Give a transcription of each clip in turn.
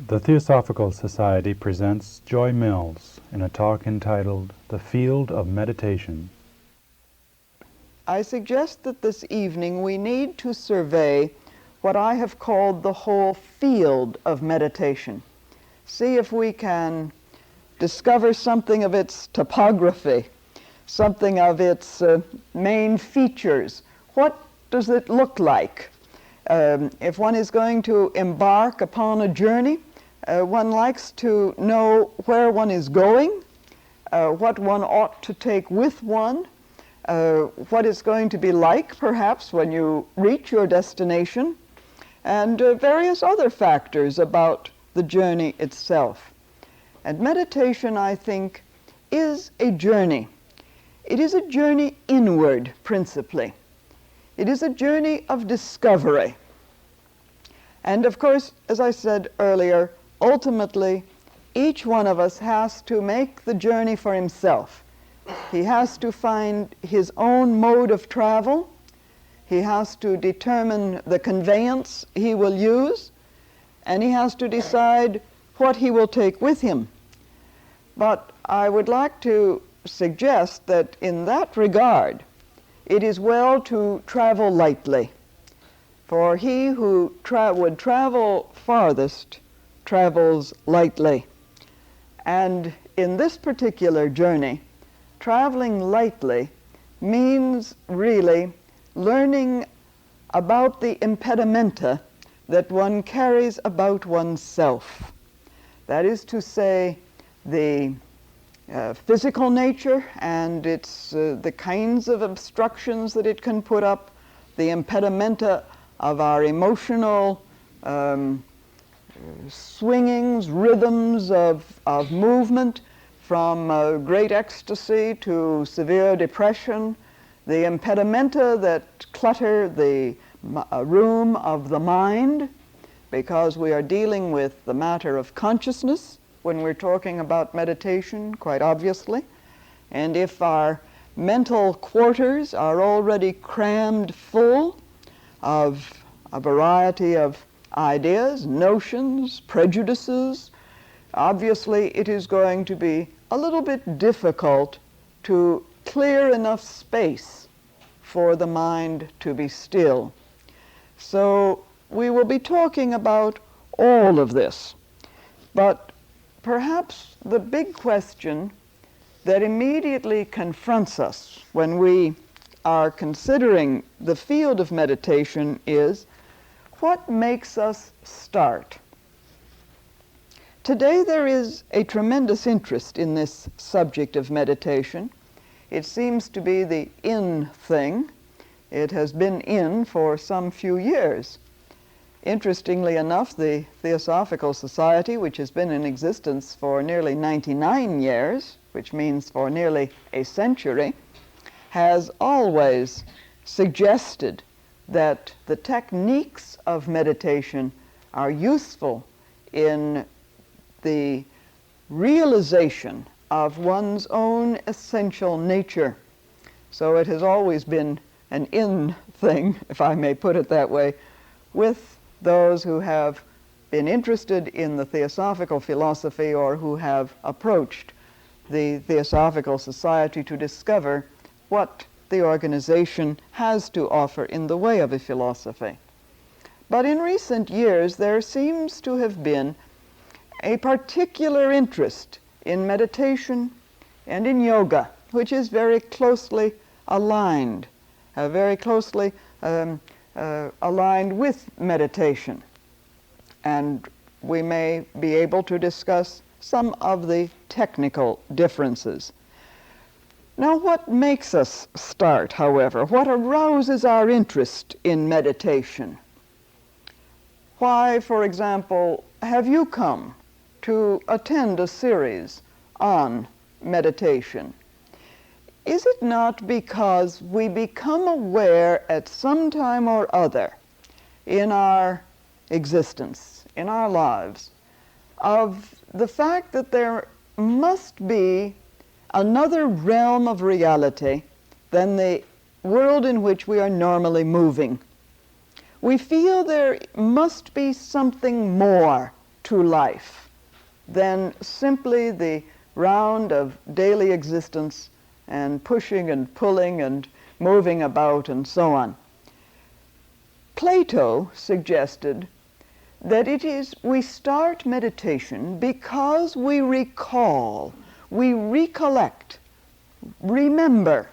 The Theosophical Society presents Joy Mills in a talk entitled The Field of Meditation. I suggest that this evening we need to survey what I have called the whole field of meditation. See if we can discover something of its topography, something of its main features. What does it look like? If one is going to embark upon a journey, one likes to know where one is going, what one ought to take with one, what it's going to be like perhaps when you reach your destination, and various other factors about the journey itself. And meditation, I think, is a journey. It is a journey inward, principally. It is a journey of discovery. And of course, as I said earlier, ultimately, each one of us has to make the journey for himself. He has to find his own mode of travel. He has to determine the conveyance he will use, and he has to decide what he will take with him. But I would like to suggest that in that regard, it is well to travel lightly. For he who would travel farthest travels lightly. And in this particular journey, traveling lightly means really learning about the impedimenta that one carries about oneself. That is to say, the physical nature and its the kinds of obstructions that it can put up, the impedimenta of our emotional swingings, rhythms of movement, from great ecstasy to severe depression, the impedimenta that clutter the room of the mind, because we are dealing with the matter of consciousness when we're talking about meditation, quite obviously. And if our mental quarters are already crammed full of a variety of ideas, notions, prejudices, obviously it is going to be a little bit difficult to clear enough space for the mind to be still. So we will be talking about all of this. But perhaps the big question that immediately confronts us when we are considering the field of meditation is, what makes us start? Today there is a tremendous interest in this subject of meditation. It seems to be the in thing. It has been in for some few years. Interestingly enough, the Theosophical Society, which has been in existence for nearly 99 years, which means for nearly a century, has always suggested that the techniques of meditation are useful in the realization of one's own essential nature. So it has always been an in thing, if I may put it that way, with those who have been interested in the Theosophical philosophy or who have approached the Theosophical Society to discover what the organization has to offer in the way of a philosophy. But in recent years, there seems to have been a particular interest in meditation and in yoga, which is very closely aligned, aligned with meditation. And we may be able to discuss some of the technical differences. Now, what makes us start, however? What arouses our interest in meditation? Why, for example, have you come to attend a series on meditation? Is it not because we become aware at some time or other in our existence, in our lives, of the fact that there must be another realm of reality than the world in which we are normally moving? We feel there must be something more to life than simply the round of daily existence and pushing and pulling and moving about and so on. Plato suggested that we start meditation because we recall, we recollect, remember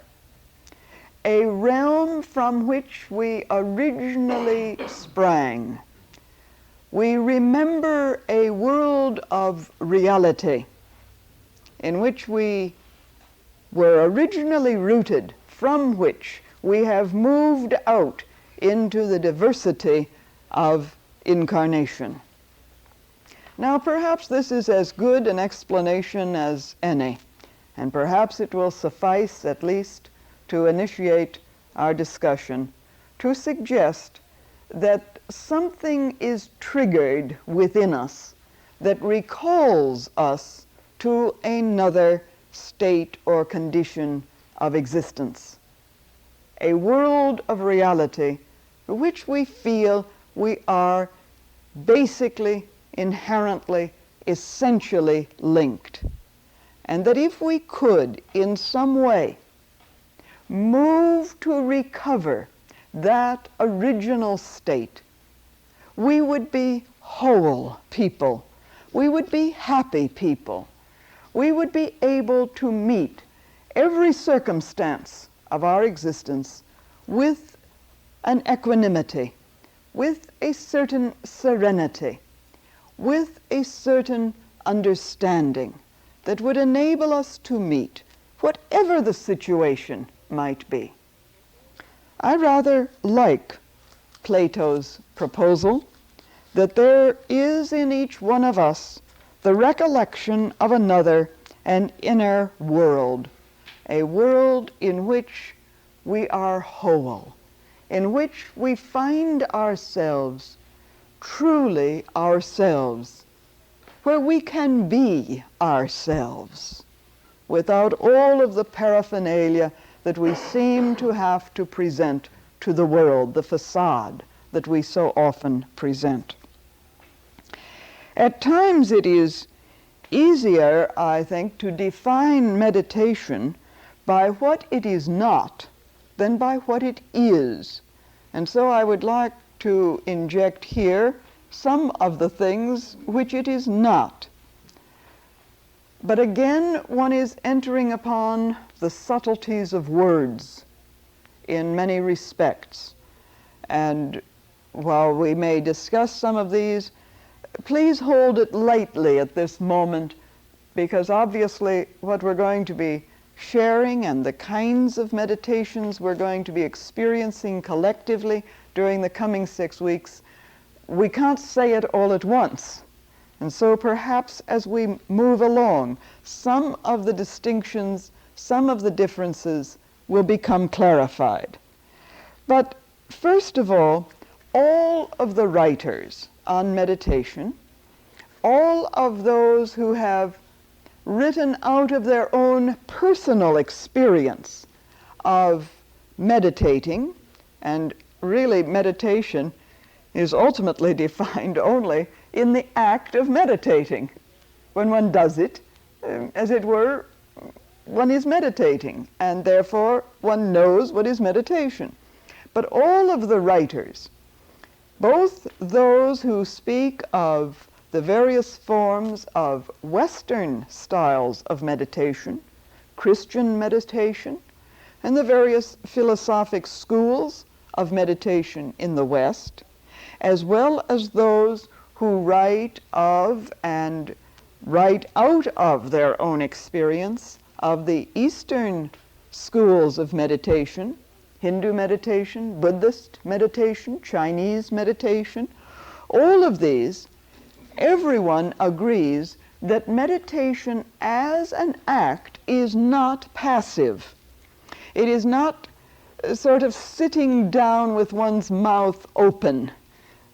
a realm from which we originally sprang. We remember a world of reality in which we were originally rooted, from which we have moved out into the diversity of incarnation. Now, perhaps this is as good an explanation as any, and perhaps it will suffice at least to initiate our discussion, to suggest that something is triggered within us that recalls us to another state or condition of existence, a world of reality to which we feel we are basically, inherently, essentially linked. And that if we could, in some way, move to recover that original state, we would be whole people. We would be happy people. We would be able to meet every circumstance of our existence with an equanimity, with a certain serenity, with a certain understanding that would enable us to meet whatever the situation might be. I rather like Plato's proposal that there is in each one of us the recollection of another, an inner world, a world in which we are whole, in which we find ourselves truly ourselves, where we can be ourselves without all of the paraphernalia that we seem to have to present to the world, the facade that we so often present. At times it is easier, I think, to define meditation by what it is not than by what it is. And so I would like to inject here some of the things which it is not. But again, one is entering upon the subtleties of words in many respects. And while we may discuss some of these, please hold it lightly at this moment, because obviously what we're going to be sharing and the kinds of meditations we're going to be experiencing collectively during the coming 6 weeks, we can't say it all at once. And so perhaps as we move along, some of the distinctions, some of the differences will become clarified. But first of all of the writers on meditation, all of those who have written out of their own personal experience of meditating, and really meditation is ultimately defined only in the act of meditating. When one does it, as it were, one is meditating, and therefore one knows what is meditation. But all of the writers, both those who speak of the various forms of Western styles of meditation, Christian meditation, and the various philosophic schools of meditation in the West, as well as those who write of and write out of their own experience of the Eastern schools of meditation, Hindu meditation, Buddhist meditation, Chinese meditation, all of these, everyone agrees that meditation as an act is not passive. It is not sort of sitting down with one's mouth open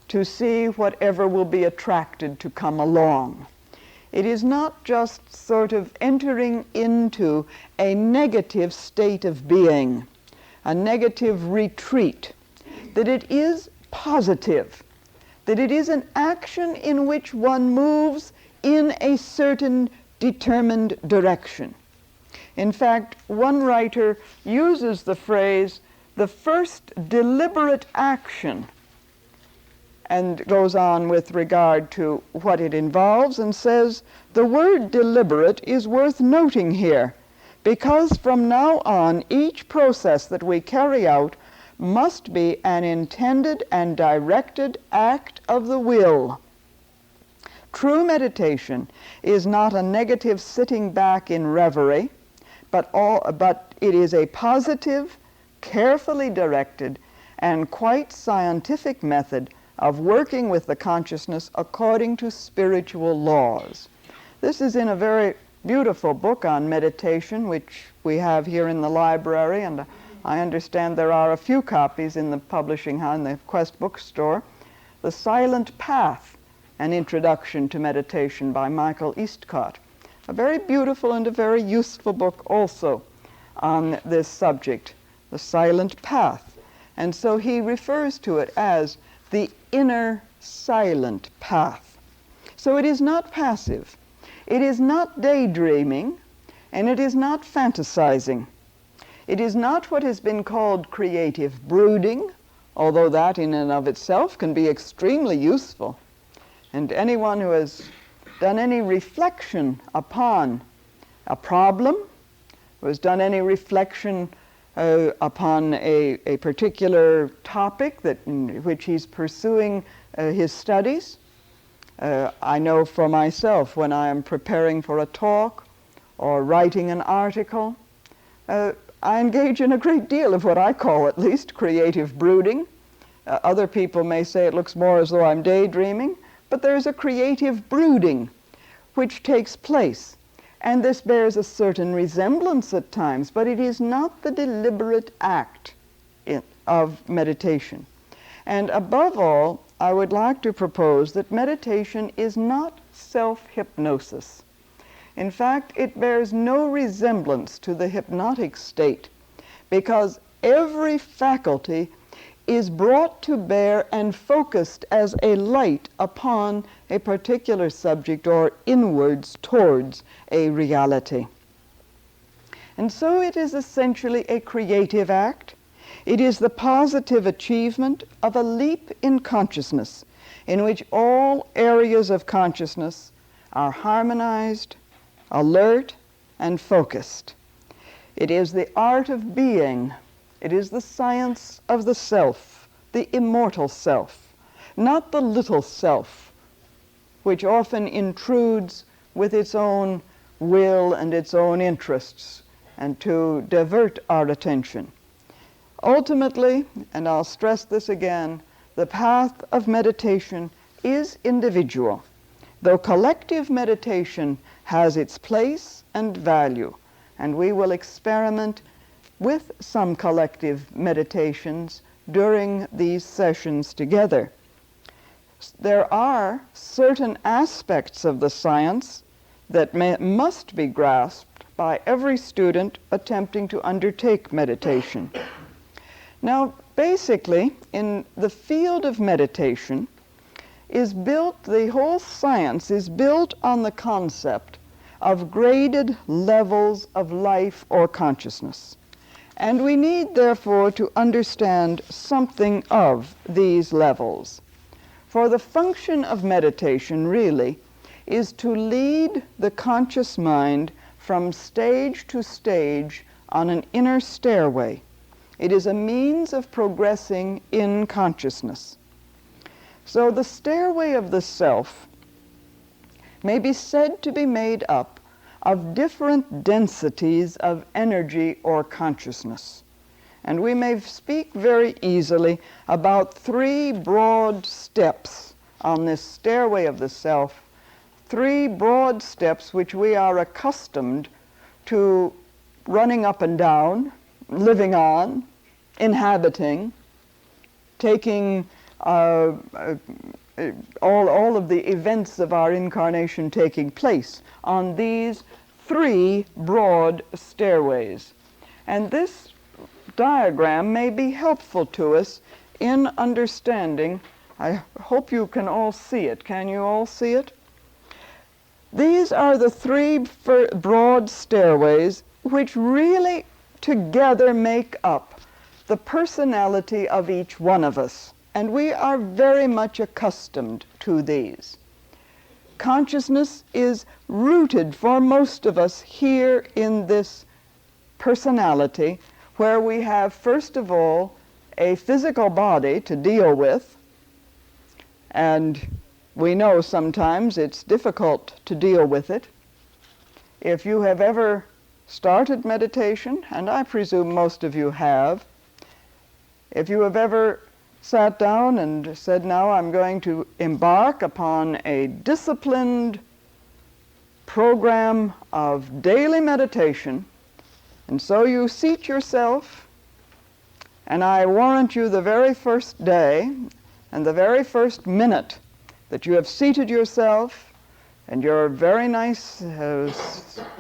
to see whatever will be attracted to come along. It is not just sort of entering into a negative state of being, a negative retreat, that it is positive, that it is an action in which one moves in a certain determined direction. In fact, one writer uses the phrase, the first deliberate action, and goes on with regard to what it involves and says, the word deliberate is worth noting here, because from now on, each process that we carry out must be an intended and directed act of the will. True meditation is not a negative sitting back in reverie, but it is a positive, carefully directed, and quite scientific method of working with the consciousness according to spiritual laws. This is in a very beautiful book on meditation, which we have here in the library, and I understand there are a few copies in the publishing house, in the Quest bookstore. The Silent Path, an Introduction to Meditation by Michael Eastcott. A very beautiful and a very useful book also on this subject, The Silent Path. And so he refers to it as the inner silent path. So it is not passive, it is not daydreaming, and it is not fantasizing. It is not what has been called creative brooding, although that in and of itself can be extremely useful. And anyone who has done any reflection upon a problem, who has done any reflection upon a particular topic in which he's pursuing his studies. I know for myself, when I am preparing for a talk or writing an article, I engage in a great deal of what I call, at least, creative brooding. Other people may say it looks more as though I'm daydreaming, but there's a creative brooding which takes place. And this bears a certain resemblance at times, but it is not the deliberate act of meditation. And above all, I would like to propose that meditation is not self-hypnosis. In fact, it bears no resemblance to the hypnotic state, because every faculty is brought to bear and focused as a light upon a particular subject or inwards towards a reality. And so it is essentially a creative act. It is the positive achievement of a leap in consciousness in which all areas of consciousness are harmonized, alert, and focused. It is the art of being. It is the science of the self, the immortal self, not the little self, which often intrudes with its own will and its own interests, and to divert our attention. Ultimately, and I'll stress this again, the path of meditation is individual, though collective meditation has its place and value, and we will experiment with some collective meditations during these sessions together. There are certain aspects of the science that must be grasped by every student attempting to undertake meditation. Now, basically, in the field of meditation the whole science is built on the concept of graded levels of life or consciousness. And we need, therefore, to understand something of these levels. For the function of meditation, really, is to lead the conscious mind from stage to stage on an inner stairway. It is a means of progressing in consciousness. So the stairway of the self may be said to be made up of different densities of energy or consciousness. And we may speak very easily about three broad steps on this stairway of the self, three broad steps which we are accustomed to running up and down, living on, inhabiting, taking all of the events of our incarnation taking place on these three broad stairways. And this diagram may be helpful to us in understanding I hope you can all see it. Can you all see it? These are the three broad stairways which really together make up the personality of each one of us. And we are very much accustomed to these. Consciousness is rooted for most of us here in this personality, where we have, first of all, a physical body to deal with. And we know sometimes it's difficult to deal with it. If you have ever started meditation, and I presume most of you have, if you have ever sat down and said, now I'm going to embark upon a disciplined program of daily meditation, and so you seat yourself, and I warrant you the very first day and the very first minute that you have seated yourself and you're very nice,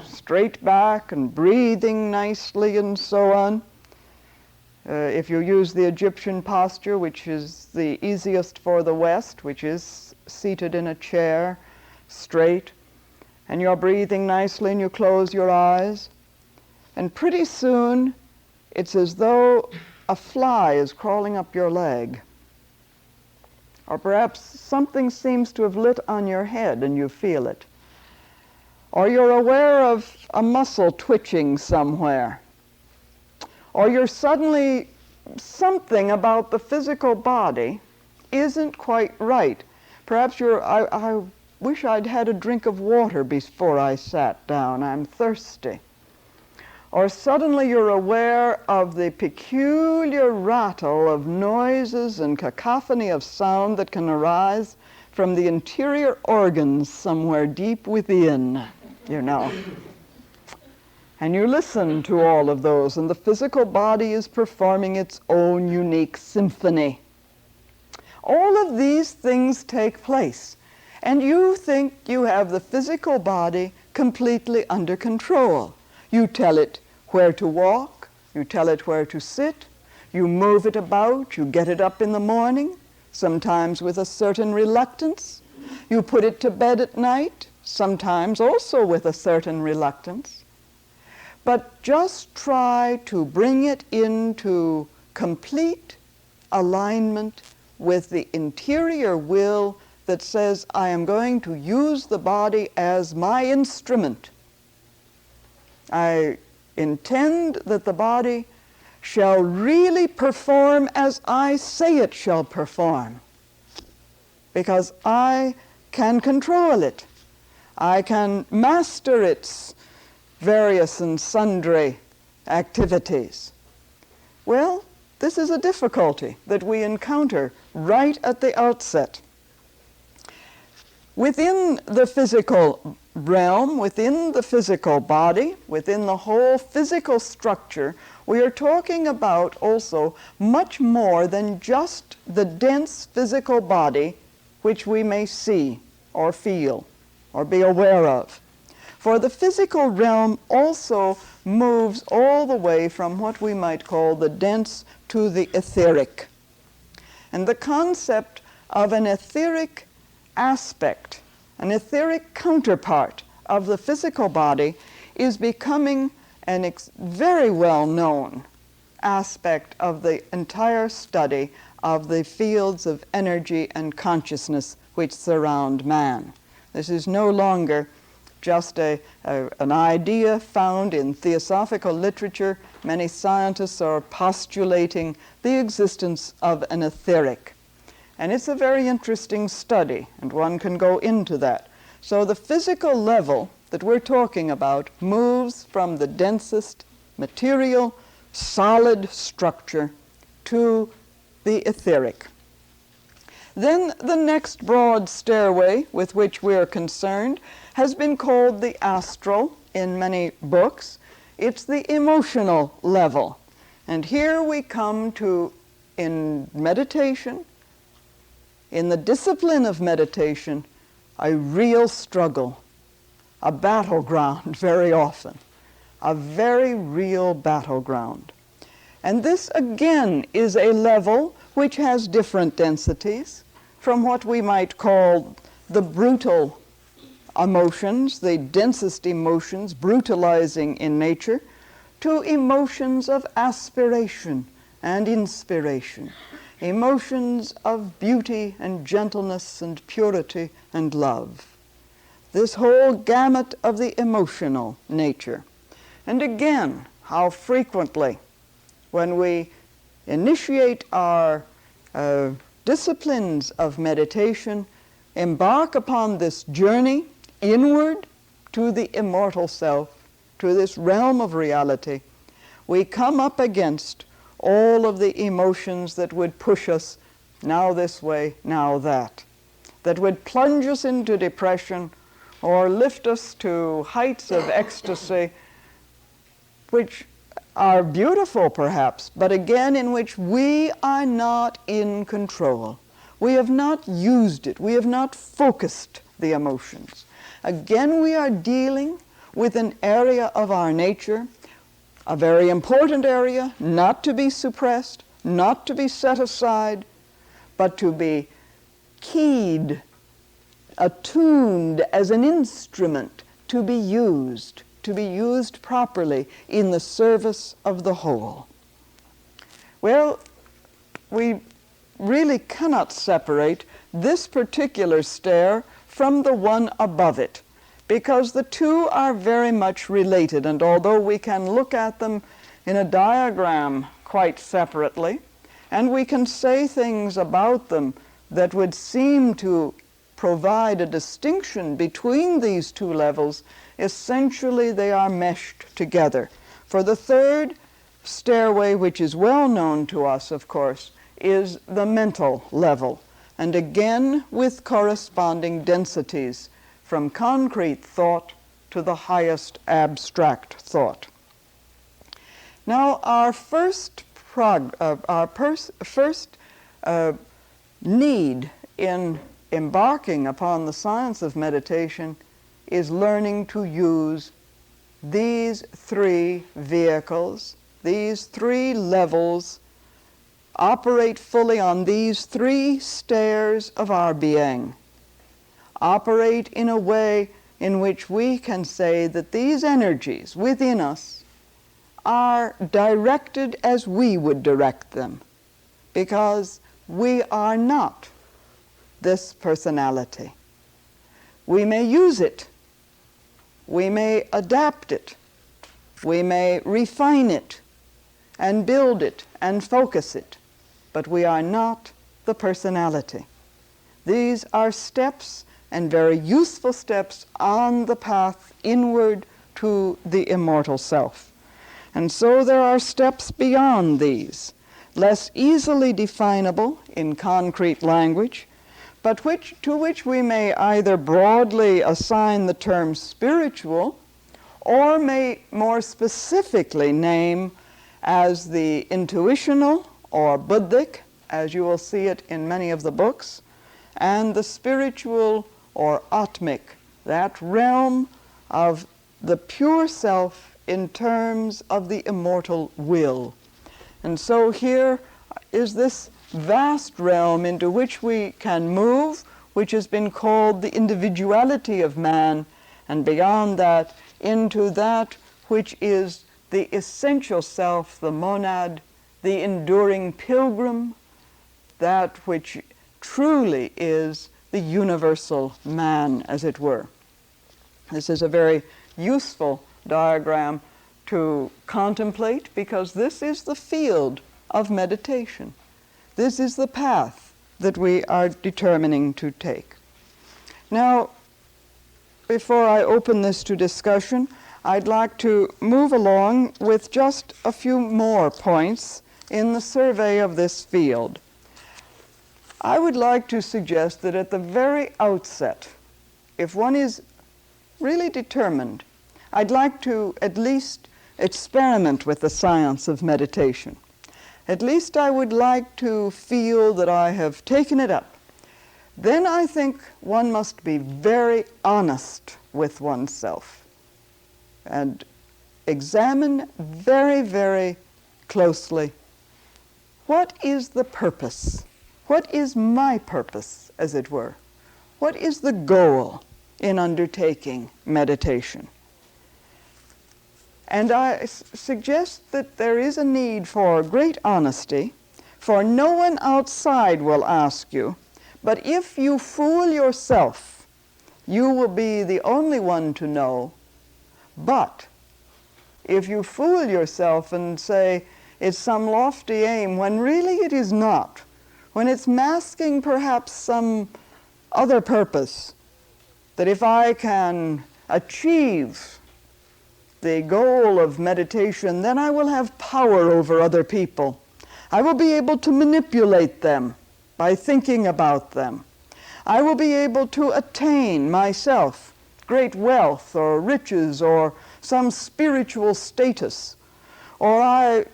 straight back and breathing nicely and so on. If you use the Egyptian posture, which is the easiest for the West, which is seated in a chair, straight, and you're breathing nicely and you close your eyes, and pretty soon it's as though a fly is crawling up your leg. Or perhaps something seems to have lit on your head and you feel it. Or you're aware of a muscle twitching somewhere. Or you're suddenly, something about the physical body isn't quite right. Perhaps I wish I'd had a drink of water before I sat down. I'm thirsty. Or suddenly you're aware of the peculiar rattle of noises and cacophony of sound that can arise from the interior organs somewhere deep within, you know. And you listen to all of those, and the physical body is performing its own unique symphony. All of these things take place, and you think you have the physical body completely under control. You tell it where to walk, you tell it where to sit, you move it about, you get it up in the morning, sometimes with a certain reluctance. You put it to bed at night, sometimes also with a certain reluctance. But just try to bring it into complete alignment with the interior will that says, I am going to use the body as my instrument. I intend that the body shall really perform as I say it shall perform, because I can control it. I can master its various and sundry activities. Well, this is a difficulty that we encounter right at the outset. Within the physical realm, within the physical body, within the whole physical structure, we are talking about also much more than just the dense physical body which we may see or feel or be aware of. For the physical realm also moves all the way from what we might call the dense to the etheric. And the concept of an etheric aspect, an etheric counterpart of the physical body, is becoming a very well-known aspect of the entire study of the fields of energy and consciousness which surround man. This is no longer just an idea found in theosophical literature. Many scientists are postulating the existence of an etheric. And it's a very interesting study, and one can go into that. So the physical level that we're talking about moves from the densest material, solid structure to the etheric. Then the next broad stairway with which we are concerned has been called the astral in many books. It's the emotional level. And here we come to, in meditation, in the discipline of meditation, a real struggle, a battleground very often, a very real battleground. And this again is a level which has different densities. from what we might call the brutal emotions, the densest emotions, brutalizing in nature, to emotions of aspiration and inspiration, emotions of beauty and gentleness and purity and love. This whole gamut of the emotional nature. And again, how frequently, when we initiate our disciplines of meditation, embark upon this journey inward to the immortal self, to this realm of reality, we come up against all of the emotions that would push us now this way, now that would plunge us into depression or lift us to heights of ecstasy, which are beautiful perhaps, but again in which we are not in control. We have not used it. We have not focused the emotions. Again, we are dealing with an area of our nature, a very important area, not to be suppressed, not to be set aside, but to be keyed, attuned as an instrument to be used properly in the service of the whole. Well, we really cannot separate this particular stair from the one above it, because the two are very much related, and although we can look at them in a diagram quite separately, and we can say things about them that would seem to provide a distinction between these two levels, essentially they are meshed together. For the third stairway, which is well known to us, of course, is the mental level, and again with corresponding densities from concrete thought to the highest abstract thought. Now, our first need in embarking upon the science of meditation is learning to use these three vehicles, these three levels, operate fully on these three stairs of our being, operate in a way in which we can say that these energies within us are directed as we would direct them, because we are not this personality. We may use it, we may adapt it, we may refine it and build it and focus it, but we are not the personality. These are steps, and very useful steps, on the path inward to the immortal self. And so there are steps beyond these, less easily definable in concrete language, but to which we may either broadly assign the term spiritual, or may more specifically name as the intuitional or buddhic, as you will see it in many of the books, and the spiritual or atmic, that realm of the pure self in terms of the immortal will. And so here is this vast realm into which we can move, which has been called the individuality of man, and beyond that into that which is the essential self, the monad, the enduring pilgrim, that which truly is the universal man, as it were. This is a very useful diagram to contemplate, because this is the field of meditation. This is the path that we are determining to take. Now, before I open this to discussion, I'd like to move along with just a few more points in the survey of this field. I would like to suggest that at the very outset, if one is really determined, I'd like to at least experiment with the science of meditation. At least I would like to feel that I have taken it up. Then I think one must be very honest with oneself and examine very, very closely, what is the purpose? What is my purpose as it were? What is the goal in undertaking meditation? And I suggest that there is a need for great honesty, for no one outside will ask you, but if you fool yourself, you will be the only one to know. But if you fool yourself and say it's some lofty aim when really it is not, when it's masking perhaps some other purpose, that if I can achieve the goal of meditation, then I will have power over other people. I will be able to manipulate them by thinking about them. I will be able to attain myself great wealth or riches or some spiritual status, or I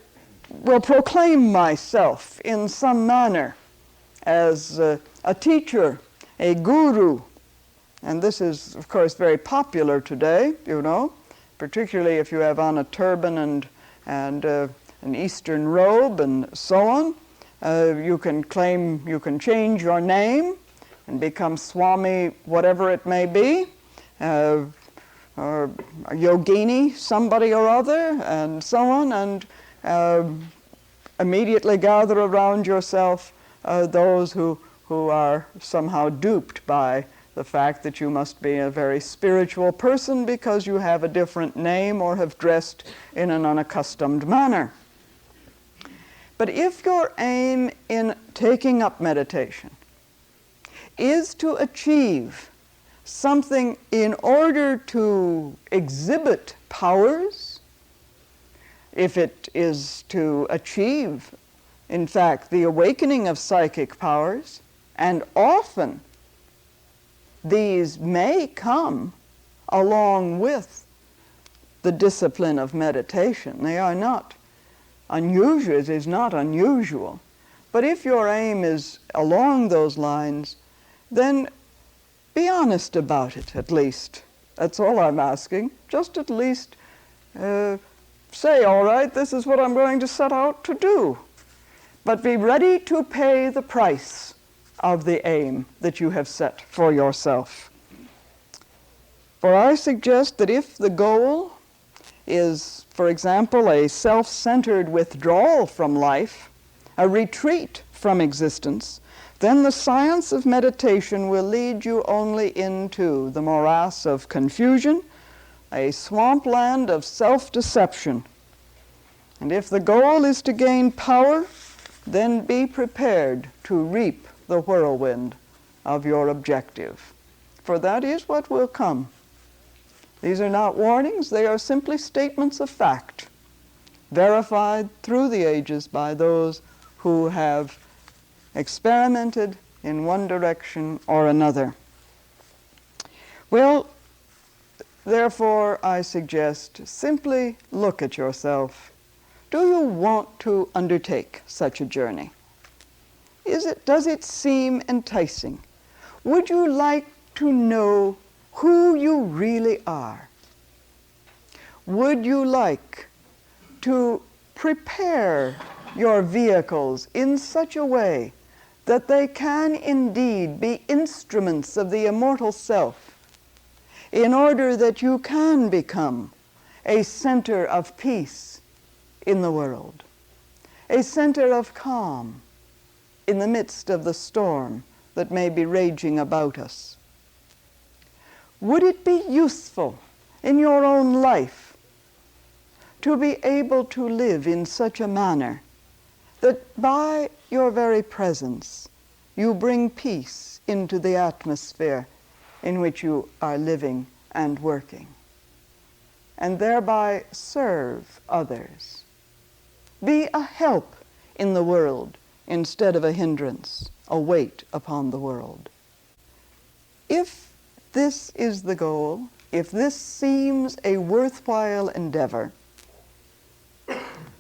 will proclaim myself in some manner as a teacher, a guru. And this is, of course, very popular today, you know, particularly if you have on a turban and an Eastern robe and so on. You can claim, you can change your name and become Swami whatever it may be, or a yogini, somebody or other, and so on, and immediately gather around yourself those who are somehow duped by the fact that you must be a very spiritual person because you have a different name or have dressed in an unaccustomed manner. But if your aim in taking up meditation is to achieve something in order to exhibit powers, if it is to achieve, in fact, the awakening of psychic powers, and often these may come along with the discipline of meditation. They are not unusual, it is not unusual. But if your aim is along those lines, then be honest about it, at least. That's all I'm asking. Just at least say, all right, this is what I'm going to set out to do. But be ready to pay the price of the aim that you have set for yourself. For I suggest that if the goal is, for example, a self-centered withdrawal from life, a retreat from existence, then the science of meditation will lead you only into the morass of confusion, a swampland of self-deception. And if the goal is to gain power, then be prepared to reap the whirlwind of your objective, for that is what will come. These are not warnings, they are simply statements of fact, verified through the ages by those who have experimented in one direction or another. Well, therefore, I suggest simply look at yourself. Do you want to undertake such a journey? Does it seem enticing? Would you like to know who you really are? Would you like to prepare your vehicles in such a way that they can indeed be instruments of the immortal self, in order that you can become a center of peace in the world, a center of calm in the midst of the storm that may be raging about us? Would it be useful in your own life to be able to live in such a manner that by your very presence you bring peace into the atmosphere in which you are living and working, and thereby serve others? Be a help in the world instead of a hindrance, a weight upon the world. If this is the goal, if this seems a worthwhile endeavor,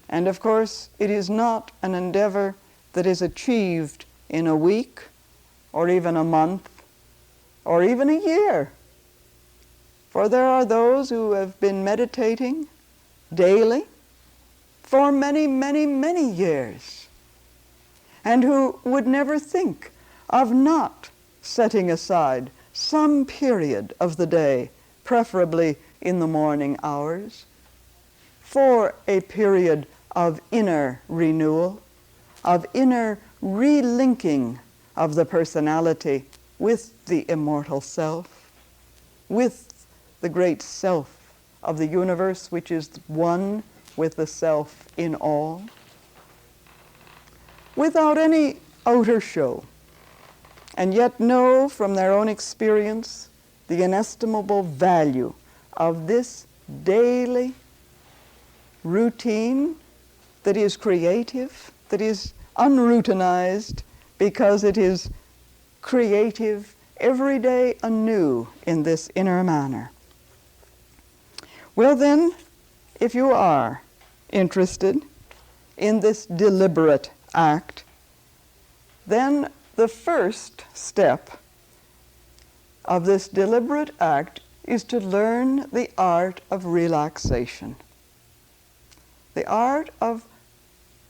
and of course it is not an endeavor that is achieved in a week or even a month or even a year, for there are those who have been meditating daily for many, many, many years, and who would never think of not setting aside some period of the day, preferably in the morning hours, for a period of inner renewal, of inner relinking of the personality with the immortal self, with the great self of the universe, which is one with the self in all, without any outer show, and yet know from their own experience the inestimable value of this daily routine that is creative, that is unroutinized, because it is creative every day anew in this inner manner. Well then, if you are interested in this deliberate act, then the first step of this deliberate act is to learn the art of relaxation. The art of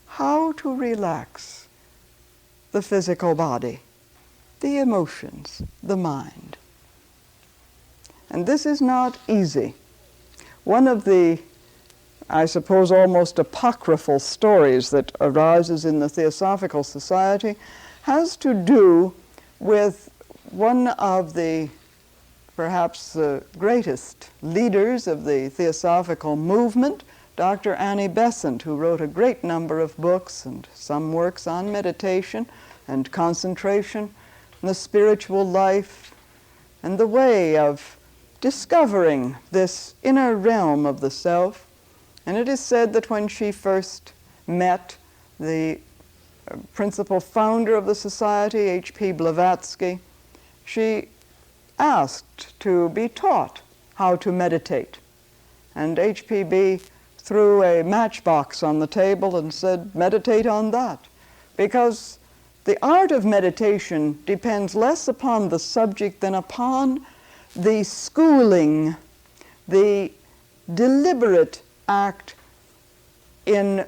how to relax the physical body, the emotions, the mind. And this is not easy. One of the, I suppose, almost apocryphal stories that arises in the Theosophical Society has to do with one of the perhaps the greatest leaders of the Theosophical movement, Dr. Annie Besant, who wrote a great number of books and some works on meditation and concentration, and the spiritual life, and the way of discovering this inner realm of the self. And it is said that when she first met the principal founder of the society, H.P. Blavatsky, she asked to be taught how to meditate. And H.P.B. threw a matchbox on the table and said, meditate on that. Because the art of meditation depends less upon the subject than upon the schooling, the deliberate act in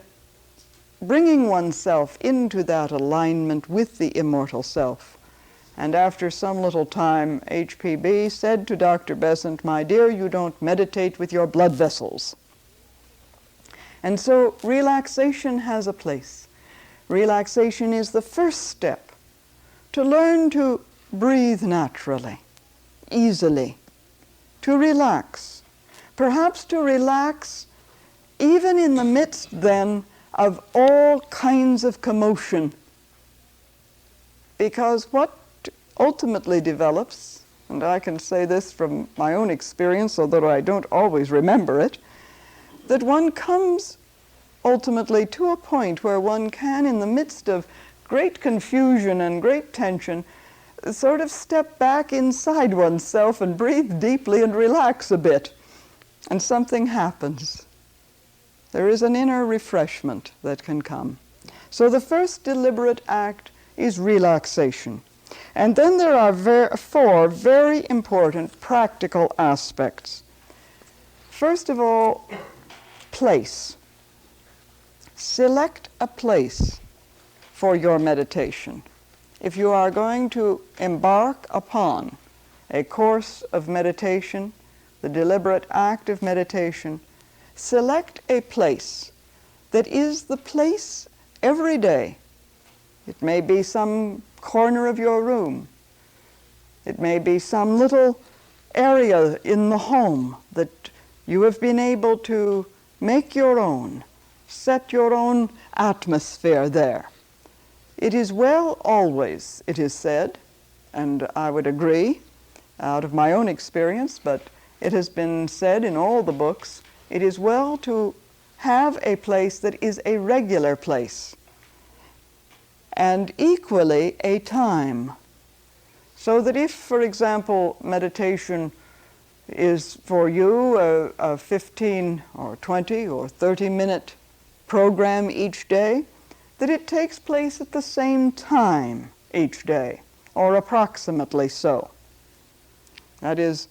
bringing oneself into that alignment with the immortal self. And after some little time, H.P.B. said to Dr. Besant, "My dear, you don't meditate with your blood vessels." And so relaxation has a place. Relaxation is the first step to learn to breathe naturally, easily, to relax. Perhaps to relax even in the midst then of all kinds of commotion. Because what ultimately develops, and I can say this from my own experience, although I don't always remember it, that one comes ultimately to a point where one can, in the midst of great confusion and great tension, sort of step back inside oneself and breathe deeply and relax a bit. And something happens. There is an inner refreshment that can come. So the first deliberate act is relaxation. And then there are four very important practical aspects. First of all, place. Select a place for your meditation. If you are going to embark upon a course of meditation, the deliberate act of meditation, select a place that is the place every day. It may be some corner of your room. It may be some little area in the home that you have been able to make your own, set your own atmosphere there. It is well always, it is said, and I would agree out of my own experience, but it has been said in all the books, it is well to have a place that is a regular place, and equally a time. So that if, for example, meditation is for you a 15 or 20 or 30-minute program each day, that it takes place at the same time each day, or approximately so. That is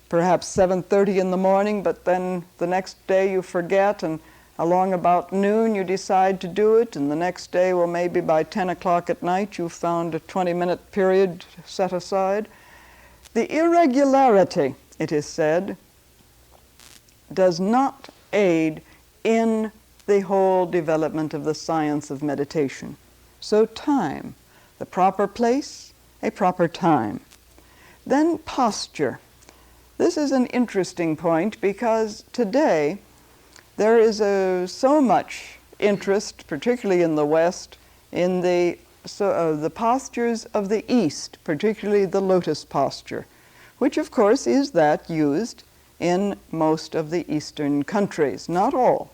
perhaps 7:30 in the morning, but then the next day you forget, and Along about noon you decide to do it, and the next day, well, maybe by 10 o'clock at night you've found a 20-minute period set aside. The irregularity, it is said, does not aid in the whole development of the science of meditation. So time, the proper place, a proper time. Then posture. This is an interesting point because today there is so much interest, particularly in the West, in the postures of the East, particularly the lotus posture, which of course is that used in most of the Eastern countries. Not all,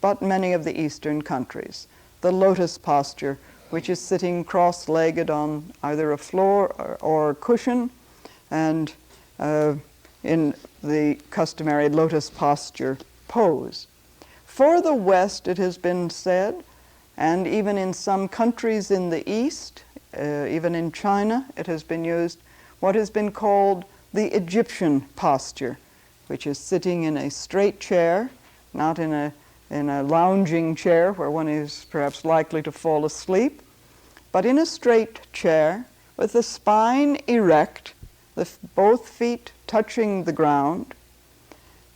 but many of the Eastern countries. The lotus posture, which is sitting cross-legged on either a floor or a cushion, and in the customary lotus posture pose. For the West, it has been said, and even in some countries in the East, even in China, it has been used, what has been called the Egyptian posture, which is sitting in a straight chair, not in a lounging chair where one is perhaps likely to fall asleep, but in a straight chair with the spine erect, both feet touching the ground,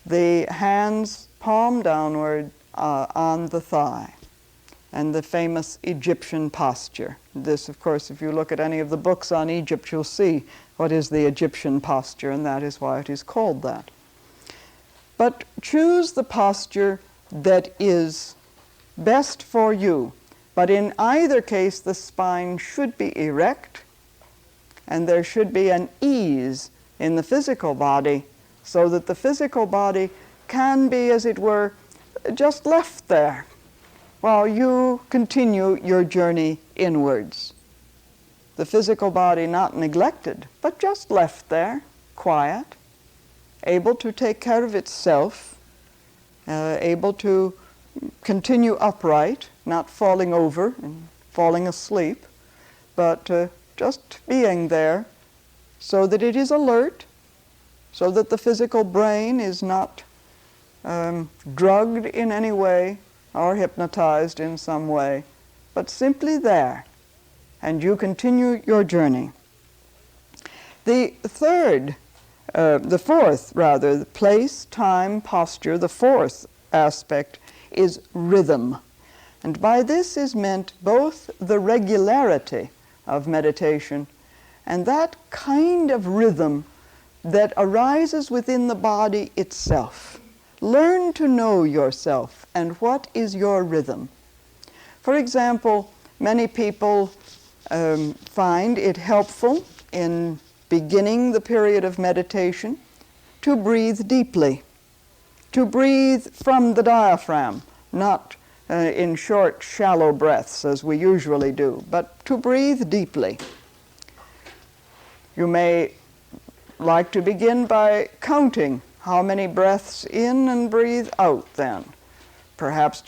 the hands palm downward on the thigh, and the famous Egyptian posture. This, of course, if you look at any of the books on Egypt, you'll see what is the Egyptian posture, and that is why it is called that. But choose the posture that is best for you. But in either case, the spine should be erect, and there should be an ease in the physical body so that the physical body can be, as it were, just left there while you continue your journey inwards. The physical body not neglected, but just left there, quiet, able to take care of itself, able to continue upright, not falling over and falling asleep, but just being there so that it is alert, so that the physical brain is not drugged in any way or hypnotized in some way, but simply there, and you continue your journey. The fourth, the place, time, posture, the fourth aspect is rhythm. And by this is meant both the regularity of meditation and that kind of rhythm that arises within the body itself. Learn to know yourself and what is your rhythm. For example, many people find it helpful in beginning the period of meditation to breathe deeply, to breathe from the diaphragm, not in short, shallow breaths as we usually do, but to breathe deeply. You may like to begin by counting how many breaths in and breathe out then. Perhaps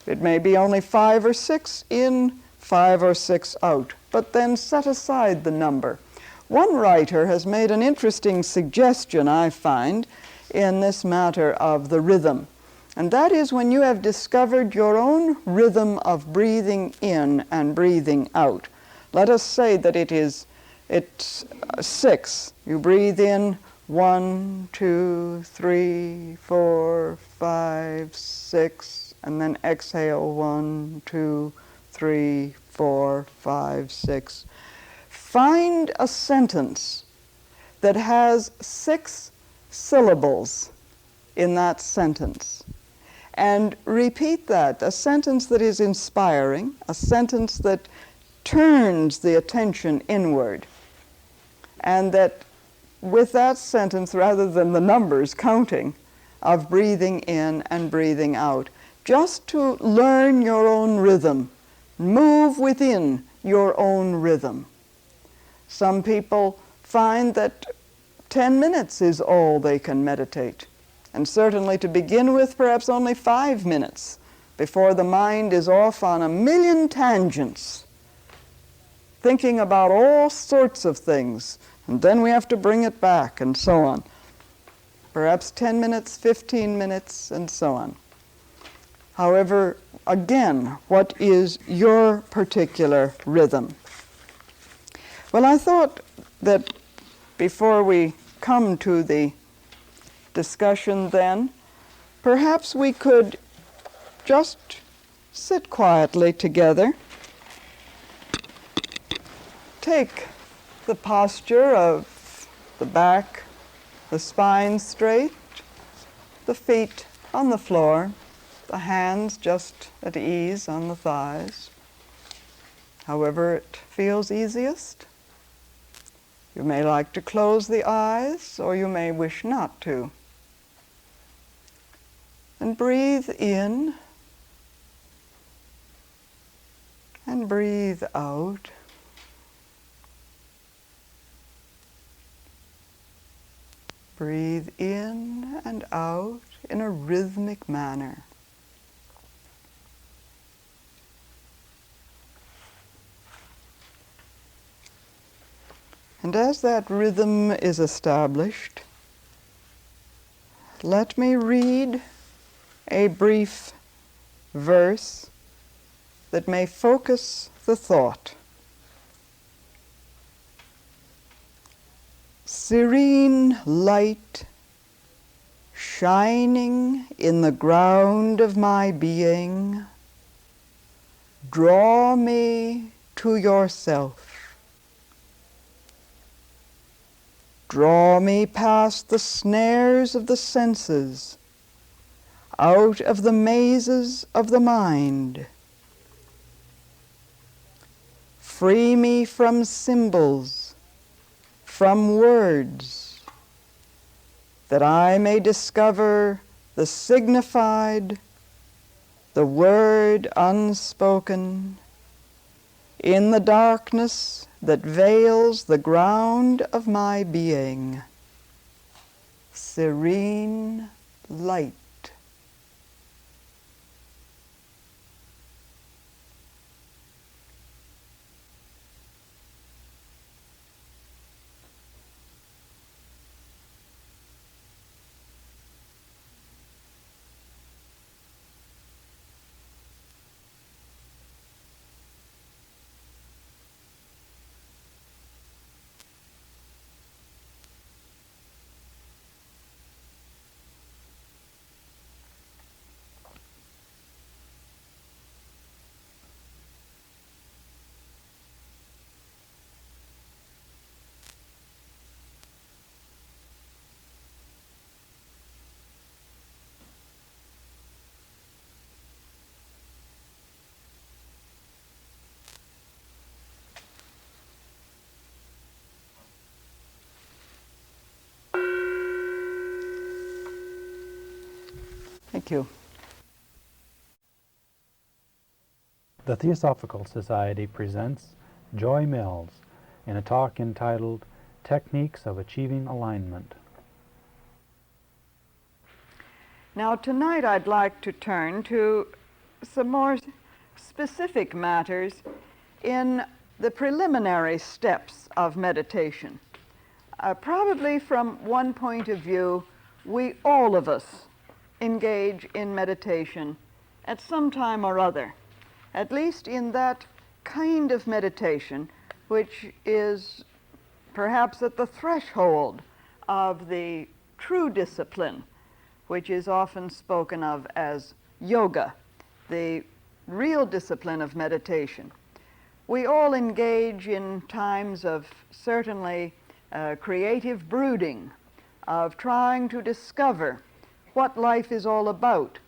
it may be only 5 or 6 in, 5 or 6 out, but then set aside the number. One writer has made an interesting suggestion, I find, in this matter of the rhythm. And that is when you have discovered your own rhythm of breathing in and breathing out. Let us say that it's 6. You breathe in 1, 2, 3, 4, 5, 6, and then exhale 1, 2, 3, 4, 5, 6. Find a sentence that has 6 syllables in that sentence. And repeat that, a sentence that is inspiring, a sentence that turns the attention inward. And that with that sentence, rather than the numbers counting of breathing in and breathing out, just to learn your own rhythm, move within your own rhythm. Some people find that 10 minutes is all they can meditate. And certainly to begin with, perhaps only 5 minutes before the mind is off on a million tangents, thinking about all sorts of things, and then we have to bring it back, and so on. Perhaps 10 minutes, 15 minutes, and so on. However, again, what is your particular rhythm? Well, I thought that before we come to the discussion then, perhaps we could just sit quietly together, take the posture of the back, the spine straight, the feet on the floor, the hands just at ease on the thighs, however it feels easiest. You may like to close the eyes, or you may wish not to. And breathe in and breathe out. Breathe in and out in a rhythmic manner. And as that rhythm is established, let me read a brief verse that may focus the thought. Serene light shining in the ground of my being, draw me to yourself. Draw me past the snares of the senses, out of the mazes of the mind. Free me from symbols, from words, that I may discover the signified, the word unspoken, in the darkness that veils the ground of my being. Serene light. Thank you. The Theosophical Society presents Joy Mills in a talk entitled Techniques of Achieving Alignment. Now tonight I'd like to turn to some more specific matters in the preliminary steps of meditation. Probably from one point of view, we all of us engage in meditation at some time or other, at least in that kind of meditation which is perhaps at the threshold of the true discipline, which is often spoken of as yoga, the real discipline of meditation. We all engage in times of certainly creative brooding, of trying to discover what life is all about,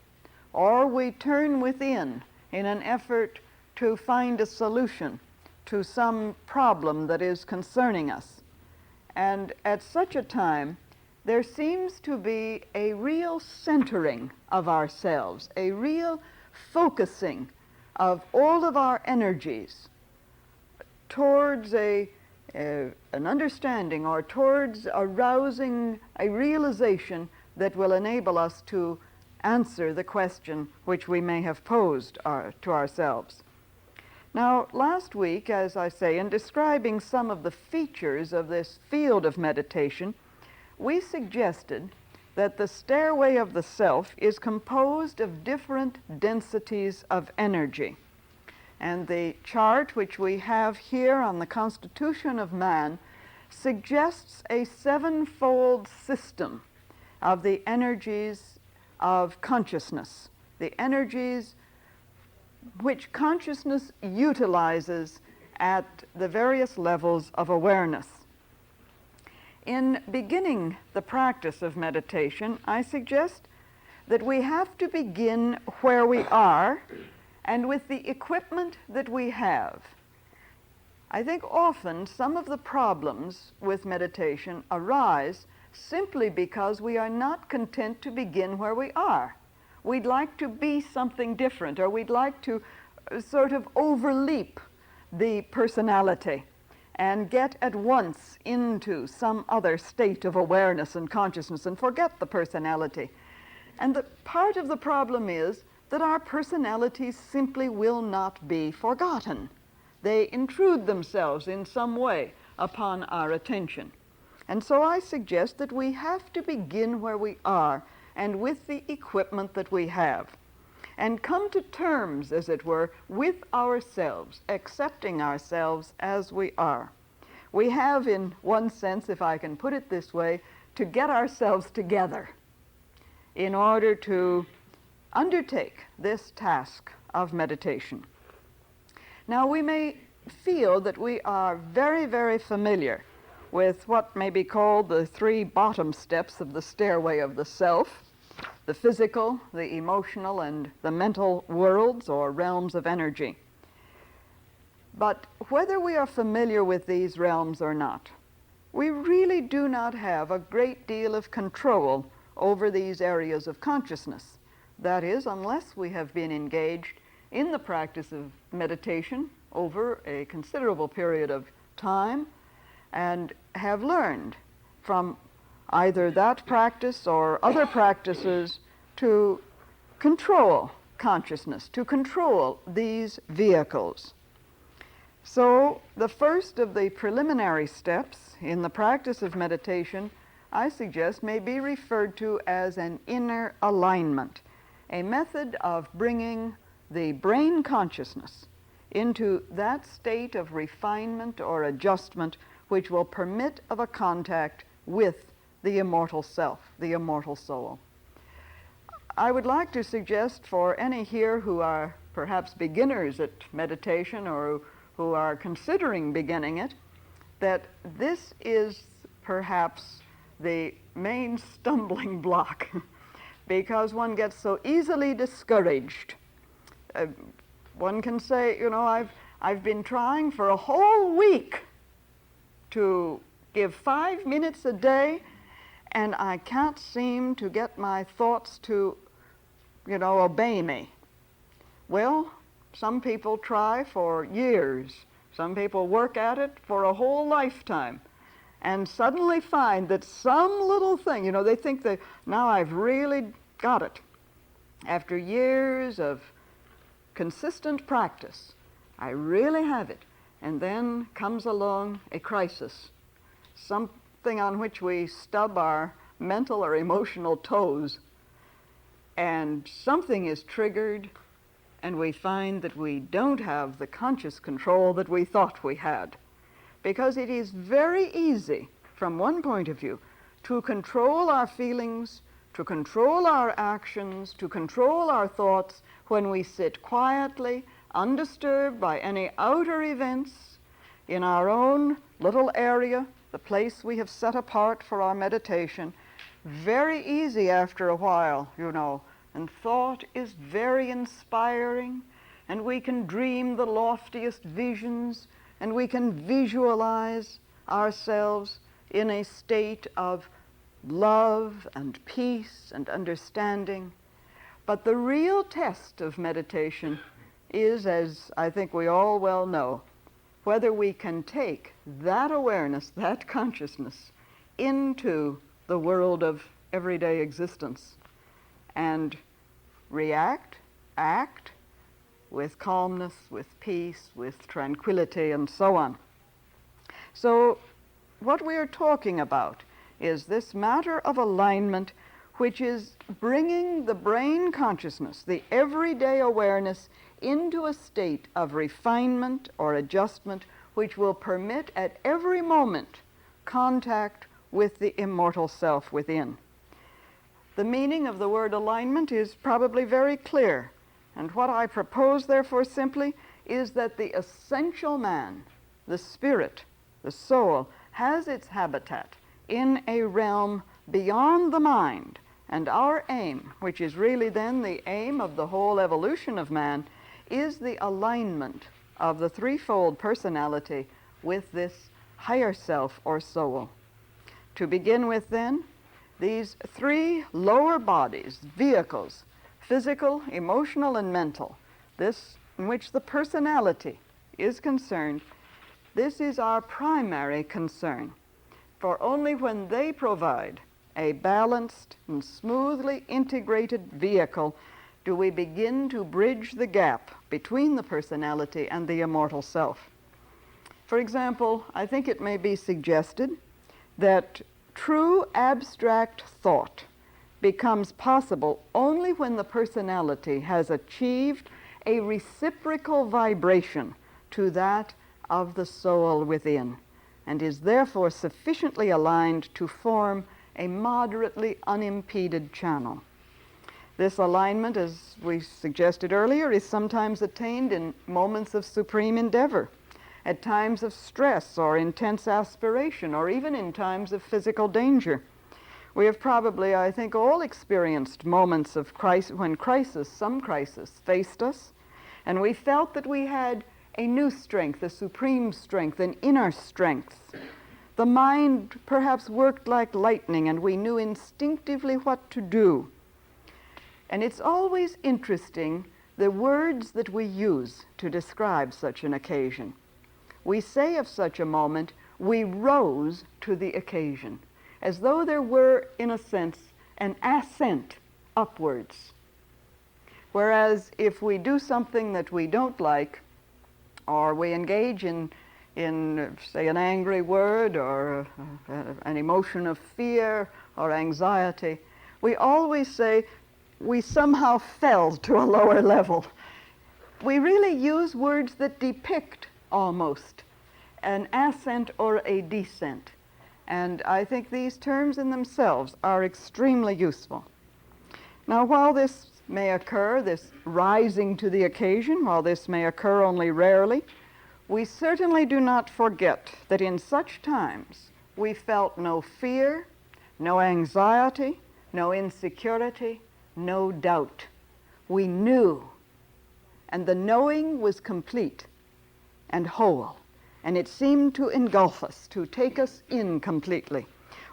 or we turn within in an effort to find a solution to some problem that is concerning us. And at such a time, there seems to be a real centering of ourselves, a real focusing of all of our energies towards an understanding or towards arousing a realization that will enable us to answer the question which we may have posed to ourselves. Now, last week, as I say, in describing some of the features of this field of meditation, we suggested that the stairway of the self is composed of different densities of energy. And the chart which we have here on the Constitution of Man suggests a sevenfold system of the energies of consciousness, the energies which consciousness utilizes at the various levels of awareness. In beginning the practice of meditation, I suggest that we have to begin where we are and with the equipment that we have. I think often some of the problems with meditation arise simply because we are not content to begin where we are. We'd like to be something different, or we'd like to sort of overleap the personality and get at once into some other state of awareness and consciousness and forget the personality. And the part of the problem is that our personalities simply will not be forgotten. They intrude themselves in some way upon our attention. And so I suggest that we have to begin where we are and with the equipment that we have, and come to terms, as it were, with ourselves, accepting ourselves as we are. We have, in one sense, if I can put it this way, to get ourselves together in order to undertake this task of meditation. Now, we may feel that we are very, very familiar with what may be called the three bottom steps of the stairway of the self: the physical, the emotional, and the mental worlds or realms of energy. But whether we are familiar with these realms or not, we really do not have a great deal of control over these areas of consciousness. That is, unless we have been engaged in the practice of meditation over a considerable period of time and have learned from either that practice or other practices to control consciousness, to control these vehicles. So the first of the preliminary steps in the practice of meditation, I suggest, may be referred to as an inner alignment, a method of bringing the brain consciousness into that state of refinement or adjustment which will permit of a contact with the immortal self, the immortal soul. I would like to suggest for any here who are perhaps beginners at meditation or who are considering beginning it, that this is perhaps the main stumbling block because one gets so easily discouraged. One can say, you know, I've been trying for a whole week to give 5 minutes a day, and I can't seem to get my thoughts to, you know, obey me. Well, some people try for years. Some people work at it for a whole lifetime and suddenly find that some little thing, you know, they think that now I've really got it. After years of consistent practice, I really have it. And then comes along a crisis, something on which we stub our mental or emotional toes, and something is triggered, and we find that we don't have the conscious control that we thought we had. Because it is very easy, from one point of view, to control our feelings, to control our actions, to control our thoughts when we sit quietly, undisturbed by any outer events, in our own little area, the place we have set apart for our meditation. Very easy after a while, you know, and thought is very inspiring, and we can dream the loftiest visions, and we can visualize ourselves in a state of love and peace and understanding. But the real test of meditation is, as I think we all well know, whether we can take that awareness, that consciousness, into the world of everyday existence and react, act with calmness, with peace, with tranquility, and so on. So what we are talking about is this matter of alignment which is bringing the brain consciousness, the everyday awareness, into a state of refinement or adjustment which will permit at every moment contact with the immortal self within. The meaning of the word alignment is probably very clear, and what I propose, therefore, simply is that the essential man, the spirit, the soul, has its habitat in a realm beyond the mind, and our aim, which is really then the aim of the whole evolution of man, is the alignment of the threefold personality with this higher self or soul. To begin with, then, these three lower bodies, vehicles, physical, emotional, and mental, this in which the personality is concerned, this is our primary concern. For only when they provide a balanced and smoothly integrated vehicle do we begin to bridge the gap between the personality and the immortal self. For example, I think it may be suggested that true abstract thought becomes possible only when the personality has achieved a reciprocal vibration to that of the soul within, and is therefore sufficiently aligned to form a moderately unimpeded channel. This alignment, as we suggested earlier, is sometimes attained in moments of supreme endeavor, at times of stress or intense aspiration, or even in times of physical danger. We have probably, I think, all experienced moments of crisis, when some crisis faced us, and we felt that we had a new strength, a supreme strength, an inner strength. The mind perhaps worked like lightning, and we knew instinctively what to do. And it's always interesting the words that we use to describe such an occasion. We say of such a moment, we rose to the occasion, as though there were, in a sense, an ascent upwards. Whereas if we do something that we don't like, or we engage in say, an angry word or an emotion of fear or anxiety, we always say we somehow fell to a lower level. We really use words that depict almost an ascent or a descent. And I think these terms in themselves are extremely useful. Now, while this may occur, this rising to the occasion, while this may occur only rarely, we certainly do not forget that in such times we felt no fear, no anxiety, no insecurity, no doubt. We knew, and the knowing was complete and whole, and it seemed to engulf us, to take us in completely.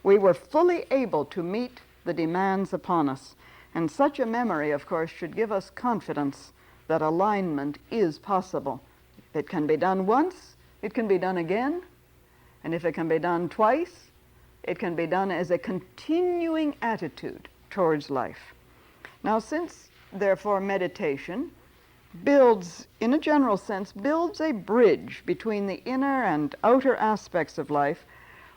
We were fully able to meet the demands upon us, and such a memory, of course, should give us confidence that alignment is possible. If it can be done once, it can be done again, and if it can be done twice, it can be done as a continuing attitude towards life. Now, since, therefore, meditation builds, in a general sense, builds a bridge between the inner and outer aspects of life,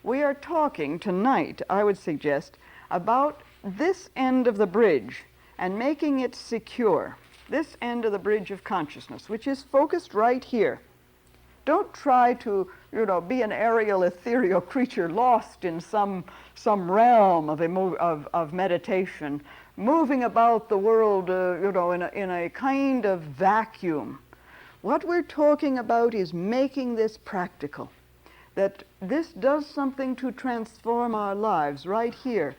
we are talking tonight, I would suggest, about this end of the bridge and making it secure, this end of the bridge of consciousness, which is focused right here. Don't try to, be an aerial, ethereal creature lost in some realm of meditation, moving about the world, in a kind of vacuum. What we're talking about is making this practical, that this does something to transform our lives right here,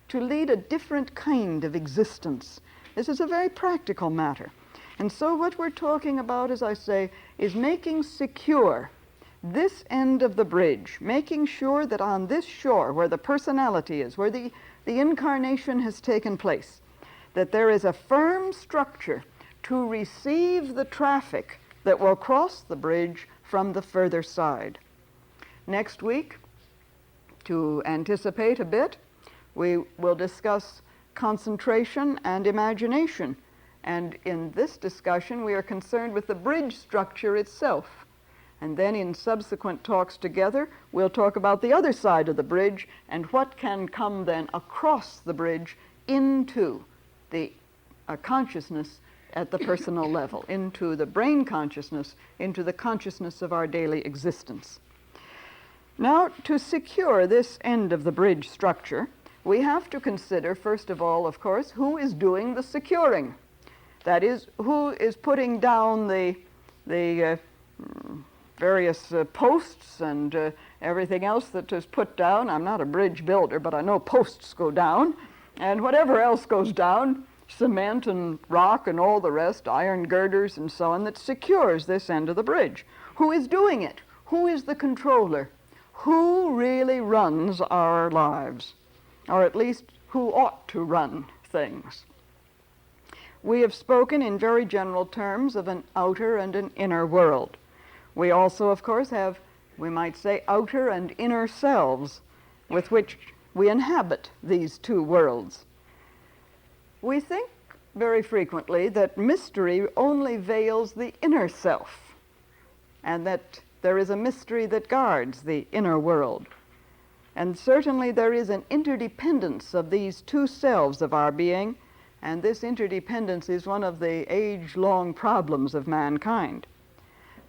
to lead a different kind of existence. This is a very practical matter. And so what we're talking about, as I say, is making secure this end of the bridge, making sure that on this shore where the personality is, where the incarnation has taken place, that there is a firm structure to receive the traffic that will cross the bridge from the further side. Next week, to anticipate a bit, we will discuss concentration and imagination. And in this discussion, we are concerned with the bridge structure itself. And then in subsequent talks together, we'll talk about the other side of the bridge and what can come then across the bridge into the consciousness at the personal level, into the brain consciousness, into the consciousness of our daily existence. Now, to secure this end of the bridge structure, we have to consider, first of all, of course, who is doing the securing. That is, who is putting down the various posts and everything else that is put down. I'm not a bridge builder, but I know posts go down, and whatever else goes down, cement and rock and all the rest, iron girders and so on, that secures this end of the bridge. Who is doing it? Who is the controller? Who really runs our lives? Or at least who ought to run things? We have spoken in very general terms of an outer and an inner world. We also, of course, have, we might say, outer and inner selves with which we inhabit these two worlds. We think very frequently that mystery only veils the inner self, and that there is a mystery that guards the inner world. And certainly there is an interdependence of these two selves of our being, and this interdependence is one of the age-long problems of mankind.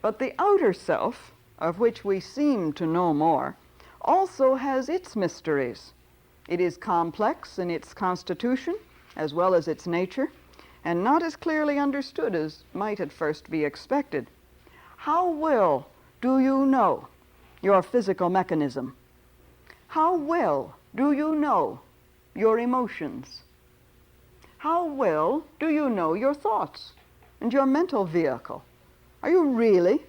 But the outer self, of which we seem to know more, also has its mysteries. It is complex in its constitution, as well as its nature, and not as clearly understood as might at first be expected. How well do you know your physical mechanism? How well do you know your emotions? How well do you know your thoughts and your mental vehicle? Are you really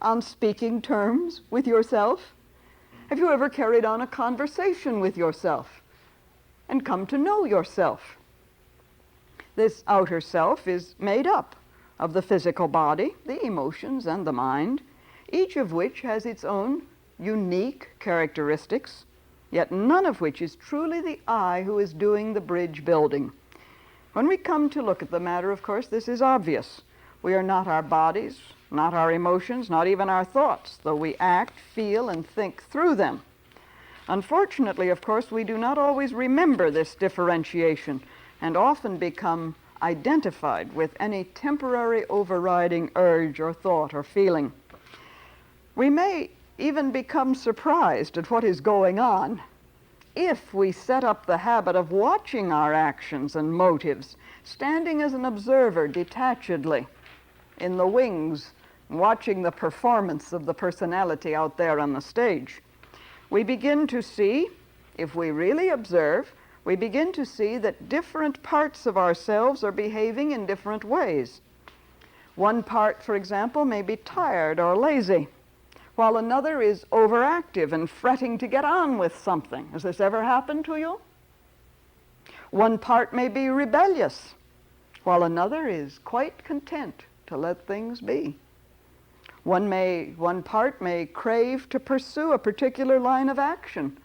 on speaking terms with yourself? Have you ever carried on a conversation with yourself and come to know yourself? This outer self is made up of the physical body, the emotions, and the mind, each of which has its own unique characteristics, yet none of which is truly the I who is doing the bridge building. When we come to look at the matter, of course, this is obvious. We are not our bodies, not our emotions, not even our thoughts, though we act, feel, and think through them. Unfortunately, of course, we do not always remember this differentiation and often become identified with any temporary overriding urge or thought or feeling. We may even become surprised at what is going on if we set up the habit of watching our actions and motives, standing as an observer detachedly in the wings, watching the performance of the personality out there on the stage. We begin to see, if we really observe, we begin to see that different parts of ourselves are behaving in different ways. One part, for example, may be tired or lazy, while another is overactive and fretting to get on with something. Has this ever happened to you? One part may be rebellious, while another is quite content to let things be. One part may crave to pursue a particular line of action,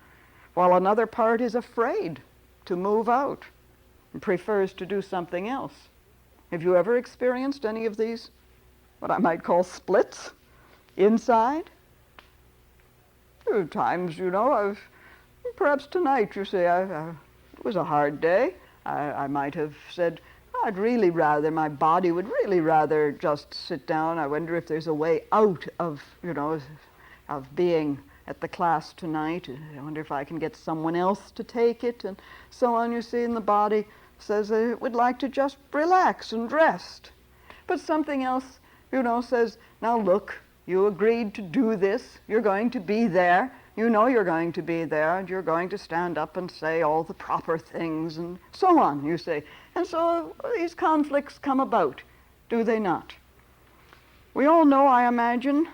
while another part is afraid to move out and prefers to do something else. Have you ever experienced any of these, what I might call splits, inside? There are times, perhaps tonight, you say, it was a hard day. I might have said, I'd really rather, my body would really rather just sit down. I wonder if there's a way out of, of being at the class tonight. I wonder if I can get someone else to take it, and so on, you see, and the body says it would like to just relax and rest. But something else, says, now look, you agreed to do this, you're going to be there, you know you're going to be there, and you're going to stand up and say all the proper things, and so on, you see. And so these conflicts come about, do they not? We all know, I imagine,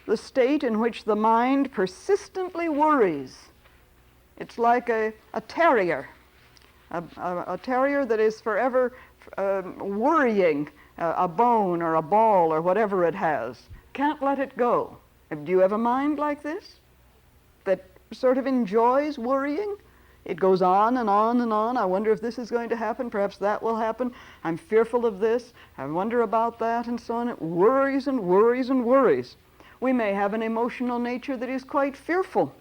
the state in which the mind persistently worries. It's like a terrier, a terrier that is forever worrying a bone or a ball or whatever it has. Can't let it go. Do you have a mind like this that sort of enjoys worrying? It goes on and on and on. I wonder if this is going to happen. Perhaps that will happen. I'm fearful of this. I wonder about that, and so on. It worries and worries and worries. We may have an emotional nature that is quite fearful,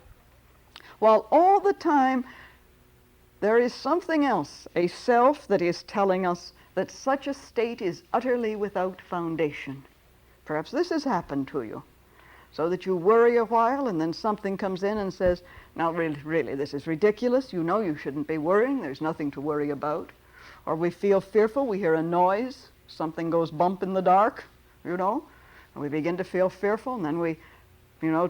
while all the time There is something else, a self that is telling us that such a state is utterly without foundation. Perhaps this has happened to you, so that you worry a while and then something comes in and says, now really, this is ridiculous. You know you shouldn't be worrying. There's nothing to worry about. Or we feel fearful. We hear a noise. Something goes bump in the dark, and we begin to feel fearful, and then we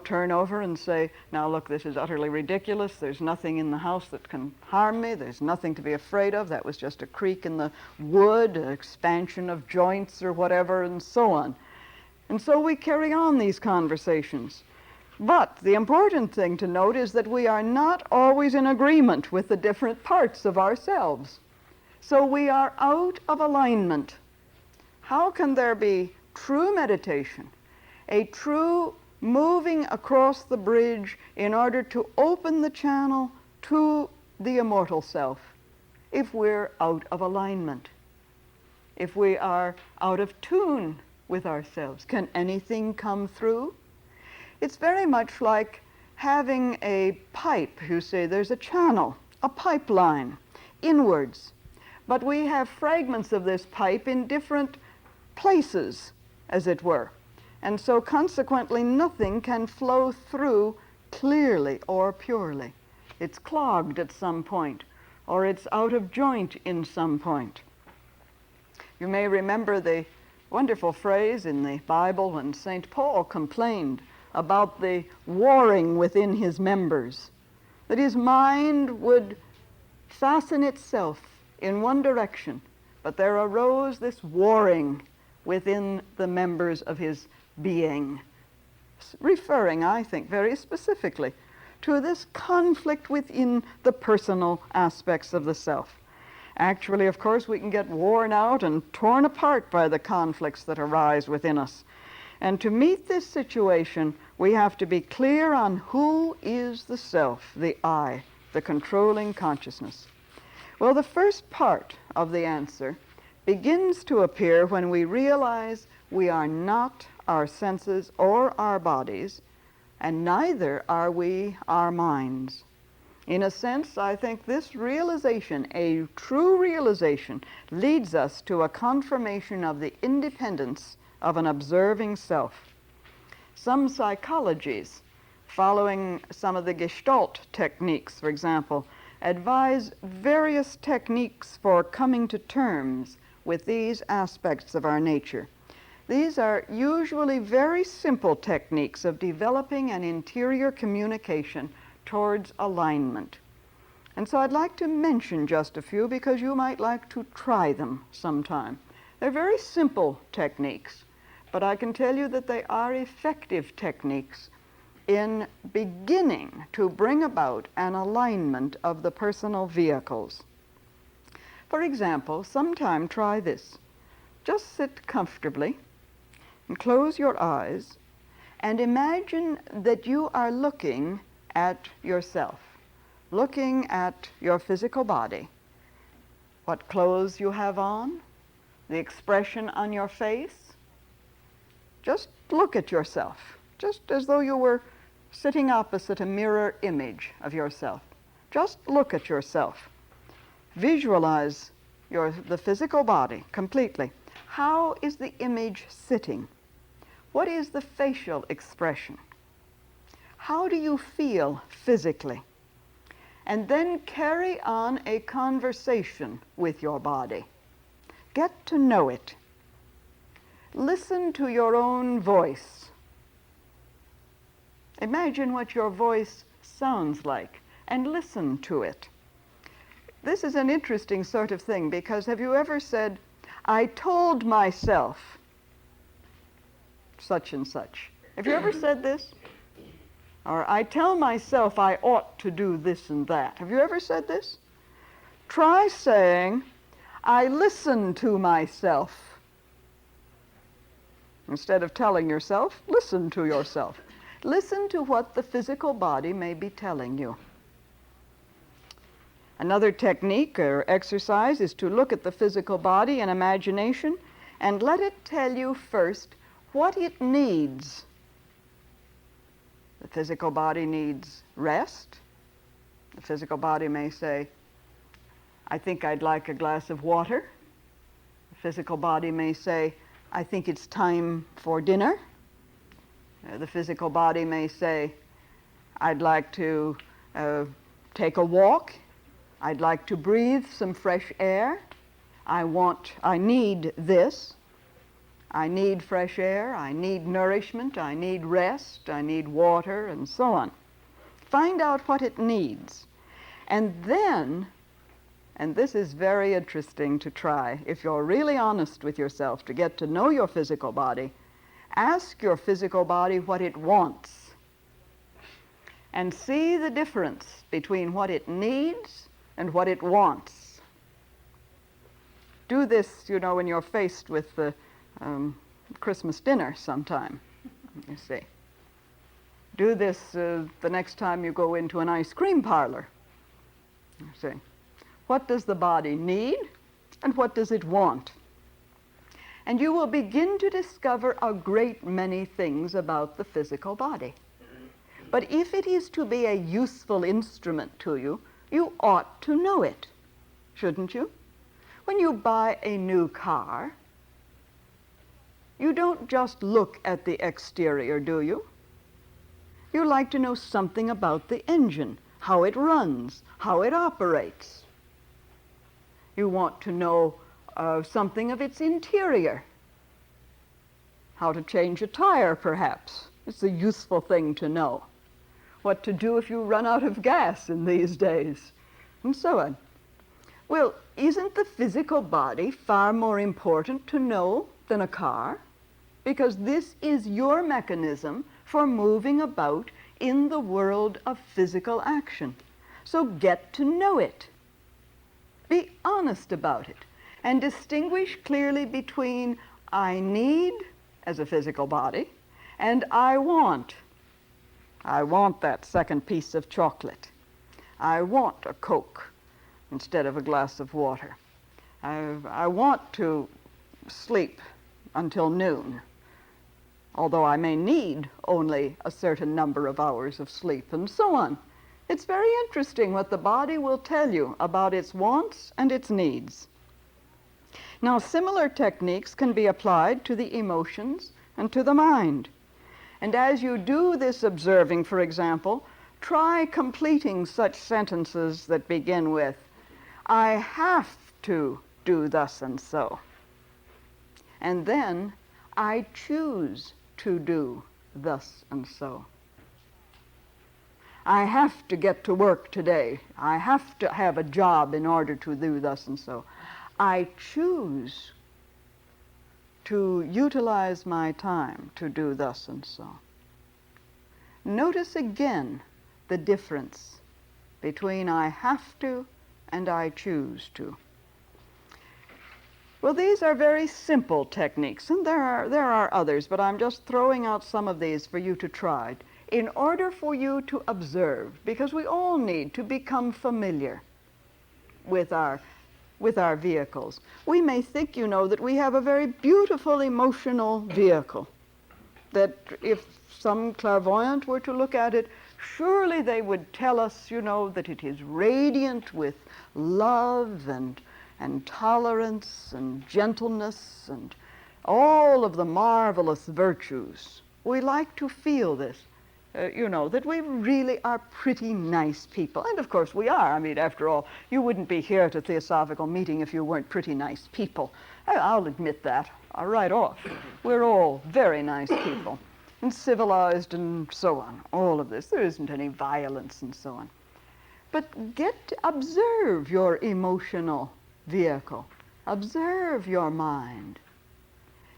turn over and say, now look, this is utterly ridiculous. There's nothing in the house that can harm me. There's nothing to be afraid of. That was just a creak in the wood, an expansion of joints or whatever, and so on. And so we carry on these conversations. But the important thing to note is that we are not always in agreement with the different parts of ourselves. So we are out of alignment. How can there be true meditation, a true moving across the bridge in order to open the channel to the immortal self, if we're out of alignment, if we are out of tune with ourselves? Can anything come through? It's very much like having a pipe. You say there's a channel, a pipeline, inwards, but we have fragments of this pipe in different places, as it were. And so consequently, nothing can flow through clearly or purely. It's clogged at some point, or it's out of joint in some point. You may remember the wonderful phrase in the Bible when St. Paul complained about the warring within his members, that his mind would fasten itself in one direction, but there arose this warring within the members of his being, referring, I think, very specifically to this conflict within the personal aspects of the self. Actually, of course, we can get worn out and torn apart by the conflicts that arise within us. And to meet this situation, we have to be clear on who is the self, the I, the controlling consciousness. Well, the first part of the answer begins to appear when we realize we are not our senses or our bodies, and neither are we our minds. In a sense, I think this realization, a true realization, leads us to a confirmation of the independence of an observing self. Some psychologies, following some of the Gestalt techniques, for example, advise various techniques for coming to terms with these aspects of our nature. These are usually very simple techniques of developing an interior communication towards alignment. And so I'd like to mention just a few because you might like to try them sometime. They're very simple techniques, but I can tell you that they are effective techniques in beginning to bring about an alignment of the personal vehicles. For example, sometime try this. Just sit comfortably and close your eyes and imagine that you are looking at yourself, looking at your physical body, what clothes you have on, the expression on your face. Just look at yourself, just as though you were sitting opposite a mirror image of yourself. Just look at yourself. Visualize the physical body completely. How is the image sitting? What is the facial expression? How do you feel physically? And then carry on a conversation with your body. Get to know it. Listen to your own voice. Imagine what your voice sounds like and listen to it. This is an interesting sort of thing because have you ever said, I told myself such and such? Have you ever said this? Or I tell myself I ought to do this and that. Have you ever said this? Try saying, I listen to myself. Instead of telling yourself, listen to yourself. Listen to what the physical body may be telling you. Another technique or exercise is to look at the physical body in imagination and let it tell you first what it needs. The physical body needs rest. The physical body may say, I think I'd like a glass of water. The physical body may say, I think it's time for dinner. The physical body may say, I'd like to take a walk. I'd like to breathe some fresh air. I need this. I need fresh air. I need nourishment. I need rest. I need water, and so on. Find out what it needs. And then, and this is very interesting to try, if you're really honest with yourself to get to know your physical body, ask your physical body what it wants and see the difference between what it needs and what it wants. Do this, when you're faced with the Christmas dinner sometime, you see. Do this the next time you go into an ice cream parlor. You see. What does the body need and what does it want? And you will begin to discover a great many things about the physical body. But if it is to be a useful instrument to you, you ought to know it, shouldn't you? When you buy a new car, you don't just look at the exterior, do you? You like to know something about the engine, how it runs, how it operates. You want to know something of its interior, how to change a tire, perhaps. It's a useful thing to know. What to do if you run out of gas in these days, and so on. Well, isn't the physical body far more important to know than a car? Because this is your mechanism for moving about in the world of physical action. So get to know it. Be honest about it and distinguish clearly between I need as a physical body and I want. I want that second piece of chocolate. I want a Coke instead of a glass of water. I want to sleep until noon, although I may need only a certain number of hours of sleep, and so on. It's very interesting what the body will tell you about its wants and its needs. Now, similar techniques can be applied to the emotions and to the mind. And as you do this observing, for example, try completing such sentences that begin with, I have to do thus and so. And then, I choose to do thus and so. I have to get to work today. I have to have a job in order to do thus and so. I choose to utilize my time to do thus and so. Notice again the difference between I have to and I choose to. Well, these are very simple techniques, and there are others, but I'm just throwing out some of these for you to try in order for you to observe, because we all need to become familiar with our vehicles. We may think, that we have a very beautiful emotional vehicle, that if some clairvoyant were to look at it, surely they would tell us, that it is radiant with love and tolerance and gentleness and all of the marvelous virtues. We like to feel this, that we really are pretty nice people. And of course we are. I mean, after all, you wouldn't be here at a Theosophical meeting if you weren't pretty nice people. I'll admit that right off. We're all very nice people and civilized and so on. All of this. There isn't any violence and so on. But get to observe your emotional vehicle. Observe your mind.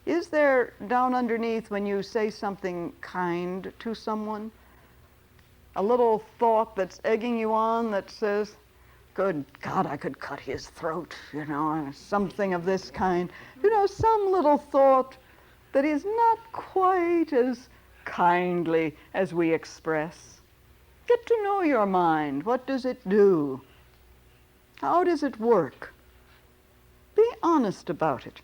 Is there down underneath, when you say something kind to someone, a little thought that's egging you on that says, good God, I could cut his throat, something of this kind. Some little thought that is not quite as kindly as we express. Get to know your mind. What does it do? How does it work? Be honest about it.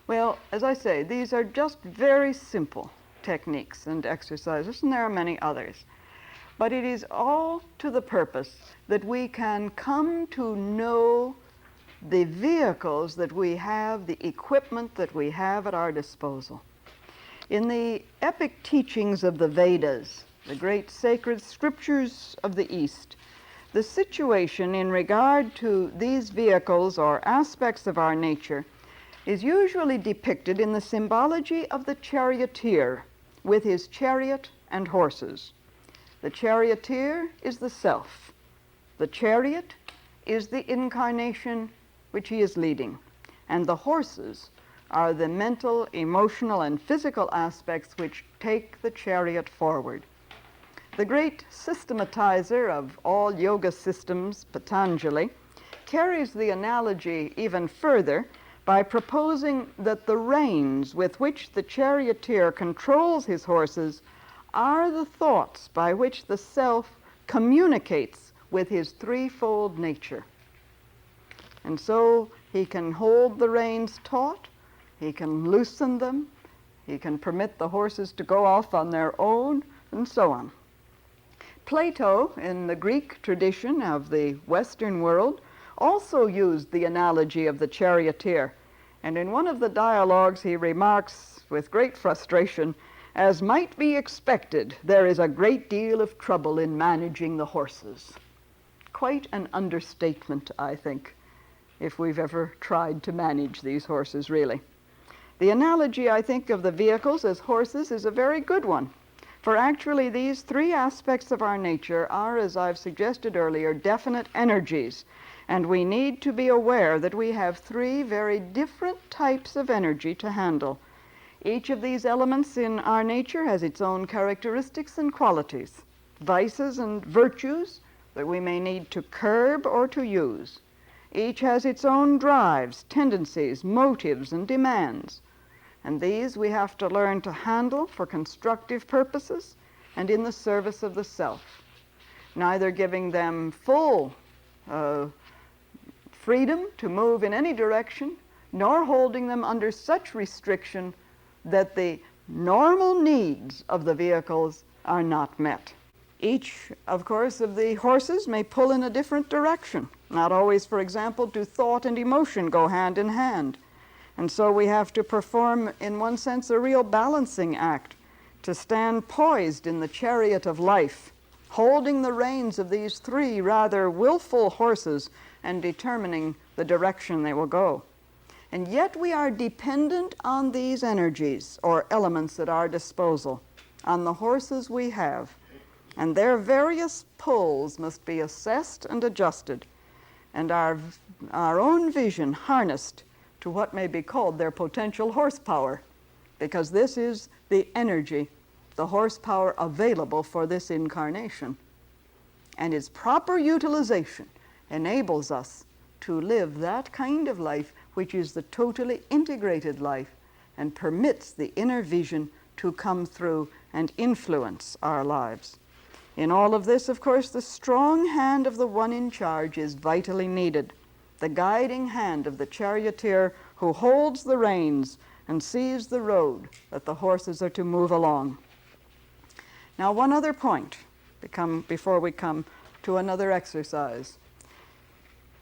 Well, as I say, these are just very simple techniques and exercises, and there are many others. but it is all to the purpose that we can come to know the vehicles that we have, the equipment that we have at our disposal. In the epic teachings of the Vedas, the great sacred scriptures of the East, the situation in regard to these vehicles or aspects of our nature is usually depicted in the symbology of the charioteer with his chariot and horses. The charioteer is the self. The chariot is the incarnation which he is leading. And the horses are the mental, emotional, and physical aspects which take the chariot forward. The great systematizer of all yoga systems, Patanjali, carries the analogy even further by proposing that the reins with which the charioteer controls his horses are the thoughts by which the self communicates with his threefold nature. And so he can hold the reins taut, he can loosen them, he can permit the horses to go off on their own, and so on. Plato, in the Greek tradition of the Western world, also used the analogy of the charioteer. And in one of the dialogues he remarks with great frustration, "As might be expected, there is a great deal of trouble in managing the horses." Quite an understatement, I think, if we've ever tried to manage these horses, really. The analogy, I think, of the vehicles as horses is a very good one. For actually, these three aspects of our nature are, as I've suggested earlier, definite energies. And we need to be aware that we have three very different types of energy to handle. Each of these elements in our nature has its own characteristics and qualities, vices and virtues that we may need to curb or to use. Each has its own drives, tendencies, motives, and demands. And these we have to learn to handle for constructive purposes and in the service of the self, neither giving them full freedom to move in any direction, nor holding them under such restriction that the normal needs of the vehicles are not met. Each, of course, of the horses may pull in a different direction. Not always, for example, do thought and emotion go hand in hand. And so we have to perform, in one sense, a real balancing act to stand poised in the chariot of life, holding the reins of these three rather willful horses and determining the direction they will go. And yet we are dependent on these energies or elements at our disposal, on the horses we have, and their various pulls must be assessed and adjusted, and our own vision harnessed to what may be called their potential horsepower, because this is the energy, the horsepower available for this incarnation. And its proper utilization enables us to live that kind of life which is the totally integrated life and permits the inner vision to come through and influence our lives. In all of this, of course, the strong hand of the one in charge is vitally needed, the guiding hand of the charioteer who holds the reins and sees the road that the horses are to move along. Now, one other point before we come to another exercise.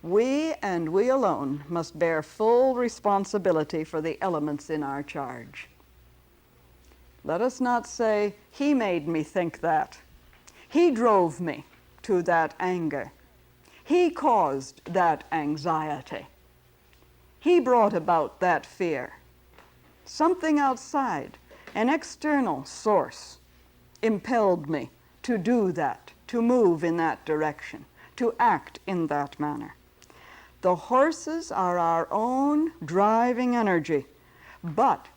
We and we alone must bear full responsibility for the elements in our charge. Let us not say, "He made me think that. He drove me to that anger. He caused that anxiety. He brought about that fear." Something outside, an external source, impelled me to do that, to move in that direction, to act in that manner. The horses are our own driving energy, but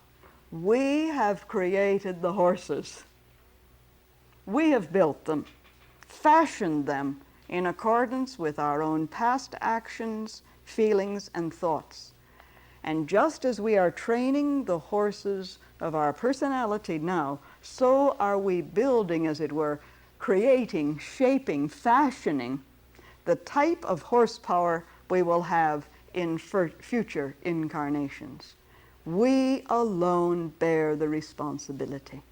we have created the horses. We have built them, fashioned them in accordance with our own past actions, feelings, and thoughts. And just as we are training the horses of our personality now, so are we building, as it were, creating, shaping, fashioning the type of horsepower we will have in future incarnations. We alone bear the responsibility.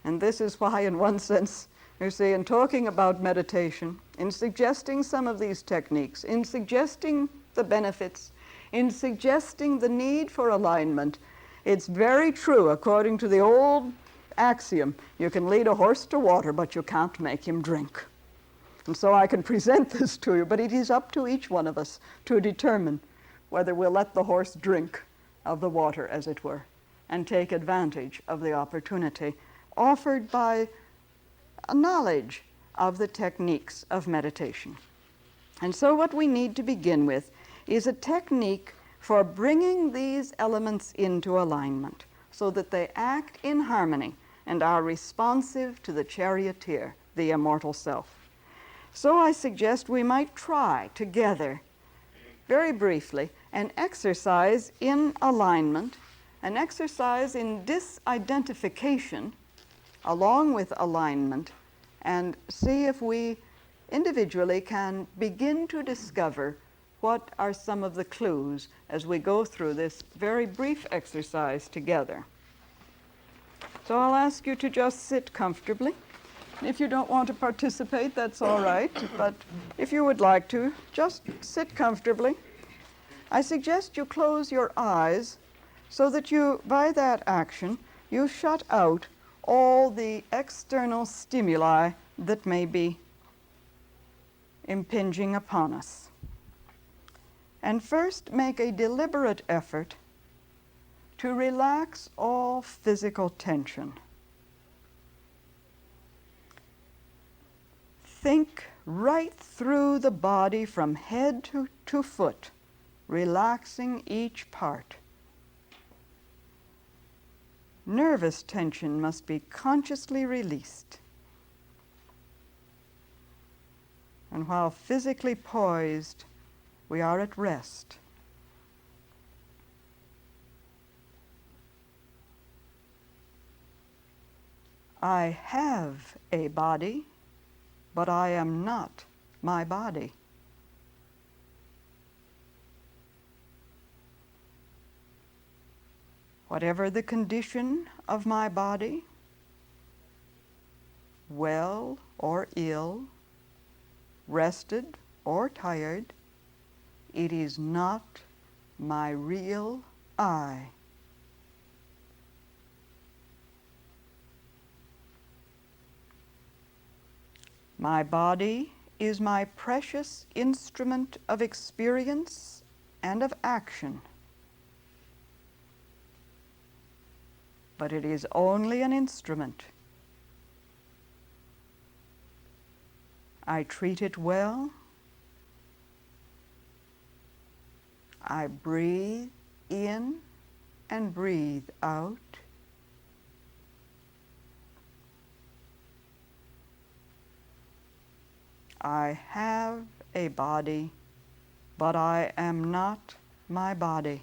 And this is why, in one sense, You see, in talking about meditation, in suggesting some of these techniques, in suggesting the benefits, in suggesting the need for alignment, it's very true, according to the old axiom, you can lead a horse to water, but you can't make him drink. And so I can present this to you, but it is up to each one of us to determine whether we'll let the horse drink of the water, as it were, and take advantage of the opportunity offered by a knowledge of the techniques of meditation. And so what we need to begin with is a technique for bringing these elements into alignment so that they act in harmony and are responsive to the charioteer, the immortal self. So I suggest we might try together, very briefly, an exercise in alignment, an exercise in disidentification along with alignment, and see if we individually can begin to discover what are some of the clues as we go through this very brief exercise together. So I'll ask you to just sit comfortably. If you don't want to participate, that's all right, but if you would like to, just sit comfortably. I suggest you close your eyes so that you, by that action, you shut out all the external stimuli that may be impinging upon us. And first, make a deliberate effort to relax all physical tension. Think right through the body from head to foot, relaxing each part. Nervous tension must be consciously released. And while physically poised, we are at rest. I have a body, but I am not my body. Whatever the condition of my body, well or ill, rested or tired, it is not my real I. My body is my precious instrument of experience and of action. But it is only an instrument. I treat it well. I breathe in and breathe out. I have a body, but I am not my body.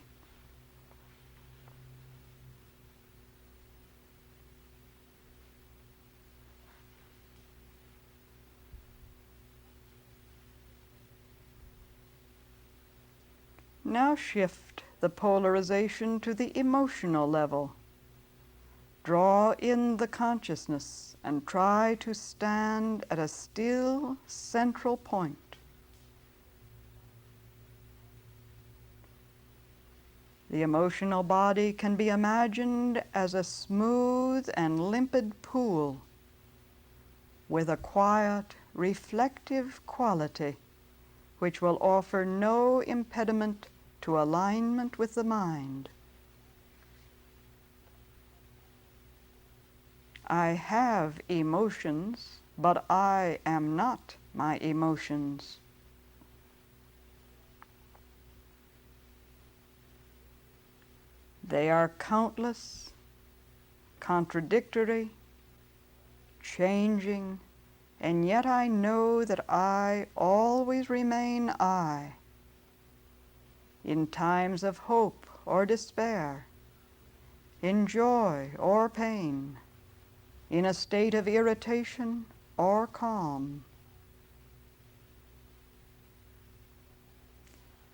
Now shift the polarization to the emotional level. Draw in the consciousness and try to stand at a still central point. The emotional body can be imagined as a smooth and limpid pool with a quiet, reflective quality which will offer no impediment to alignment with the mind. I have emotions, but I am not my emotions. They are countless, contradictory, changing, and yet I know that I always remain I. In times of hope or despair, in joy or pain, in a state of irritation or calm.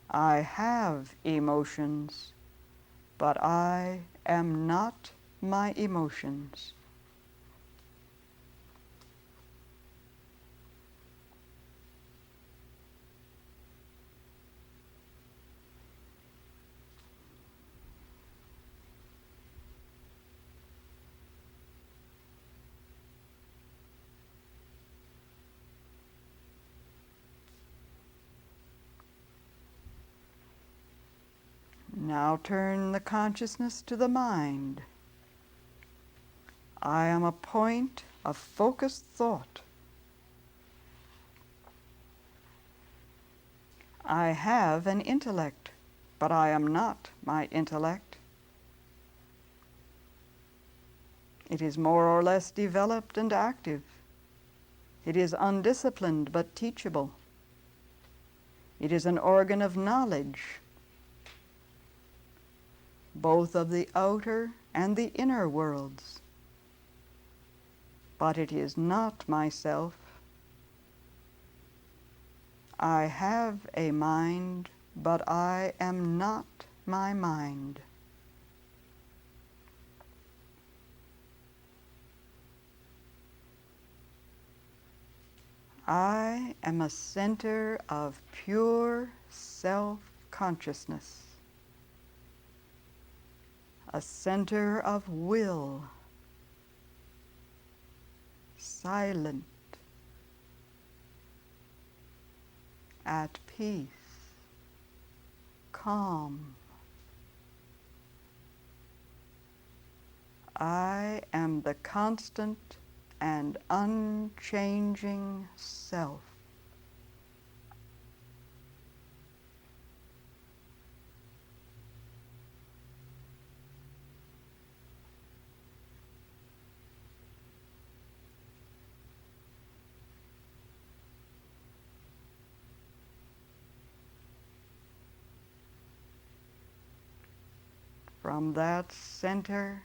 I have emotions, but I am not my emotions. Now turn the consciousness to the mind. I am a point of focused thought. I have an intellect, but I am not my intellect. It is more or less developed and active. It is undisciplined but teachable. It is an organ of knowledge, both of the outer and the inner worlds. But it is not myself. I have a mind, but I am not my mind. I am a center of pure self-consciousness, a center of will, silent, at peace, calm. I am the constant and unchanging self. From that center,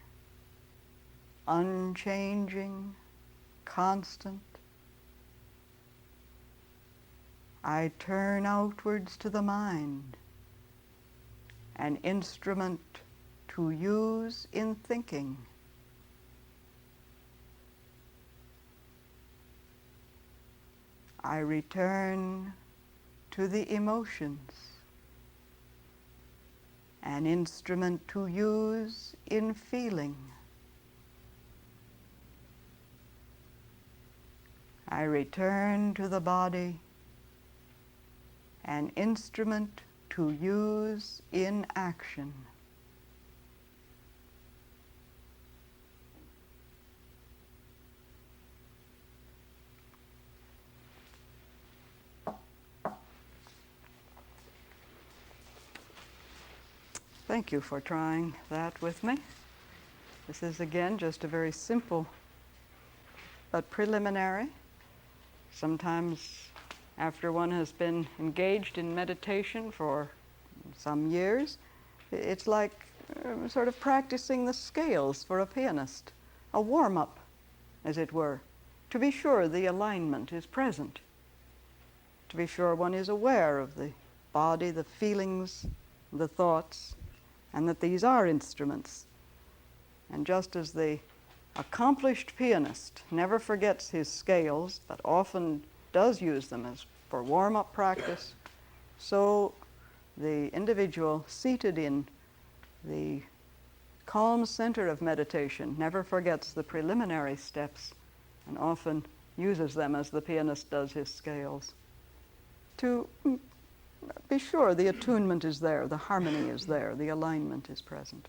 unchanging, constant, I turn outwards to the mind, an instrument to use in thinking. I return to the emotions, an instrument to use in feeling. I return to the body, an instrument to use in action. Thank you for trying that with me. This is again just a very simple but preliminary. Sometimes after one has been engaged in meditation for some years, it's like sort of practicing the scales for a pianist, a warm-up, as it were, to be sure the alignment is present, to be sure one is aware of the body, the feelings, the thoughts, and that these are instruments. And just as the accomplished pianist never forgets his scales, but often does use them as for warm-up practice, so the individual seated in the calm center of meditation never forgets the preliminary steps and often uses them as the pianist does his scales to be sure the attunement is there, the harmony is there, the alignment is present.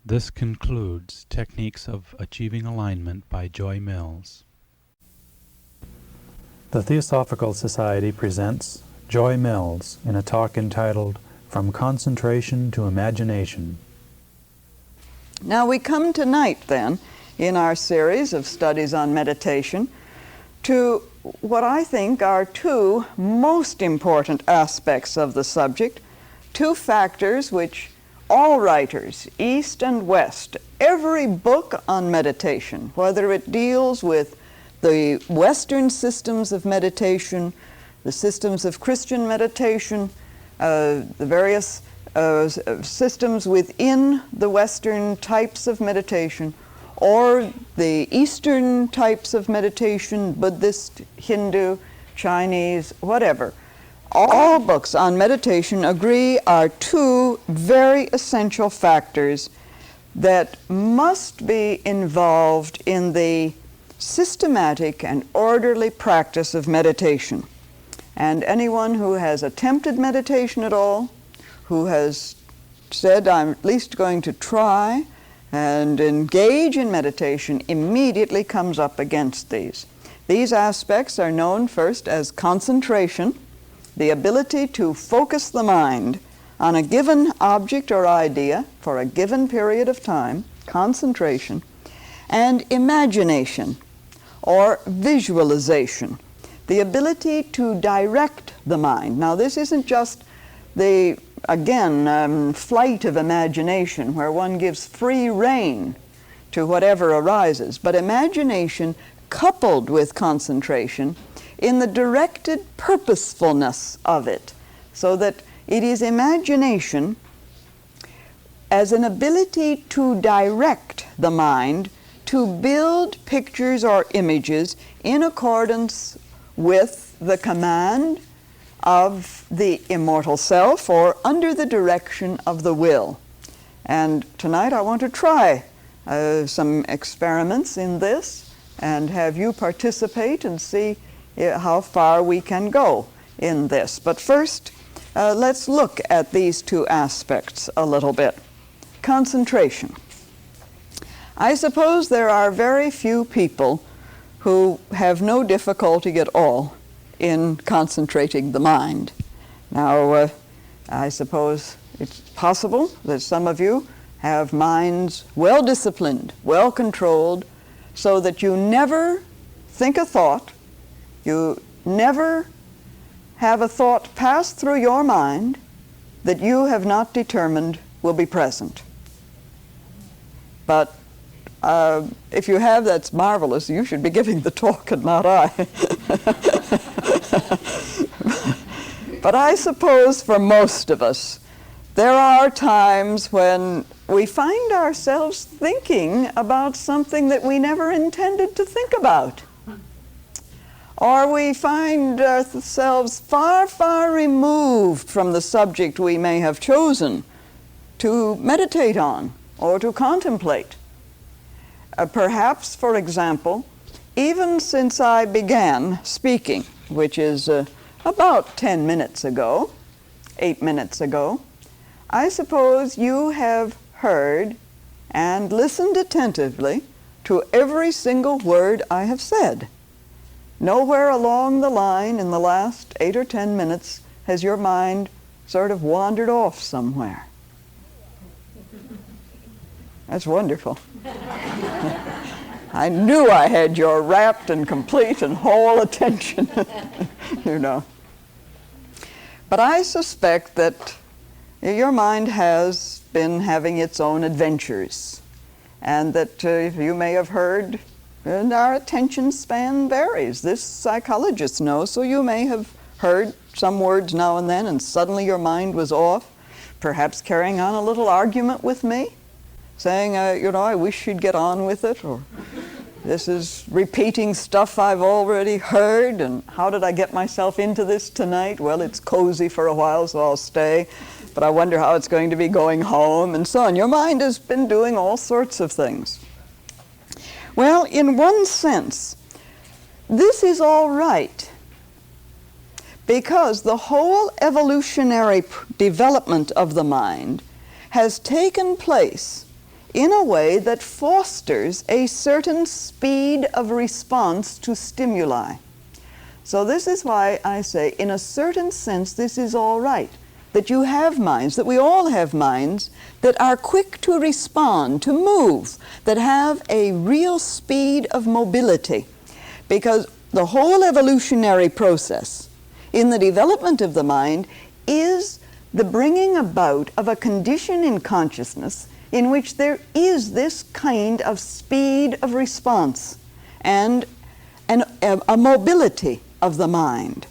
This concludes Techniques of Achieving Alignment by Joy Mills. The Theosophical Society presents Joy Mills in a talk entitled From Concentration to Imagination. Now we come tonight then, in our series of studies on meditation, to what I think are two most important aspects of the subject, two factors which all writers, East and West, every book on meditation, whether it deals with the Western systems of meditation, the systems of Christian meditation, the various systems within the Western types of meditation, or the Eastern types of meditation, Buddhist, Hindu, Chinese, whatever. All books on meditation agree are two very essential factors that must be involved in the systematic and orderly practice of meditation. And anyone who has attempted meditation at all, who has said, I'm at least going to try and engage in meditation, immediately comes up against these. These aspects are known first as concentration, the ability to focus the mind on a given object or idea for a given period of time, concentration, and imagination or visualization, the ability to direct the mind. Now, this isn't just the, again, flight of imagination where one gives free rein to whatever arises, but imagination coupled with concentration in the directed purposefulness of it, so that it is imagination as an ability to direct the mind to build pictures or images in accordance with the command of the immortal self or under the direction of the will. And tonight I want to try some experiments in this and have you participate and see how far we can go in this. But first, let's look at these two aspects a little bit. Concentration. I suppose there are very few people who have no difficulty at all in concentrating the mind. Now, I suppose it's possible that some of you have minds well disciplined, well controlled, so that you never think a thought, you never have a thought pass through your mind that you have not determined will be present. But if you have, that's marvelous. You should be giving the talk and not I. But I suppose for most of us, there are times when we find ourselves thinking about something that we never intended to think about. Or we find ourselves far, far removed from the subject we may have chosen to meditate on or to contemplate. Perhaps, for example, even since I began speaking, which is about 10 minutes ago, 8 minutes ago, I suppose you have heard and listened attentively to every single word I have said. Nowhere along the line in the last 8 or 10 minutes has your mind sort of wandered off somewhere. That's wonderful. I knew I had your rapt and complete and whole attention, you know. But I suspect that your mind has been having its own adventures, and that you may have heard, and our attention span varies. This psychologist knows, so you may have heard some words now and then, and suddenly your mind was off, perhaps carrying on a little argument with me, saying, you know, I wish you'd get on with it, or this is repeating stuff I've already heard, and how did I get myself into this tonight? Well, it's cozy for a while, so I'll stay, but I wonder how it's going to be going home, and so on. Your mind has been doing all sorts of things. Well, in one sense, this is all right, because the whole evolutionary development of the mind has taken place in a way that fosters a certain speed of response to stimuli. So this is why I say, in a certain sense, this is all right, that you have minds, that we all have minds that are quick to respond, to move, that have a real speed of mobility, because the whole evolutionary process in the development of the mind is the bringing about of a condition in consciousness in which there is this kind of speed of response and a mobility of the mind.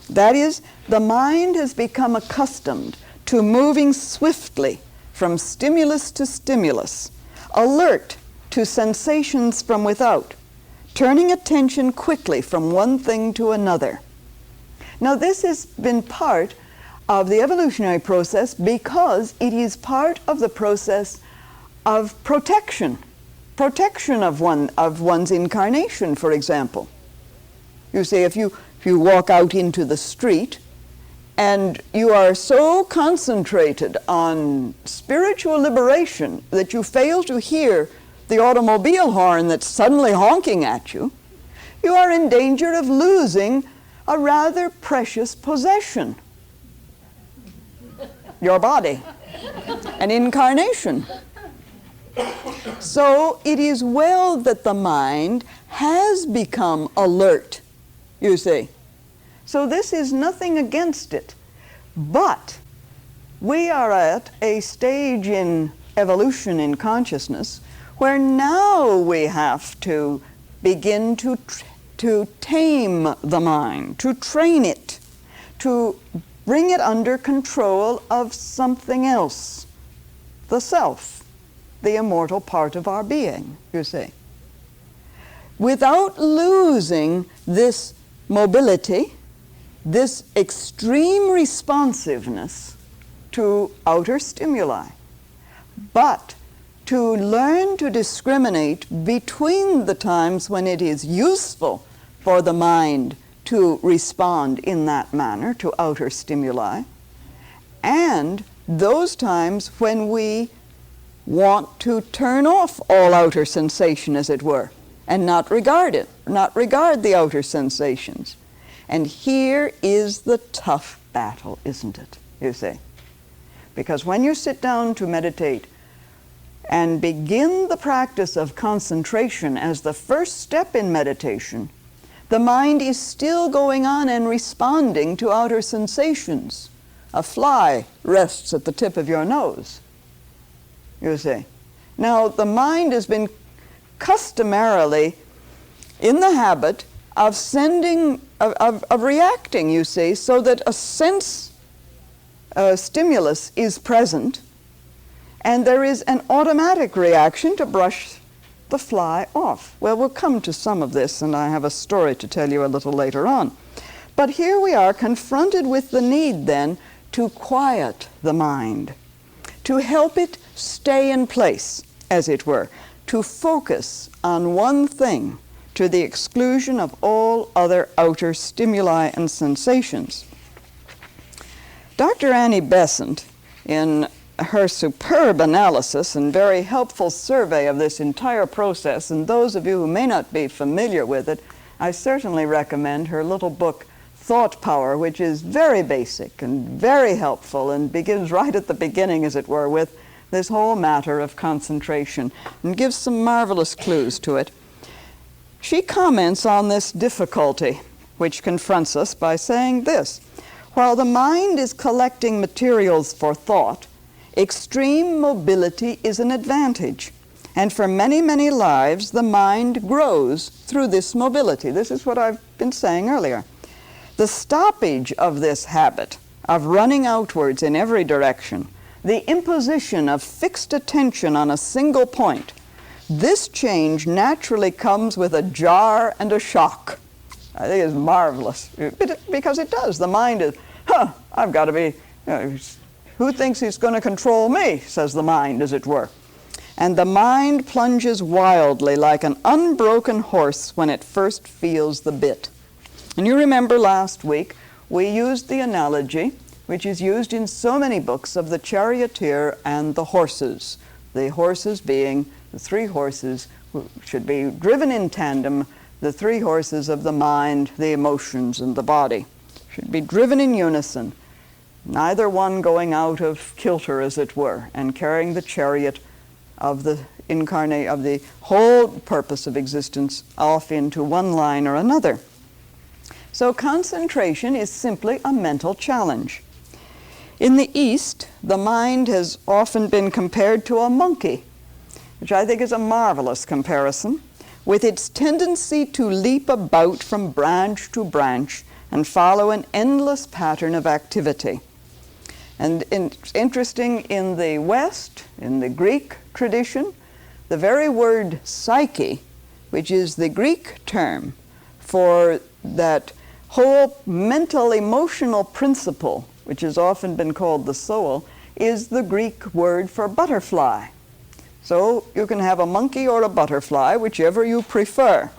That is, the mind has become accustomed to moving swiftly from stimulus to stimulus, alert to sensations from without, turning attention quickly from one thing to another. Now, this has been part of the evolutionary process because it is part of the process of protection of one's incarnation, for example. You see, if you walk out into the street and you are so concentrated on spiritual liberation that you fail to hear the automobile horn that's suddenly honking at you, you are in danger of losing a rather precious possession, your body, an incarnation. So it is well that the mind has become alert, you see. So this is nothing against it. But we are at a stage in evolution in consciousness where now we have to begin to tame the mind, to train it, to bring it under control of something else, the self, the immortal part of our being, you see. Without losing this mobility, this extreme responsiveness to outer stimuli, but to learn to discriminate between the times when it is useful for the mind to respond in that manner to outer stimuli, and those times when we want to turn off all outer sensation, as it were, and not regard it, not regard the outer sensations. And here is the tough battle, isn't it, you see? Because when you sit down to meditate and begin the practice of concentration as the first step in meditation, the mind is still going on and responding to outer sensations. A fly rests at the tip of your nose, you see. Now, the mind has been customarily in the habit of reacting, you see, so that a sense stimulus is present, and there is an automatic reaction to brush the fly off. Well, we'll come to some of this, and I have a story to tell you a little later on. But here we are confronted with the need then to quiet the mind, to help it stay in place, as it were, to focus on one thing to the exclusion of all other outer stimuli and sensations. Dr. Annie Besant, in her superb analysis and very helpful survey of this entire process, and those of you who may not be familiar with it, I certainly recommend her little book, Thought Power, which is very basic and very helpful and begins right at the beginning, as it were, with this whole matter of concentration and gives some marvelous clues to it. She comments on this difficulty which confronts us by saying this: while the mind is collecting materials for thought, extreme mobility is an advantage. And for many, many lives, the mind grows through this mobility. This is what I've been saying earlier. The stoppage of this habit of running outwards in every direction, the imposition of fixed attention on a single point, this change naturally comes with a jar and a shock. I think it's marvelous, because it does. The mind is, I've got to be, who thinks he's going to control me, says the mind, as it were. And the mind plunges wildly like an unbroken horse when it first feels the bit. And you remember last week we used the analogy, which is used in so many books, of the charioteer and the horses. The horses being the three horses who should be driven in tandem, the three horses of the mind, the emotions, and the body should be driven in unison, neither one going out of kilter, as it were, and carrying the chariot of the of the whole purpose of existence off into one line or another. So concentration is simply a mental challenge. In the East, the mind has often been compared to a monkey, which I think is a marvelous comparison, with its tendency to leap about from branch to branch and follow an endless pattern of activity. And it's interesting, in the West, in the Greek tradition, the very word psyche, which is the Greek term for that whole mental emotional principle, which has often been called the soul, is the Greek word for butterfly. So you can have a monkey or a butterfly, whichever you prefer.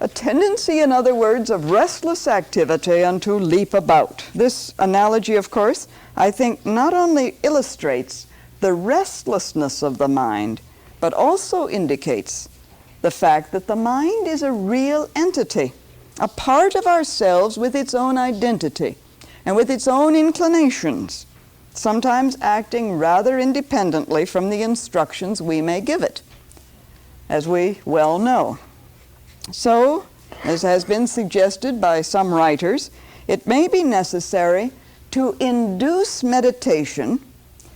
A tendency, in other words, of restless activity and to leap about. This analogy, of course, I think not only illustrates the restlessness of the mind, but also indicates the fact that the mind is a real entity, a part of ourselves with its own identity and with its own inclinations, sometimes acting rather independently from the instructions we may give it, as we well know. So, as has been suggested by some writers, it may be necessary to induce meditation,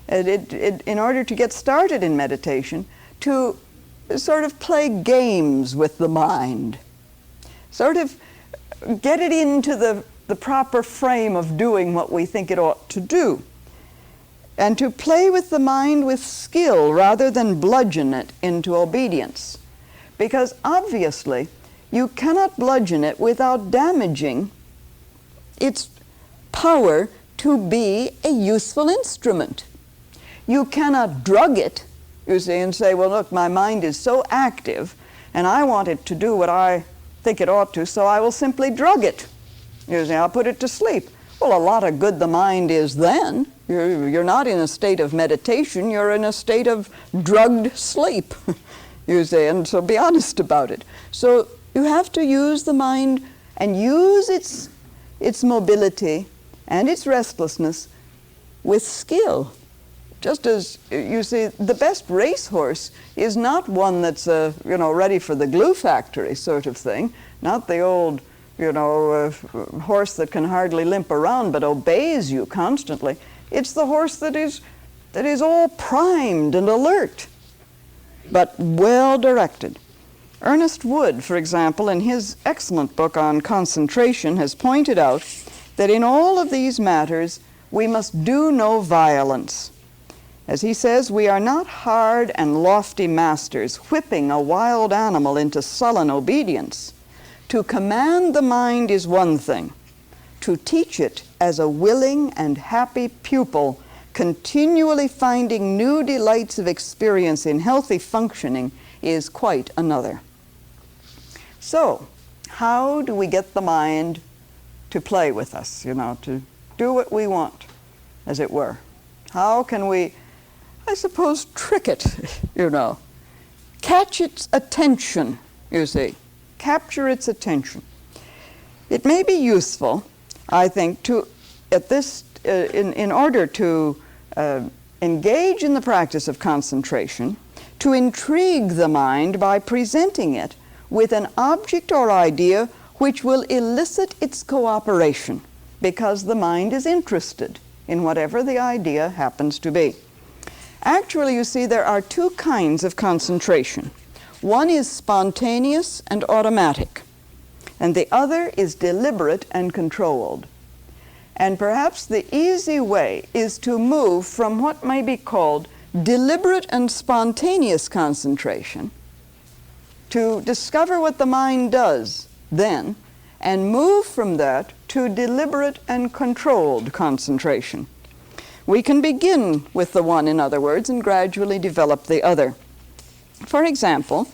in order to get started in meditation, to sort of play games with the mind, sort of get it into the proper frame of doing what we think it ought to do, and to play with the mind with skill rather than bludgeon it into obedience. Because obviously, you cannot bludgeon it without damaging its power to be a useful instrument. You cannot drug it, you see, and say, well, look, my mind is so active, and I want it to do what I think it ought to, so I will simply drug it. You see, I'll put it to sleep. Well, a lot of good the mind is then. You're not in a state of meditation, you're in a state of drugged sleep, you see, and so be honest about it. So you have to use the mind and use its mobility and its restlessness with skill. Just as, you see, the best racehorse is not one that's, ready for the glue factory sort of thing, not the old, horse that can hardly limp around but obeys you constantly. It's the horse that is all primed and alert, but well directed. Ernest Wood, for example, in his excellent book on concentration, has pointed out that in all of these matters we must do no violence. As he says, we are not hard and lofty masters, whipping a wild animal into sullen obedience. To command the mind is one thing. To teach it as a willing and happy pupil, continually finding new delights of experience in healthy functioning, is quite another. So, how do we get the mind to play with us, to do what we want, as it were? How can we, I suppose, trick it, catch its attention, you see, capture its attention? It may be useful, I think, to, in order to engage in the practice of concentration, to intrigue the mind by presenting it with an object or idea which will elicit its cooperation, because the mind is interested in whatever the idea happens to be. Actually, you see, there are two kinds of concentration. One is spontaneous and automatic, and the other is deliberate and controlled. And perhaps the easy way is to move from what may be called deliberate and spontaneous concentration, to discover what the mind does then, and move from that to deliberate and controlled concentration. We can begin with the one, in other words, and gradually develop the other. For example,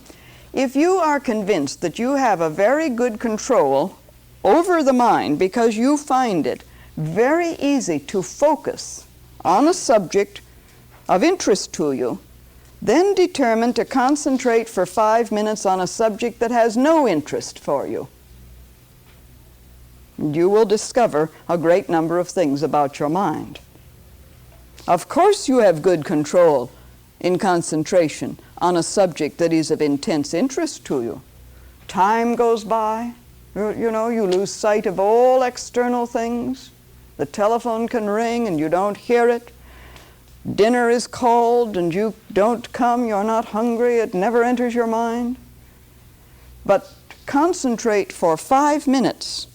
if you are convinced that you have a very good control over the mind because you find it very easy to focus on a subject of interest to you, then determine to concentrate for 5 minutes on a subject that has no interest for you. You will discover a great number of things about your mind. Of course you have good control in concentration on a subject that is of intense interest to you. Time goes by, you lose sight of all external things. The telephone can ring and you don't hear it. Dinner is called and you don't come, you're not hungry, it never enters your mind. But concentrate for 5 minutes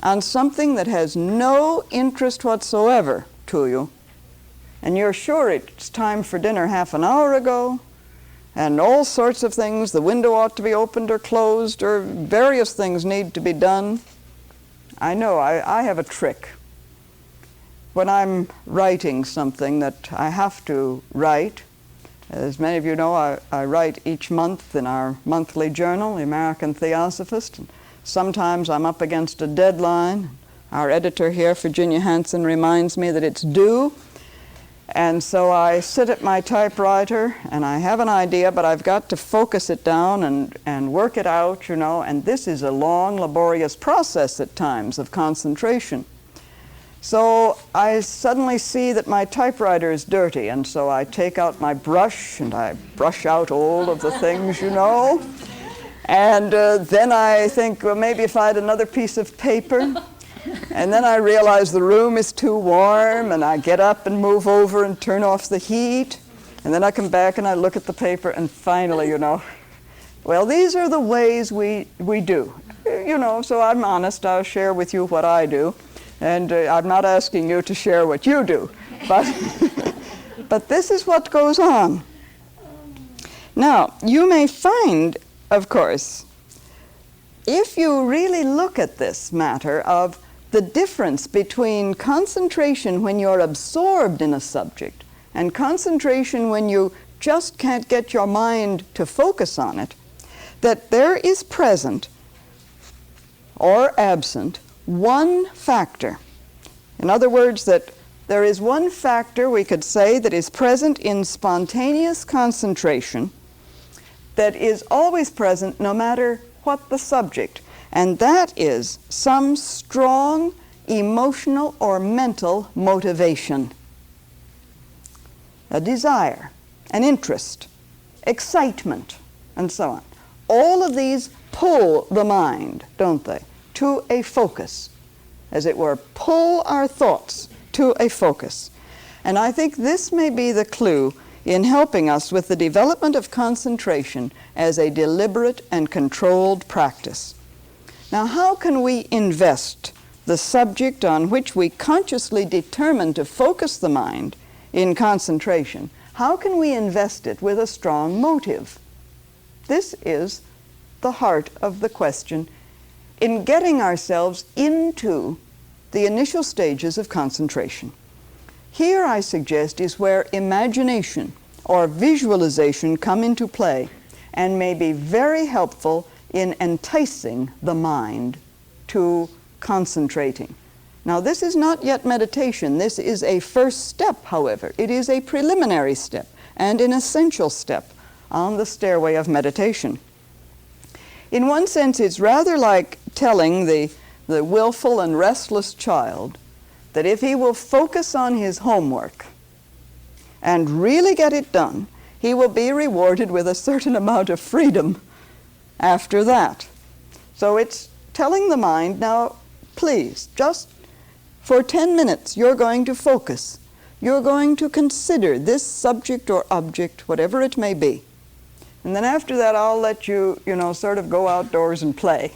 on something that has no interest whatsoever to you, and you're sure it's time for dinner half an hour ago, and all sorts of things, the window ought to be opened or closed, or various things need to be done. I know, I have a trick. When I'm writing something that I have to write, As many of you know, I write each month in our monthly journal, the American Theosophist. And sometimes I'm up against a deadline. Our editor here, Virginia Hansen, reminds me that it's due. And so I sit at my typewriter and I have an idea, but I've got to focus it down and work it out, you know, and this is a long, laborious process at times of concentration. So I suddenly see that my typewriter is dirty, and so I take out my brush and I brush out all of the things, you know. And then I think, well, maybe if I had another piece of paper. And then I realize the room is too warm, and I get up and move over and turn off the heat. And then I come back and I look at the paper, and finally, you know, well, these are the ways we do. You know, so I'm honest. I'll share with you what I do. And I'm not asking you to share what you do, but this is what goes on. Now, you may find, of course, if you really look at this matter of the difference between concentration when you're absorbed in a subject and concentration when you just can't get your mind to focus on it, that there is present or absent one factor. In other words, that there is one factor, we could say, that is present in spontaneous concentration that is always present no matter what the subject, and that is some strong emotional or mental motivation, a desire, an interest, excitement, and so on. All of these pull the mind, don't they, to a focus, as it were, pull our thoughts to a focus. And I think this may be the clue in helping us with the development of concentration as a deliberate and controlled practice. Now, how can we invest the subject on which we consciously determine to focus the mind in concentration? How can we invest it with a strong motive? This is the heart of the question in getting ourselves into the initial stages of concentration. Here, I suggest, is where imagination or visualization come into play and may be very helpful in enticing the mind to concentrating. Now, this is not yet meditation. This is a first step, however. It is a preliminary step and an essential step on the stairway of meditation. In one sense, it's rather like telling the willful and restless child that if he will focus on his homework and really get it done, he will be rewarded with a certain amount of freedom after that. So it's telling the mind, now, please, just for 10 minutes, you're going to focus. You're going to consider this subject or object, whatever it may be. And then after that, I'll let you, sort of go outdoors and play.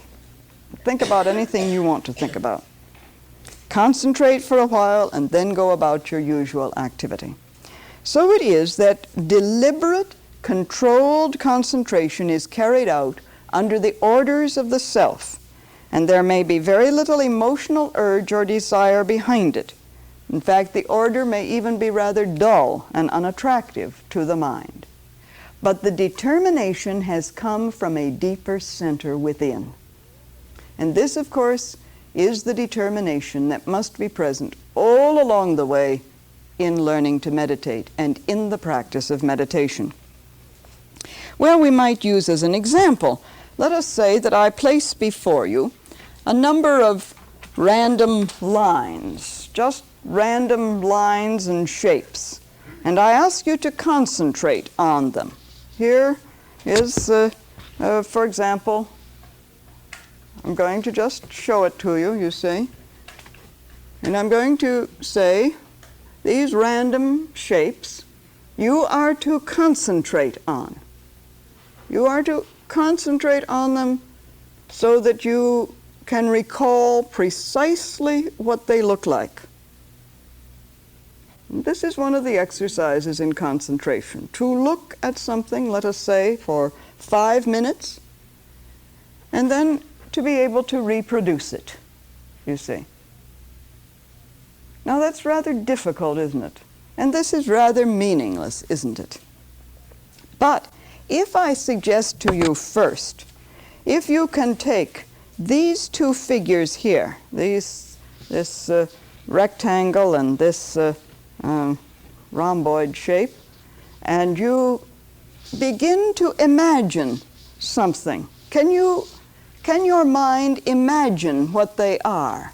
Think about anything you want to think about. Concentrate for a while and then go about your usual activity. So it is that deliberate, controlled concentration is carried out under the orders of the self, and there may be very little emotional urge or desire behind it. In fact, the order may even be rather dull and unattractive to the mind. But the determination has come from a deeper center within. And this, of course, is the determination that must be present all along the way in learning to meditate and in the practice of meditation. Well, we might use as an example, let us say that I place before you a number of random lines, just random lines and shapes, and I ask you to concentrate on them. Here is, for example, I'm going to just show it to you, you see. And I'm going to say, these random shapes, you are to concentrate on. You are to concentrate on them so that you can recall precisely what they look like. This is one of the exercises in concentration. To look at something, let us say, for 5 minutes, and then to be able to reproduce it, you see. Now that's rather difficult, isn't it? And this is rather meaningless, isn't it? But if I suggest to you first, if you can take these two figures here, this rectangle and this rhomboid shape, and you begin to imagine something. Can your mind imagine what they are?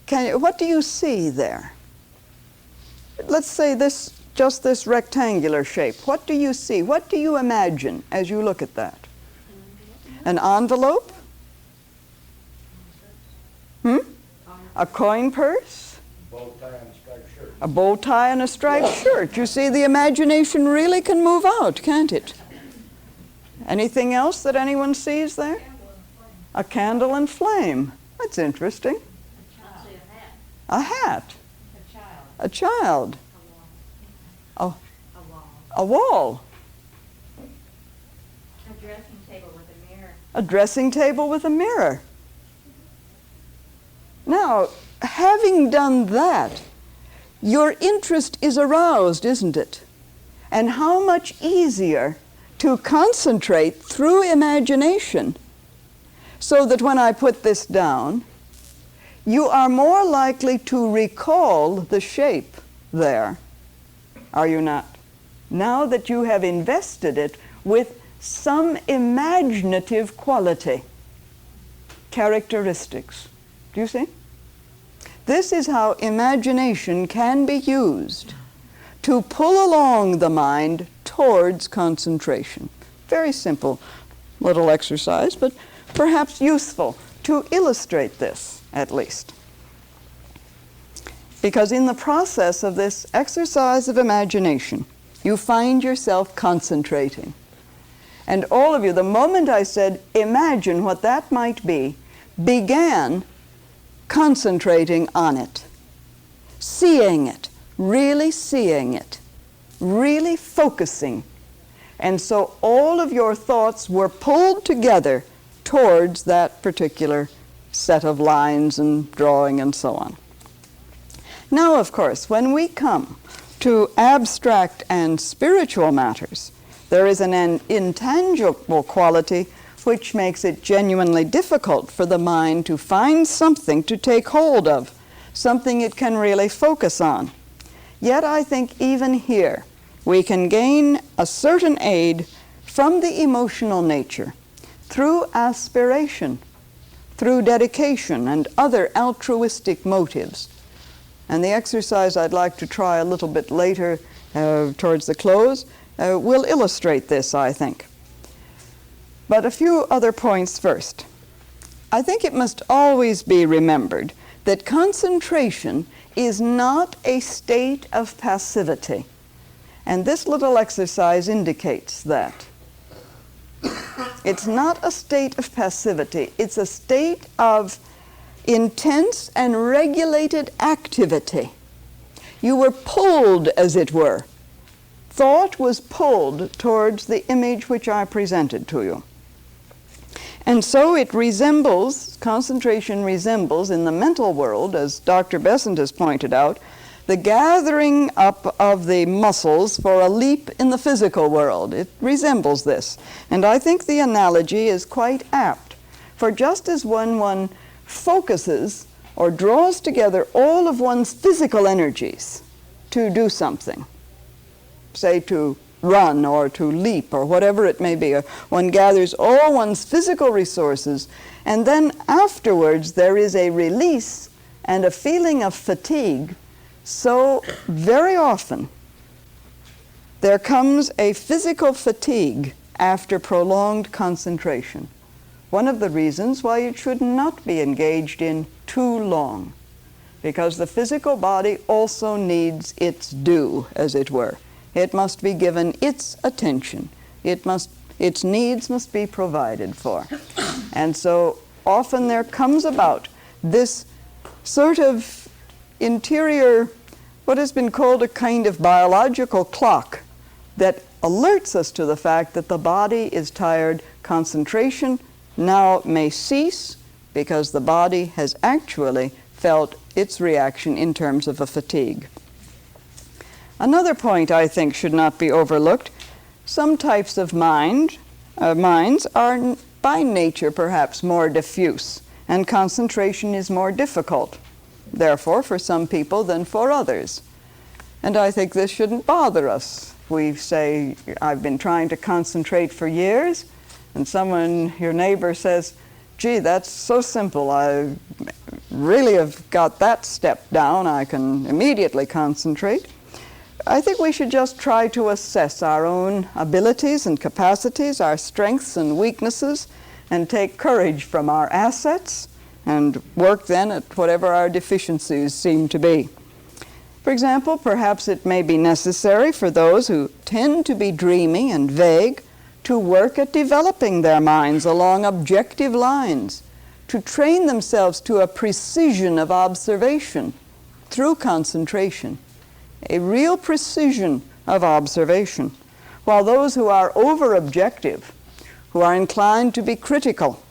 What do you see there? Let's say just this rectangular shape. What do you see? What do you imagine as you look at that? An envelope? A coin purse? Bow tie and a striped shirt. A bow tie and a striped shirt. You see, the imagination really can move out, can't it? Anything else that anyone sees there? A candle and flame. That's interesting. A hat. A child. Oh, a wall. A dressing table with a mirror. A dressing table with a mirror. Now, having done that, your interest is aroused, isn't it? And how much easier to concentrate through imagination, so that when I put this down, you are more likely to recall the shape there, are you not? Now that you have invested it with some imaginative quality, characteristics. Do you see? This is how imagination can be used to pull along the mind towards concentration. Very simple little exercise, but perhaps useful to illustrate this, at least. Because in the process of this exercise of imagination, you find yourself concentrating. And all of you, the moment I said, imagine what that might be, began concentrating on it, seeing it, really focusing. And so all of your thoughts were pulled together towards that particular set of lines and drawing and so on. Now, of course, when we come to abstract and spiritual matters, there is an intangible quality which makes it genuinely difficult for the mind to find something to take hold of, something it can really focus on. Yet I think even here we can gain a certain aid from the emotional nature through aspiration, through dedication and other altruistic motives. And the exercise I'd like to try a little bit later towards the close will illustrate this, I think. But a few other points first. I think it must always be remembered that concentration is not a state of passivity. And this little exercise indicates that. It's not a state of passivity. It's a state of intense and regulated activity. You were pulled, as it were. Thought was pulled towards the image which I presented to you. And so it resembles, concentration resembles in the mental world, as Dr. Besant has pointed out, the gathering up of the muscles for a leap in the physical world. It resembles this. And I think the analogy is quite apt. For just as when one focuses or draws together all of one's physical energies to do something, say to run or to leap or whatever it may be, or one gathers all one's physical resources, and then afterwards there is a release and a feeling of fatigue. So very often there comes a physical fatigue after prolonged concentration. One of the reasons why it should not be engaged in too long, because the physical body also needs its due, as it were. It must be given its attention. Its needs must be provided for. And so often there comes about this sort of interior, what has been called a kind of biological clock that alerts us to the fact that the body is tired. Concentration now may cease because the body has actually felt its reaction in terms of a fatigue. Another point I think should not be overlooked. Some types of minds are by nature perhaps more diffuse, and concentration is more difficult, therefore, for some people than for others. And I think this shouldn't bother us. We say, I've been trying to concentrate for years, and someone, your neighbor, says, gee, that's so simple. I really have got that step down. I can immediately concentrate. I think we should just try to assess our own abilities and capacities, our strengths and weaknesses, and take courage from our assets and work then at whatever our deficiencies seem to be. For example, perhaps it may be necessary for those who tend to be dreamy and vague to work at developing their minds along objective lines, to train themselves to a precision of observation through concentration, a real precision of observation, while those who are over-objective, who are inclined to be critical,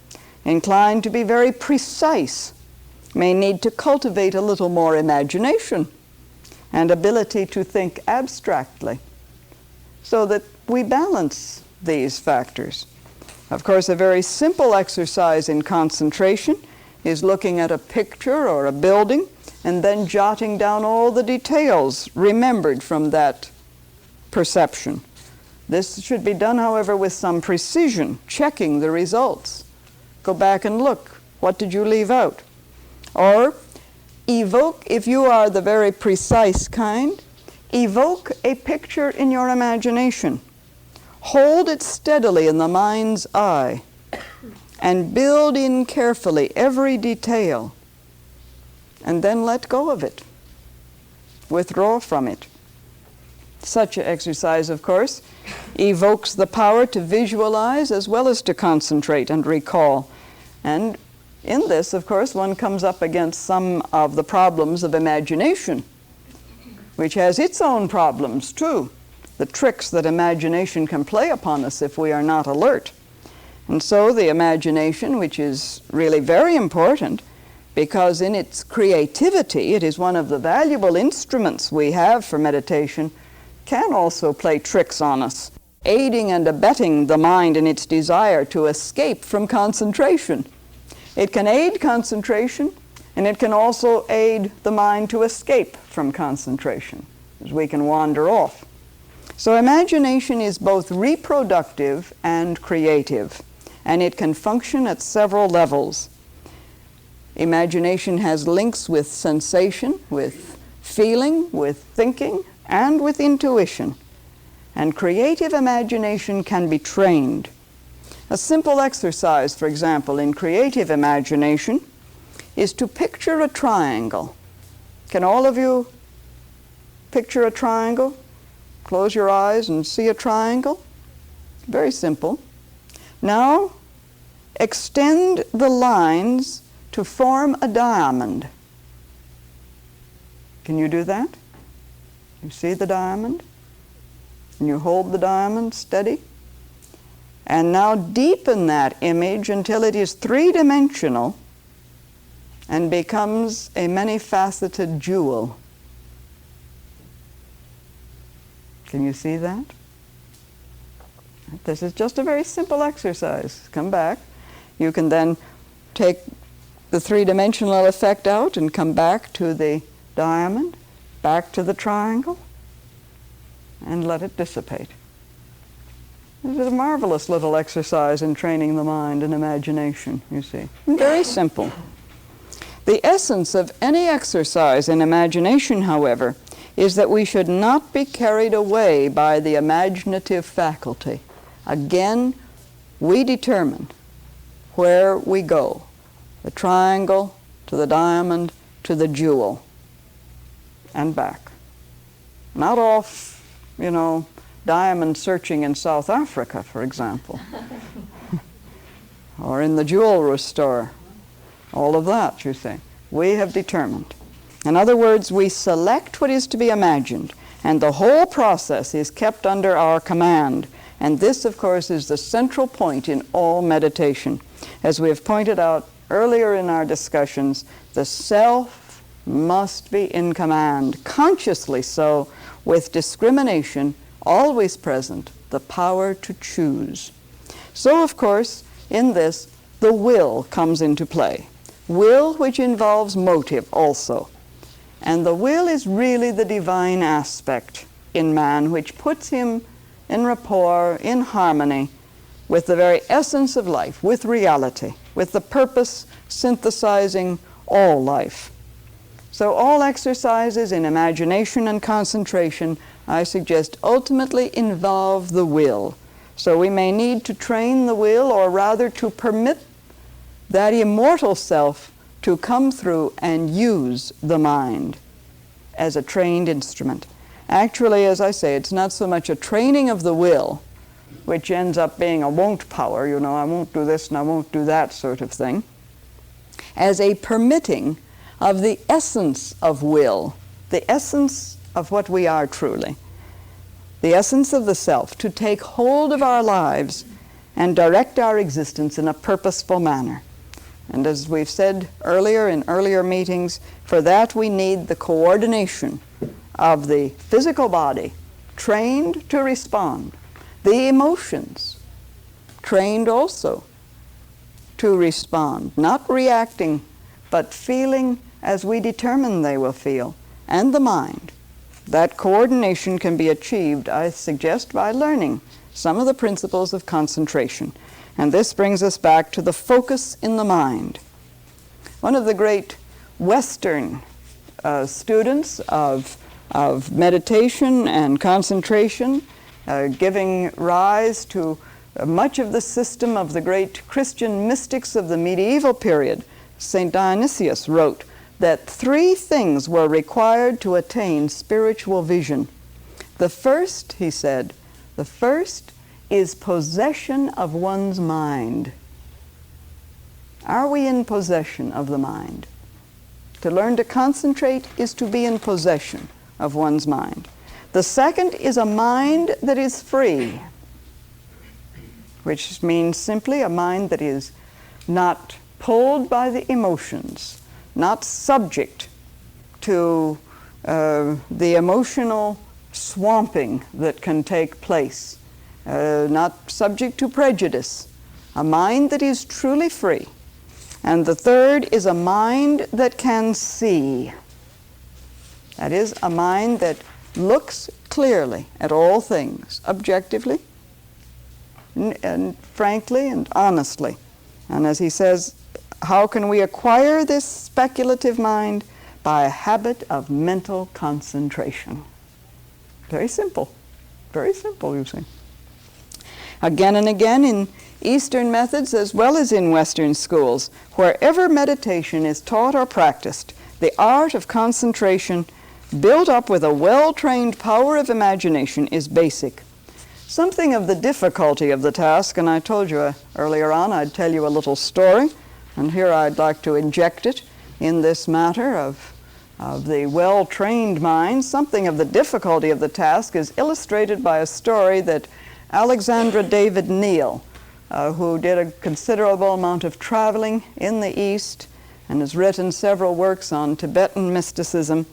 inclined to be very precise, may need to cultivate a little more imagination and ability to think abstractly, so that we balance these factors. Of course, a very simple exercise in concentration is looking at a picture or a building and then jotting down all the details remembered from that perception. This should be done, however, with some precision, checking the results. Go back and look. What did you leave out? Or evoke, if you are the very precise kind, evoke a picture in your imagination. Hold it steadily in the mind's eye and build in carefully every detail, and then let go of it. Withdraw from it. Such an exercise, of course, evokes the power to visualize as well as to concentrate and recall. And in this, of course, one comes up against some of the problems of imagination, which has its own problems too. The tricks that imagination can play upon us if we are not alert. And so the imagination, which is really very important, because in its creativity, it is one of the valuable instruments we have for meditation, can also play tricks on us, aiding and abetting the mind in its desire to escape from concentration. It can aid concentration, and it can also aid the mind to escape from concentration, as we can wander off. So imagination is both reproductive and creative, and it can function at several levels. Imagination has links with sensation, with feeling, with thinking, and with intuition. And creative imagination can be trained. A simple exercise, for example, in creative imagination is to picture a triangle. Can all of you picture a triangle? Close your eyes and see a triangle. Very simple. Now, extend the lines to form a diamond. Can you do that? You see the diamond? And you hold the diamond steady? And now deepen that image until it is three-dimensional and becomes a many-faceted jewel. Can you see that? This is just a very simple exercise. Come back. You can then take the three-dimensional effect out and come back to the diamond, back to the triangle, and let it dissipate. This is a marvelous little exercise in training the mind and imagination, you see. Very simple. The essence of any exercise in imagination, however, is that we should not be carried away by the imaginative faculty. Again, we determine where we go. The triangle, to the diamond, to the jewel, and back. Not off, diamond searching in South Africa, for example, or in the jewelry store. All of that, you see. We have determined. In other words, we select what is to be imagined, and the whole process is kept under our command. And this, of course, is the central point in all meditation. As we have pointed out earlier in our discussions, the self must be in command, consciously so, with discrimination always present, the power to choose. So, of course, in this, the will comes into play. Will which involves motive also. And the will is really the divine aspect in man, which puts him in rapport, in harmony with the very essence of life, with reality, with the purpose synthesizing all life. So all exercises in imagination and concentration, I suggest, ultimately involve the will. So we may need to train the will, or rather to permit that immortal self to come through and use the mind as a trained instrument. Actually, as I say, it's not so much a training of the will, which ends up being a won't power, you know, I won't do this and I won't do that sort of thing, as a permitting of the essence of will, the essence of what we are truly, the essence of the self, to take hold of our lives and direct our existence in a purposeful manner. And as we've said earlier in earlier meetings, for that we need the coordination of the physical body, trained to respond, the emotions, trained also to respond, not reacting, but feeling as we determine they will feel, and the mind. That coordination can be achieved, I suggest, by learning some of the principles of concentration. And this brings us back to the focus in the mind. One of the great Western students of meditation and concentration, giving rise to much of the system of the great Christian mystics of the medieval period, St. Dionysius wrote that 3 things were required to attain spiritual vision. The first, he said, the first is possession of one's mind. Are we in possession of the mind? To learn to concentrate is to be in possession of one's mind. The second is a mind that is free, which means simply a mind that is not pulled by the emotions, not subject to the emotional swamping that can take place, not subject to prejudice, a mind that is truly free. And the third is a mind that can see. That is, a mind that looks clearly at all things, objectively, and frankly and honestly. And as he says, how can we acquire this speculative mind? By a habit of mental concentration. Very simple, you see. Again and again in Eastern methods as well as in Western schools, wherever meditation is taught or practiced, the art of concentration, built up with a well-trained power of imagination, is basic. Something of the difficulty of the task, and I told you earlier on I'd tell you a little story, and here I'd like to inject it in this matter of the well-trained mind. Something of the difficulty of the task is illustrated by a story that Alexandra David Neal, who did a considerable amount of traveling in the East and has written several works on Tibetan mysticism,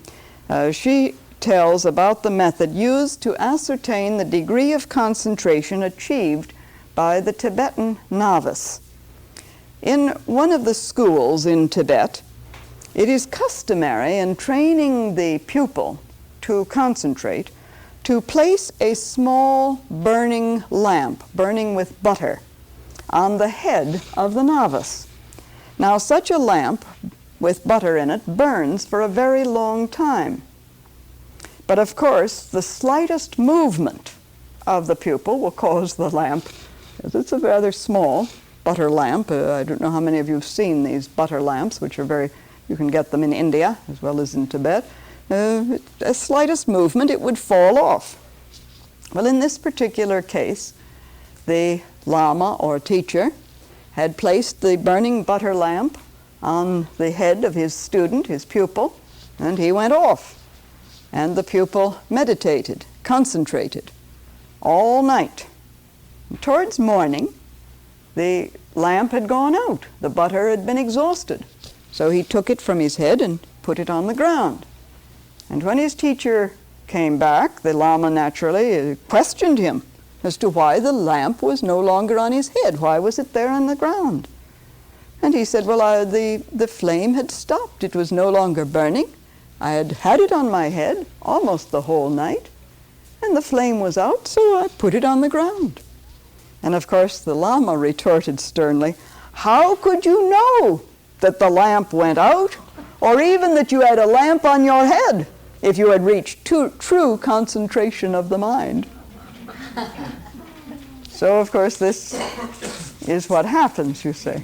she tells about the method used to ascertain the degree of concentration achieved by the Tibetan novice. In one of the schools in Tibet, it is customary in training the pupil to concentrate to place a small burning lamp, burning with butter, on the head of the novice. Now, such a lamp with butter in it burns for a very long time. But of course, the slightest movement of the pupil will cause the lamp, as it's a rather small butter lamp. I don't know how many of you have seen these butter lamps, which are very, you can get them in India as well as in Tibet. The slightest movement, it would fall off. Well, in this particular case, the Lama or teacher had placed the burning butter lamp on the head of his student, his pupil, and he went off. And the pupil meditated, concentrated, all night. And towards morning, the lamp had gone out. The butter had been exhausted. So he took it from his head and put it on the ground. And when his teacher came back, the Lama naturally questioned him. as to why the lamp was no longer on his head. Why was it there on the ground? And he said, well, the flame had stopped. It was no longer burning. I had had it on my head almost the whole night, and the flame was out, so I put it on the ground. And of course the Lama retorted sternly, how could you know that the lamp went out, or even that you had a lamp on your head, if you had reached true concentration of the mind? So of course this is what happens, you see.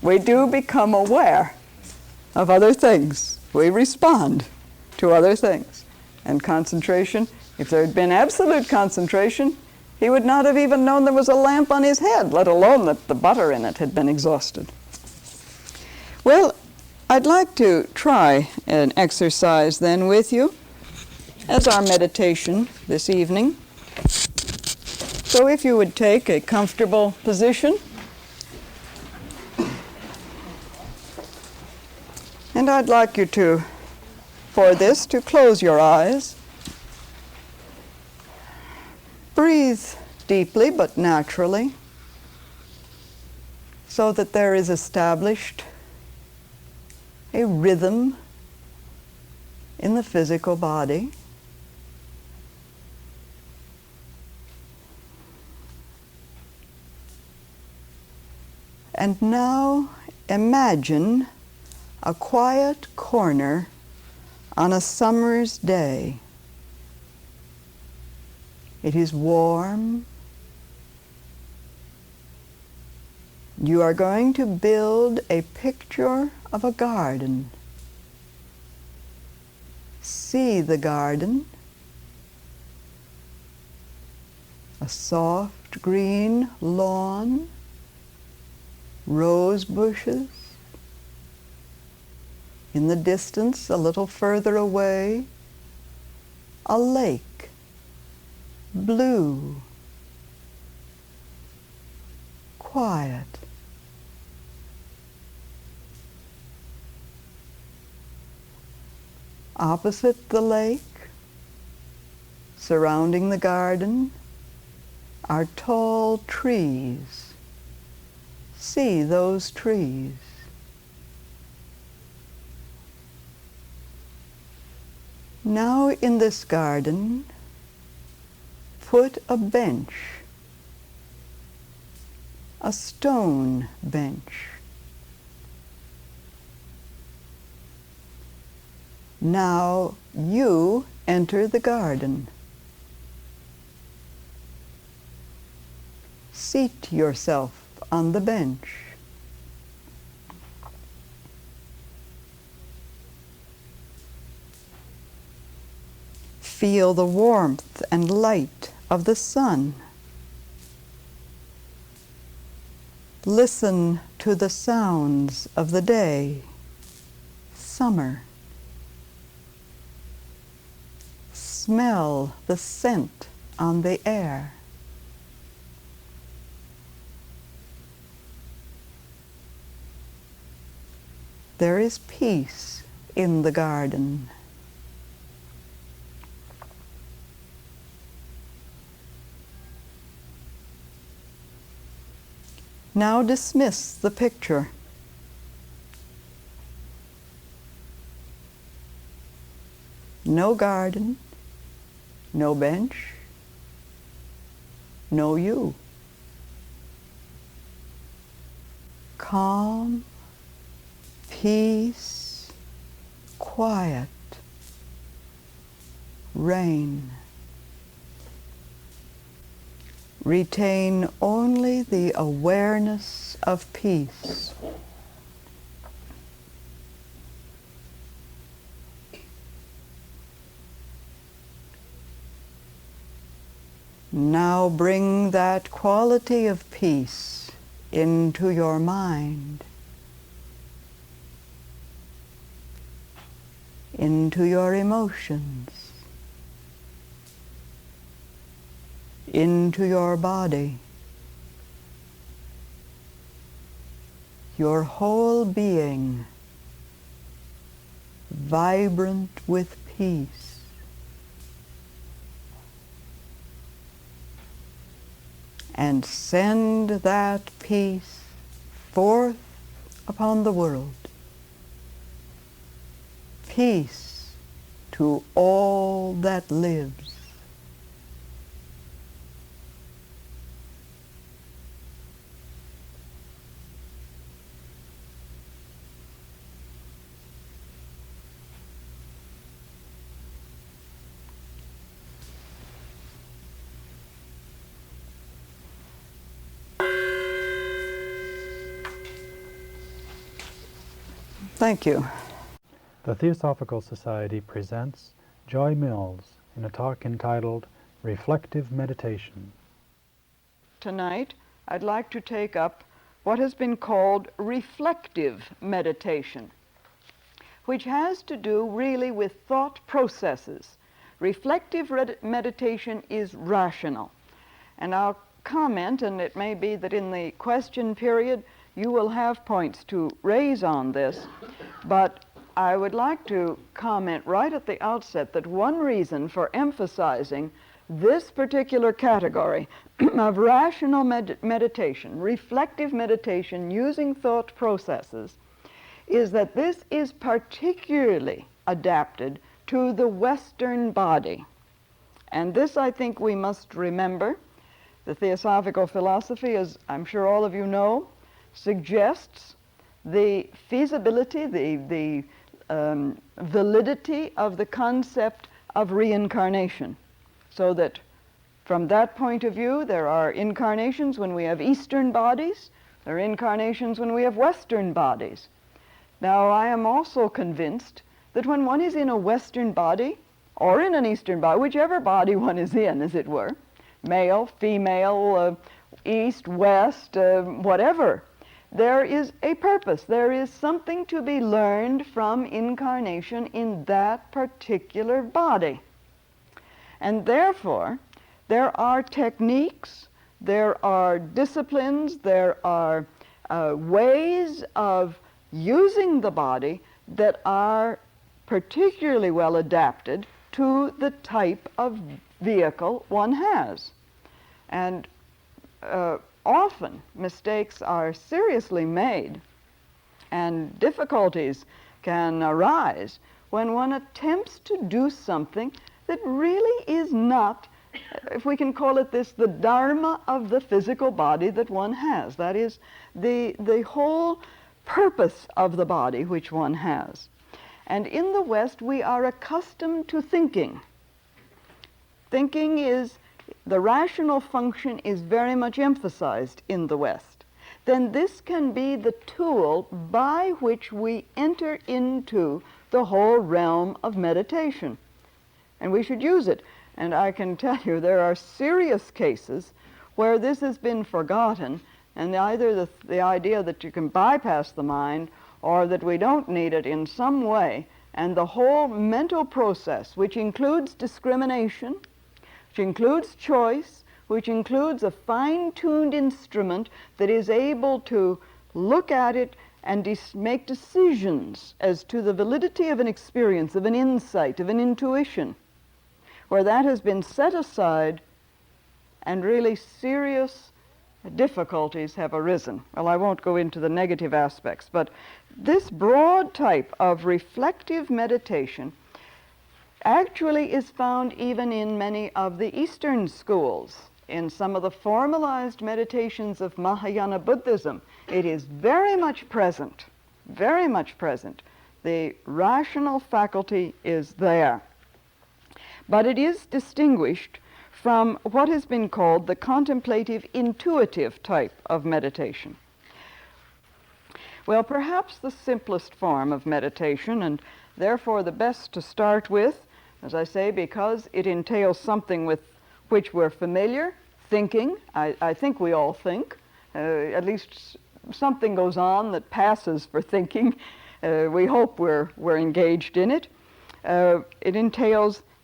We do become aware of other things. We respond to other things. And concentration, if there had been absolute concentration, he would not have even known there was a lamp on his head, let alone that the butter in it had been exhausted. Well, I'd like to try an exercise then with you as our meditation this evening. So if you would take a comfortable position, and I'd like you to, for this, to close your eyes. Breathe deeply but naturally, so that there is established a rhythm in the physical body. And now imagine a quiet corner on a summer's day. It is warm. You are going to build a picture of a garden. See the garden. A soft green lawn, rose bushes. In the distance, a little further away, a lake, blue, quiet. Opposite the lake, surrounding the garden, are tall trees. See those trees. Now in this garden, put a bench, a stone bench. Now you enter the garden. Seat yourself on the bench. Feel the warmth and light of the sun. Listen to the sounds of the day, summer. Smell the scent on the air. There is peace in the garden. Now dismiss the picture. No garden, no bench, no you. Calm, peace, quiet, rain. Retain only the awareness of peace. Now bring that quality of peace into your mind, into your emotions, into your body. Your whole being vibrant with peace. and send that peace forth upon the world. Peace to all that lives. Thank you. The Theosophical Society presents Joy Mills in a talk entitled Reflective Meditation. Tonight, I'd like to take up what has been called reflective meditation, which has to do really with thought processes. Reflective meditation is rational. And I'll comment, and it may be that in the question period you will have points to raise on this, but I would like to comment right at the outset that one reason for emphasizing this particular category of rational meditation, reflective meditation using thought processes, is that this is particularly adapted to the Western body. And this, I think, we must remember. The Theosophical philosophy, as I'm sure all of you know, suggests the feasibility, the validity of the concept of reincarnation. So that from that point of view, there are incarnations when we have Eastern bodies, there are incarnations when we have Western bodies. Now, I am also convinced that when one is in a Western body, or in an Eastern body, whichever body one is in, as it were, male, female, east, west, whatever, there is a purpose. There is something to be learned from incarnation in that particular body. And therefore, there are techniques, there are disciplines, there are ways of using the body that are particularly well adapted to the type of vehicle one has. And often mistakes are seriously made and difficulties can arise when one attempts to do something that really is not, if we can call it this, the dharma of the physical body that one has. That is the whole purpose of the body which one has. And in the West, we are accustomed to thinking. Thinking is, the rational function is very much emphasized in the West. Then this can be the tool by which we enter into the whole realm of meditation. And we should use it. And I can tell you there are serious cases where this has been forgotten, and either the idea that you can bypass the mind or that we don't need it in some way, and the whole mental process, which includes discrimination, which includes choice, which includes a fine-tuned instrument that is able to look at it and make decisions as to the validity of an experience, of an insight, of an intuition, where that has been set aside and really serious difficulties have arisen. Well, I won't go into the negative aspects, but this broad type of reflective meditation actually is found even in many of the Eastern schools. In some of the formalized meditations of Mahayana Buddhism, it is very much present, very much present. The rational faculty is there. But it is distinguished from what has been called the contemplative intuitive type of meditation. Well, perhaps the simplest form of meditation, and therefore the best to start with, as I say, because it entails something with which we're familiar, thinking. I think we all think. At least something goes on that passes for thinking. We hope we're engaged in it.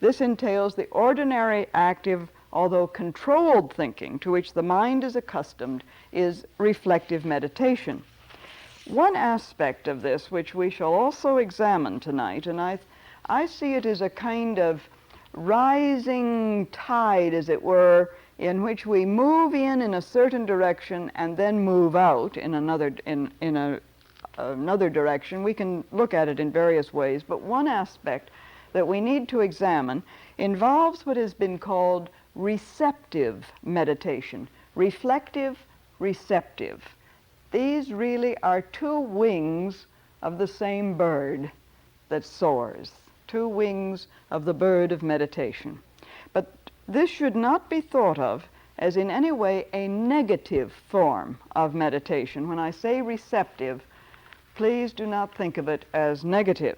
This entails the ordinary active, although controlled thinking to which the mind is accustomed, is reflective meditation. One aspect of this, which we shall also examine tonight, and I see it as a kind of rising tide, as it were, in which we move in a certain direction and then move out in another direction. We can look at it in various ways, but one aspect that we need to examine involves what has been called receptive meditation. Reflective, receptive. These really are two wings of the same bird that soars, two wings of the bird of meditation. But this should not be thought of as in any way a negative form of meditation. When I say receptive, please do not think of it as negative.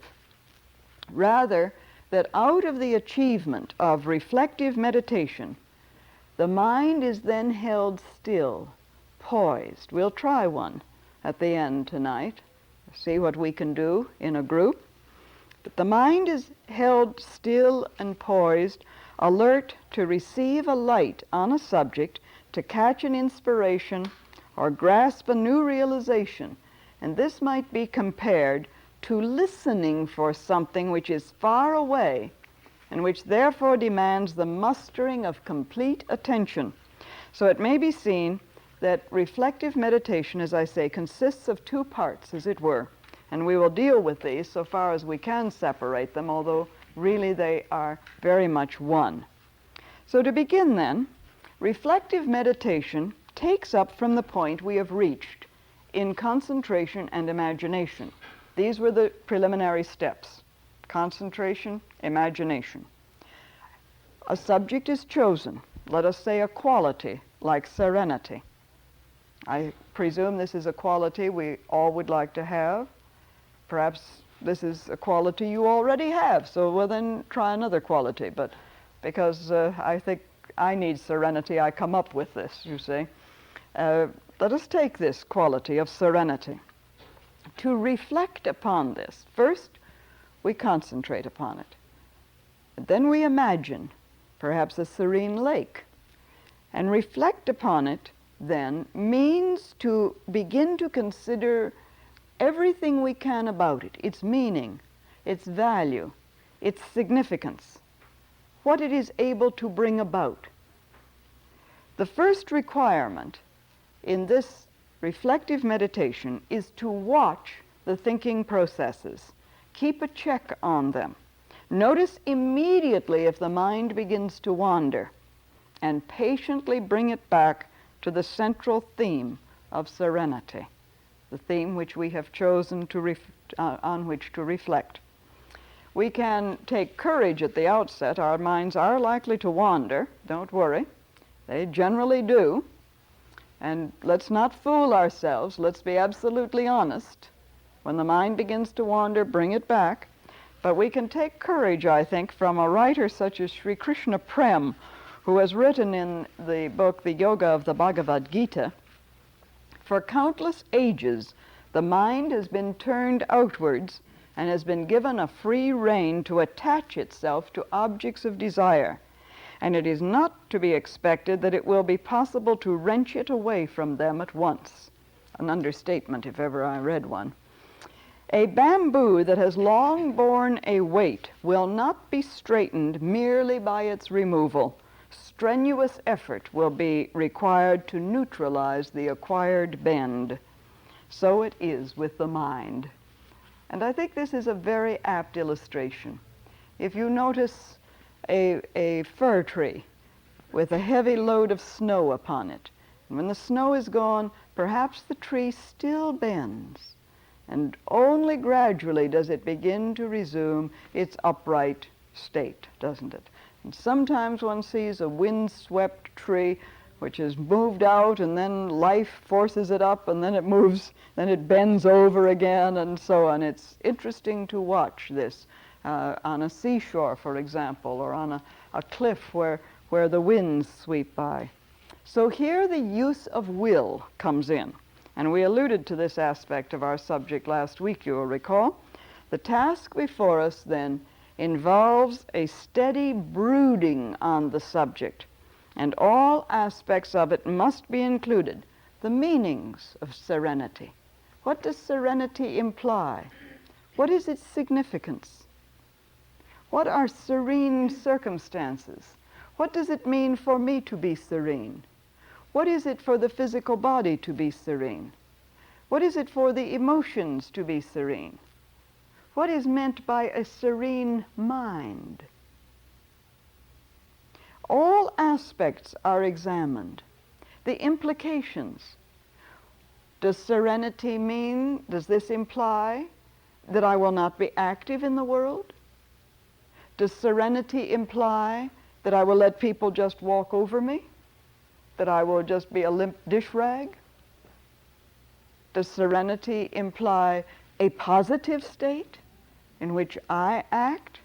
Rather, that out of the achievement of reflective meditation, the mind is then held still, poised. We'll try one at the end tonight, see what we can do in a group. But the mind is held still and poised, alert to receive a light on a subject, to catch an inspiration or grasp a new realization. And this might be compared to listening for something which is far away and which therefore demands the mustering of complete attention. So it may be seen that reflective meditation, as I say, consists of two parts, as it were. And we will deal with these so far as we can separate them, although really they are very much one. So to begin then, reflective meditation takes up from the point we have reached in concentration and imagination. These were the preliminary steps: concentration, imagination. A subject is chosen, let us say a quality like serenity. I presume this is a quality we all would like to have. Perhaps this is a quality you already have, so well then try another quality. But because I think I need serenity, I come up with this, you see. Let us take this quality of serenity. To reflect upon this, first we concentrate upon it. Then we imagine perhaps a serene lake. And reflect upon it then means to begin to consider everything we can about it, its meaning, its value, its significance, what it is able to bring about. The first requirement in this reflective meditation is to watch the thinking processes. Keep a check on them. Notice immediately if the mind begins to wander, and patiently bring it back to the central theme of serenity, the theme which we have chosen to on which to reflect. We can take courage at the outset. Our minds are likely to wander, don't worry. They generally do. And let's not fool ourselves. Let's be absolutely honest. When the mind begins to wander, bring it back. But we can take courage, I think, from a writer such as Sri Krishna Prem, who has written in the book, The Yoga of the Bhagavad Gita. For countless ages, the mind has been turned outwards and has been given a free rein to attach itself to objects of desire. And it is not to be expected that it will be possible to wrench it away from them at once. An understatement, if ever I read one. A bamboo that has long borne a weight will not be straightened merely by its removal. Strenuous effort will be required to neutralize the acquired bend. So it is with the mind. And I think this is a very apt illustration. If you notice a fir tree with a heavy load of snow upon it, and when the snow is gone, perhaps the tree still bends, and only gradually does it begin to resume its upright state, doesn't it? And sometimes one sees a wind-swept tree which has moved out, and then life forces it up, and then it moves, then it bends over again, and so on. It's interesting to watch this on a seashore, for example, or on a cliff where the winds sweep by. So here the use of will comes in. And we alluded to this aspect of our subject last week, you will recall. The task before us then involves a steady brooding on the subject, and all aspects of it must be included. The meanings of serenity. What does serenity imply? What is its significance? What are serene circumstances? What does it mean for me to be serene? What is it for the physical body to be serene? What is it for the emotions to be serene? What is meant by a serene mind? All aspects are examined. The implications. Does serenity mean, does this imply that I will not be active in the world? Does serenity imply that I will let people just walk over me? That I will just be a limp dish rag? Does serenity imply a positive state in which I act?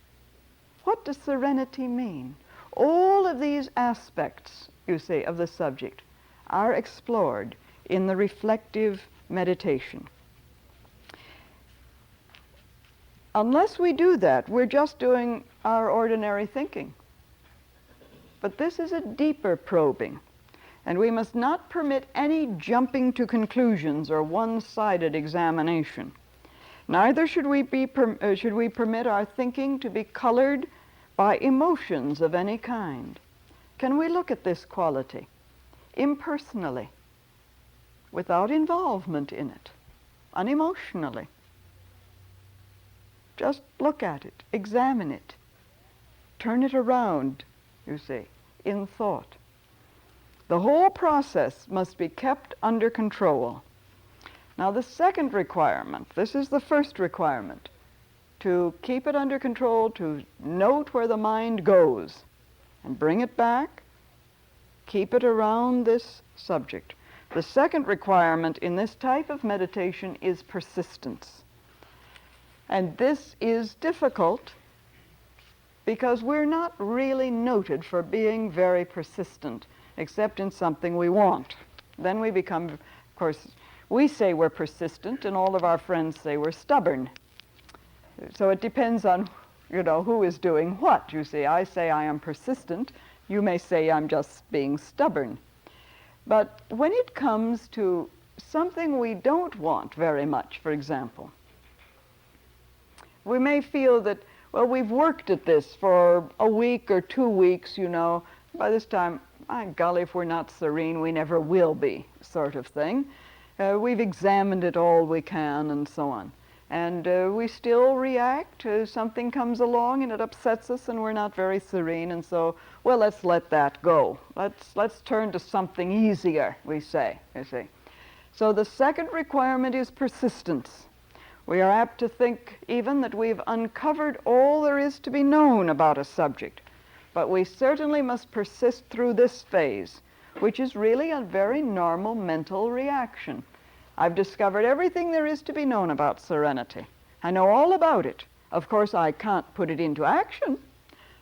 What does serenity mean? All of these aspects, you see, of the subject are explored in the reflective meditation. Unless we do that, we're just doing our ordinary thinking. But this is a deeper probing, and we must not permit any jumping to conclusions or one-sided examination. Neither should we permit our thinking to be colored by emotions of any kind. Can we look at this quality impersonally, without involvement in it, unemotionally? Just look at it, examine it, turn it around, you see, in thought. The whole process must be kept under control. Now the second requirement, this is the first requirement, to keep it under control, to note where the mind goes and bring it back, keep it around this subject. The second requirement in this type of meditation is persistence. And this is difficult because we're not really noted for being very persistent, except in something we want. Then we become, of course, we say we're persistent, and all of our friends say we're stubborn. So it depends on, who is doing what. You see, I say I am persistent. You may say I'm just being stubborn. But when it comes to something we don't want very much, for example, we may feel that, well, we've worked at this for a week or 2 weeks, By this time, my golly, if we're not serene, we never will be, sort of thing. We've examined it all we can and so on. And we still react. Something comes along and it upsets us and we're not very serene. And so, well, let's let that go. Let's turn to something easier, we say, you see. So the second requirement is persistence. We are apt to think even that we've uncovered all there is to be known about a subject. But we certainly must persist through this phase, which is really a very normal mental reaction. I've discovered everything there is to be known about serenity. I know all about it. Of course, I can't put it into action.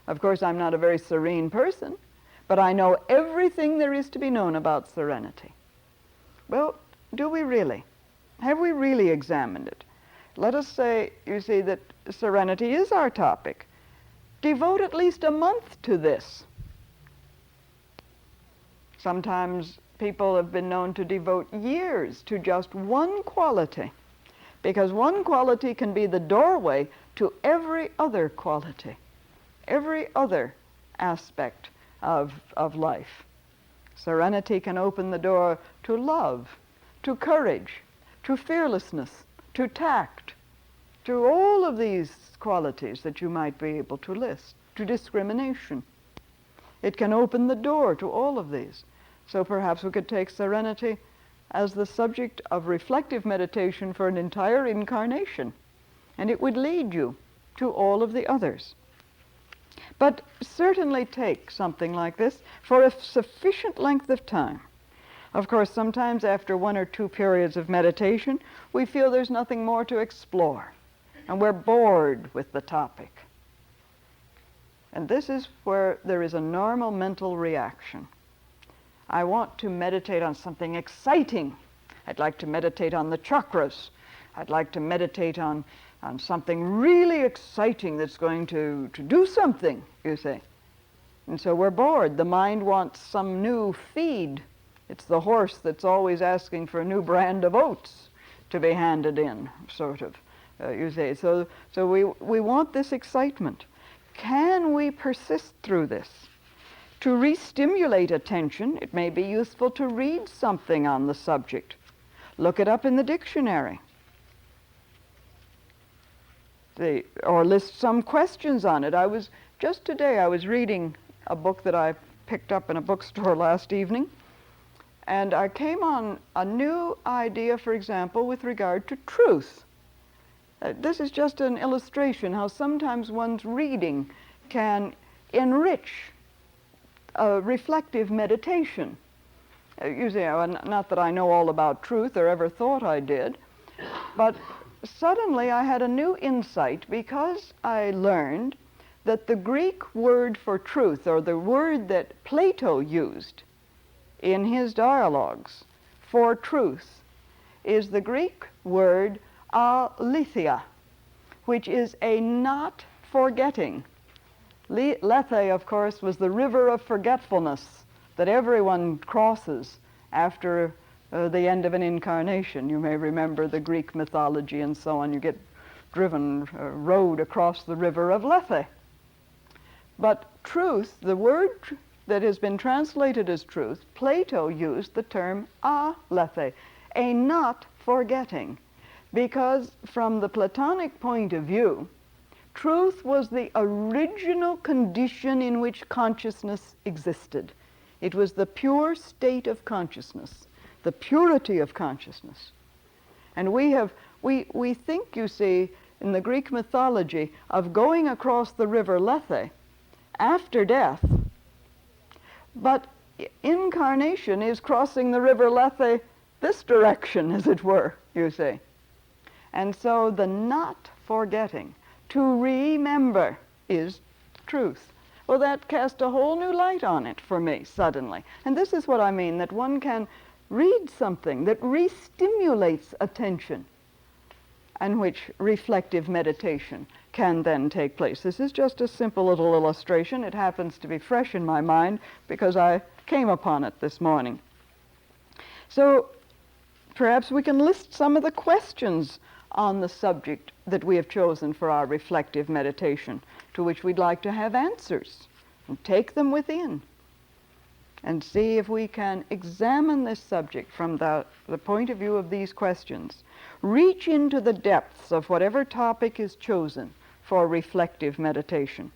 Of course, I'm not a very serene person, but I know everything there is to be known about serenity. Well, do we really? Have we really examined it? Let us say, you see, that serenity is our topic. Devote at least a month to this. Sometimes people have been known to devote years to just one quality, because one quality can be the doorway to every other quality, every other aspect of life. Serenity can open the door to love, to courage, to fearlessness, to tact, to all of these qualities that you might be able to list, to discrimination. It can open the door to all of these. So perhaps we could take serenity as the subject of reflective meditation for an entire incarnation, and it would lead you to all of the others. But certainly take something like this for a sufficient length of time. Of course, sometimes after 1 or 2 periods of meditation, we feel there's nothing more to explore, and we're bored with the topic. And this is where there is a normal mental reaction. I want to meditate on something exciting. I'd like to meditate on the chakras. I'd like to meditate on something really exciting that's going to do something, you see. And so we're bored. The mind wants some new feed. It's the horse that's always asking for a new brand of oats to be handed in, sort of, you see. So we want this excitement. Can we persist through this? To re-stimulate attention, it may be useful to read something on the subject. Look it up in the dictionary. Or list some questions on it. Just today I was reading a book that I picked up in a bookstore last evening, and I came on a new idea, for example, with regard to truth. This is just an illustration how sometimes one's reading can enrich reflective meditation. You see, not that I know all about truth or ever thought I did, but suddenly I had a new insight because I learned that the Greek word for truth, or the word that Plato used in his dialogues for truth, is the Greek word aletheia, which is a not forgetting. Lethe, of course, was the river of forgetfulness that everyone crosses after the end of an incarnation. You may remember the Greek mythology and so on. You get driven, rowed across the river of Lethe. But truth, the word that has been translated as truth, Plato used the term aletheia, a not forgetting, because from the Platonic point of view, truth was the original condition in which consciousness existed. It was the pure state of consciousness, the purity of consciousness. And we think, you see, in the Greek mythology of going across the river Lethe after death, but incarnation is crossing the river Lethe this direction, as it were, you see. And so the not forgetting, to remember, is truth. Well, that cast a whole new light on it for me suddenly. And this is what I mean, that one can read something that re-stimulates attention, and which reflective meditation can then take place. This is just a simple little illustration. It happens to be fresh in my mind because I came upon it this morning. So perhaps we can list some of the questions on the subject that we have chosen for our reflective meditation, to which we'd like to have answers, and take them within and see if we can examine this subject from the point of view of these questions. Reach into the depths of whatever topic is chosen for reflective meditation.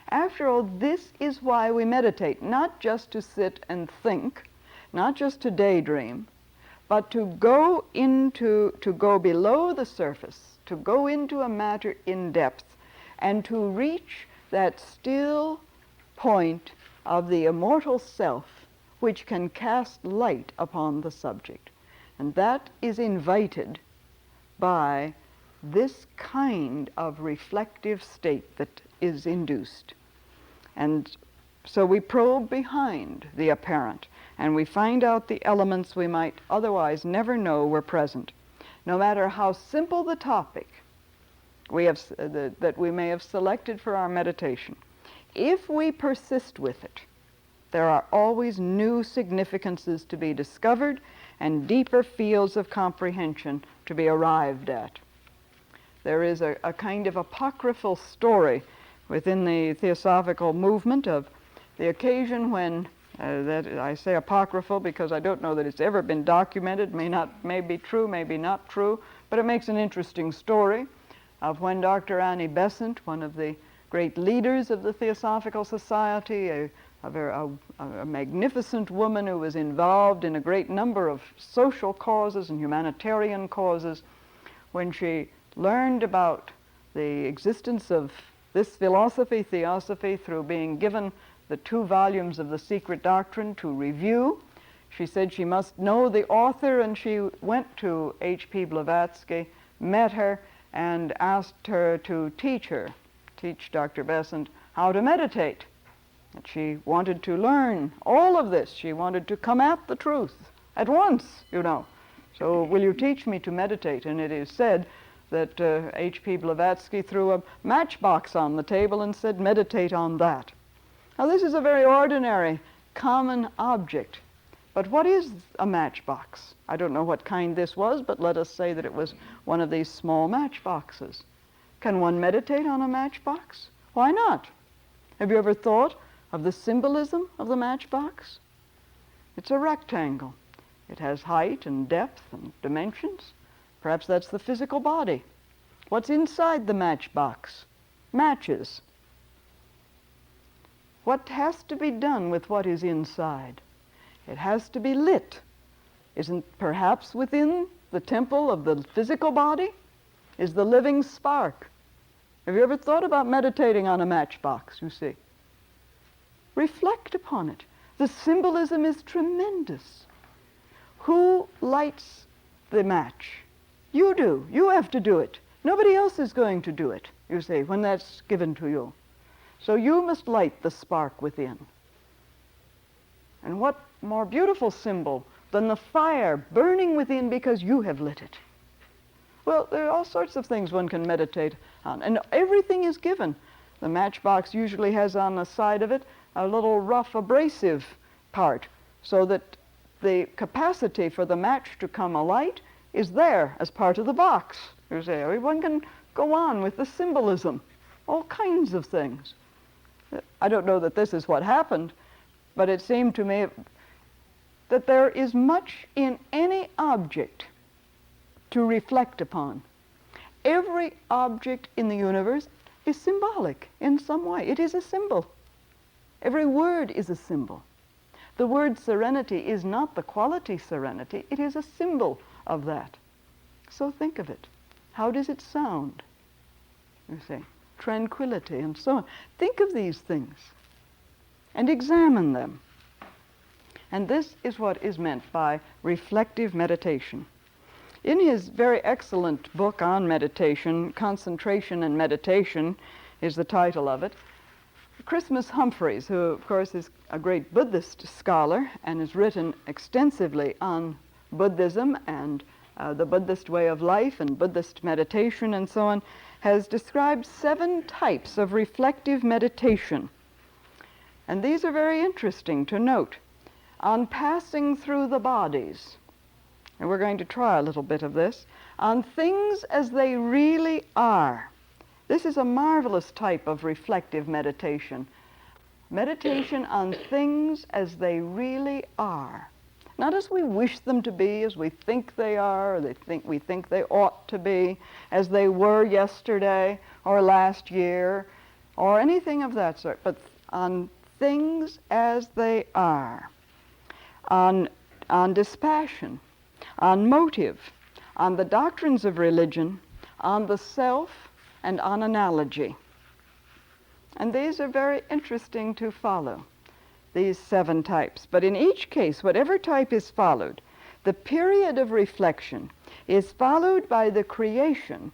After all, this is why we meditate, not just to sit and think, not just to daydream, but to go below the surface, to go into a matter in depth, and to reach that still point of the immortal self which can cast light upon the subject. And that is invited by this kind of reflective state that is induced. And so we probe behind the apparent, and we find out the elements we might otherwise never know were present. No matter how simple the topic that we may have selected for our meditation, if we persist with it, there are always new significances to be discovered and deeper fields of comprehension to be arrived at. There is a kind of apocryphal story within the Theosophical movement of the occasion when, that I say apocryphal because I don't know that it's ever been documented, may be true, maybe not true, but it makes an interesting story of when Dr. Annie Besant, one of the great leaders of the Theosophical Society, a magnificent woman who was involved in a great number of social causes and humanitarian causes, when she learned about the existence of this philosophy, Theosophy, through being given the 2 volumes of the Secret Doctrine to review, she said she must know the author, and she went to H.P. Blavatsky, met her, and asked her to teach Dr. Besant, how to meditate. And she wanted to learn all of this. She wanted to come at the truth at once, you know. So will you teach me to meditate? And it is said that H.P. Blavatsky threw a matchbox on the table and said, meditate on that. Now this is a very ordinary, common object. But what is a matchbox? I don't know what kind this was, but let us say that it was one of these small matchboxes. Can one meditate on a matchbox? Why not? Have you ever thought of the symbolism of the matchbox? It's a rectangle. It has height and depth and dimensions. Perhaps that's the physical body. What's inside the matchbox? Matches. What has to be done with what is inside? It has to be lit. Isn't perhaps within the temple of the physical body is the living spark? Have you ever thought about meditating on a matchbox, you see? Reflect upon it. The symbolism is tremendous. Who lights the match? You do. You have to do it. Nobody else is going to do it, you see, when that's given to you. So you must light the spark within. And what more beautiful symbol than the fire burning within because you have lit it? Well, there are all sorts of things one can meditate on, and everything is given. The matchbox usually has on the side of it a little rough abrasive part, so that the capacity for the match to come alight is there as part of the box. You see, everyone can go on with the symbolism, all kinds of things. I don't know that this is what happened, but it seemed to me that there is much in any object to reflect upon. Every object in the universe is symbolic in some way. It is a symbol. Every word is a symbol. The word serenity is not the quality serenity, it is a symbol of that. So think of it. How does it sound? You see, tranquility and so on. Think of these things and examine them. And this is what is meant by reflective meditation. In his very excellent book on meditation, Concentration and Meditation is the title of it, Christmas Humphreys, who of course is a great Buddhist scholar and has written extensively on Buddhism and the Buddhist way of life and Buddhist meditation and so on, has described 7 types of reflective meditation. And these are very interesting to note. On passing through the bodies, and we're going to try a little bit of this, on things as they really are. This is a marvelous type of reflective meditation. Meditation on things as they really are. Not as we wish them to be, as we think they are, or we think they ought to be, as they were yesterday or last year, or anything of that sort, but on things as they are. On dispassion, on motive, on the doctrines of religion, on the self, and on analogy. And these are very interesting to follow, these 7 types. But in each case, whatever type is followed, the period of reflection is followed by the creation,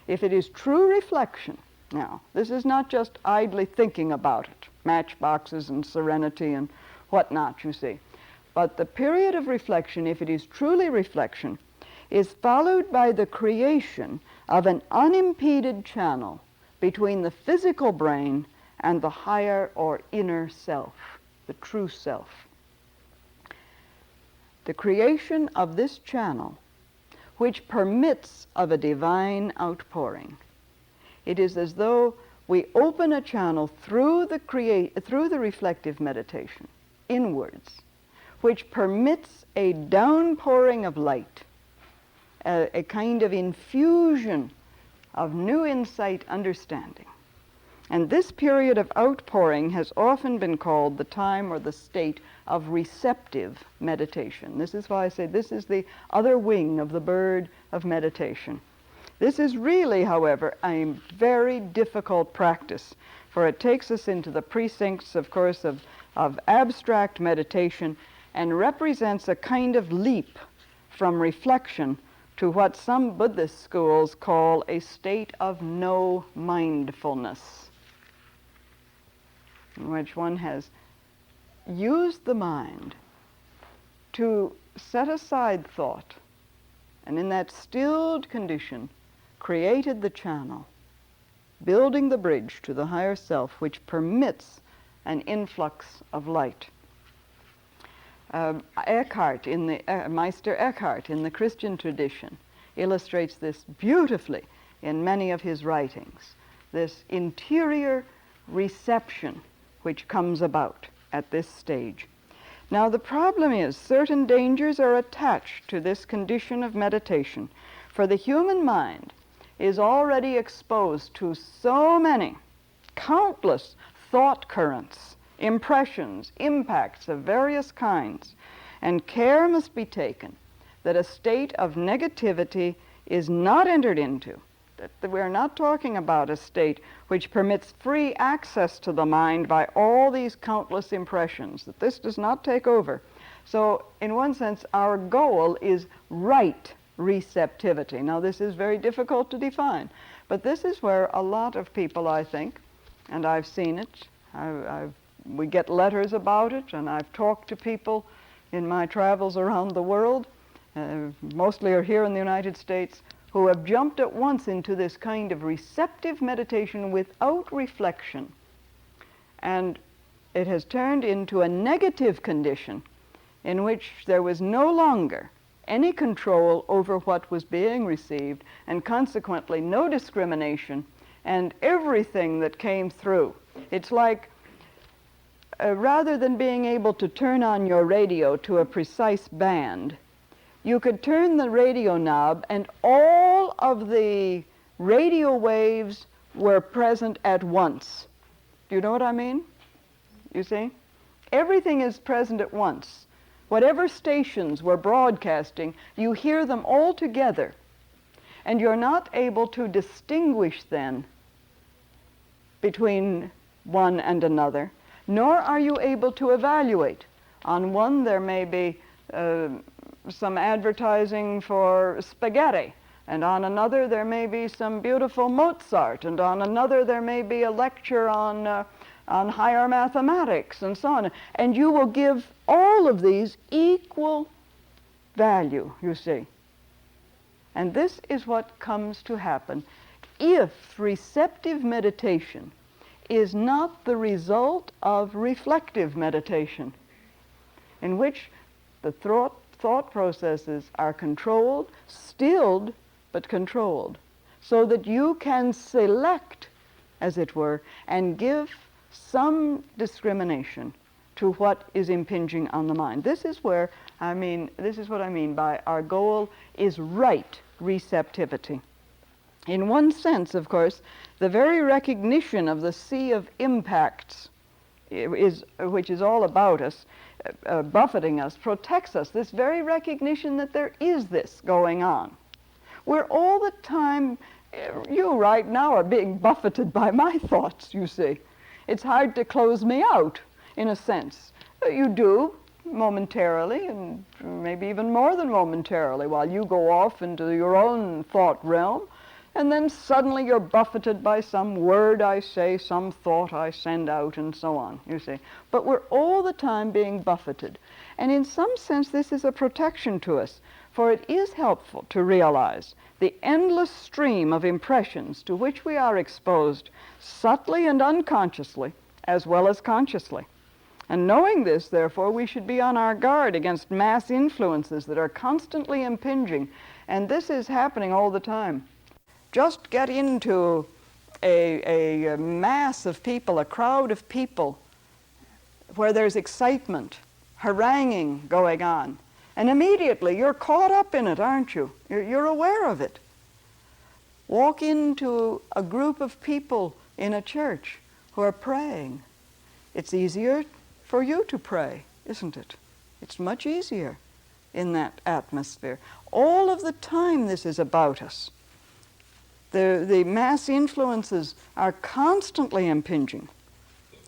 if it is true reflection. Now, this is not just idly thinking about it, matchboxes and serenity and whatnot, you see. But the period of reflection, if it is truly reflection, is followed by the creation of an unimpeded channel between the physical brain and the higher or inner self, the true self. The creation of this channel, which permits of a divine outpouring. It is as though we open a channel through the reflective meditation, inwards, which permits a downpouring of light, a kind of infusion of new insight understanding. And this period of outpouring has often been called the time or the state of receptive meditation. This is why I say this is the other wing of the bird of meditation. This is really, however, a very difficult practice, for it takes us into the precincts, of course, of abstract meditation and represents a kind of leap from reflection to what some Buddhist schools call a state of no mindfulness, in which one has used the mind to set aside thought, and in that stilled condition created the channel, building the bridge to the higher self, which permits an influx of light. Meister Eckhart in the Christian tradition illustrates this beautifully in many of his writings, this interior reception which comes about at this stage. Now the problem is certain dangers are attached to this condition of meditation, for the human mind is already exposed to so many, countless thought currents, impressions, impacts of various kinds, and care must be taken that a state of negativity is not entered into, that we're not talking about a state which permits free access to the mind by all these countless impressions, that this does not take over. So in one sense, our goal is right receptivity. Now this is very difficult to define, but this is where a lot of people, I think, and I've seen it, we get letters about it, and I've talked to people in my travels around the world, mostly are here in the United States, who have jumped at once into this kind of receptive meditation without reflection. And it has turned into a negative condition in which there was no longer any control over what was being received, and consequently no discrimination, and everything that came through. It's like rather than being able to turn on your radio to a precise band, you could turn the radio knob and all of the radio waves were present at once. Do you know what I mean? You see? Everything is present at once. Whatever stations were broadcasting, you hear them all together. And you're not able to distinguish then between one and another, nor are you able to evaluate. On one there may be some advertising for spaghetti, and on another there may be some beautiful Mozart, and on another there may be a lecture on higher mathematics, and so on. And you will give all of these equal value, you see. And this is what comes to happen if receptive meditation is not the result of reflective meditation, in which the thought processes are controlled, stilled, but controlled, so that you can select, as it were, and give some discrimination to what is impinging on the mind. This is where, this is what I mean by our goal is right receptivity. In one sense, of course, the very recognition of the sea of impacts which is all about us, buffeting us, protects us. This very recognition that there is this going on. We're all the time, you right now are being buffeted by my thoughts, you see. It's hard to close me out, in a sense. You do, momentarily, and maybe even more than momentarily, while you go off into your own thought realm, and then suddenly you're buffeted by some word I say, some thought I send out, and so on, you see. But we're all the time being buffeted. And in some sense, this is a protection to us, for it is helpful to realize the endless stream of impressions to which we are exposed, subtly and unconsciously, as well as consciously. And knowing this, therefore, we should be on our guard against mass influences that are constantly impinging. And this is happening all the time. Just get into a mass of people, a crowd of people, where there's excitement, haranguing going on. And immediately you're caught up in it, aren't you? You're aware of it. Walk into a group of people in a church who are praying. It's easier for you to pray, isn't it? It's much easier in that atmosphere. All of the time this is about us. The mass influences are constantly impinging.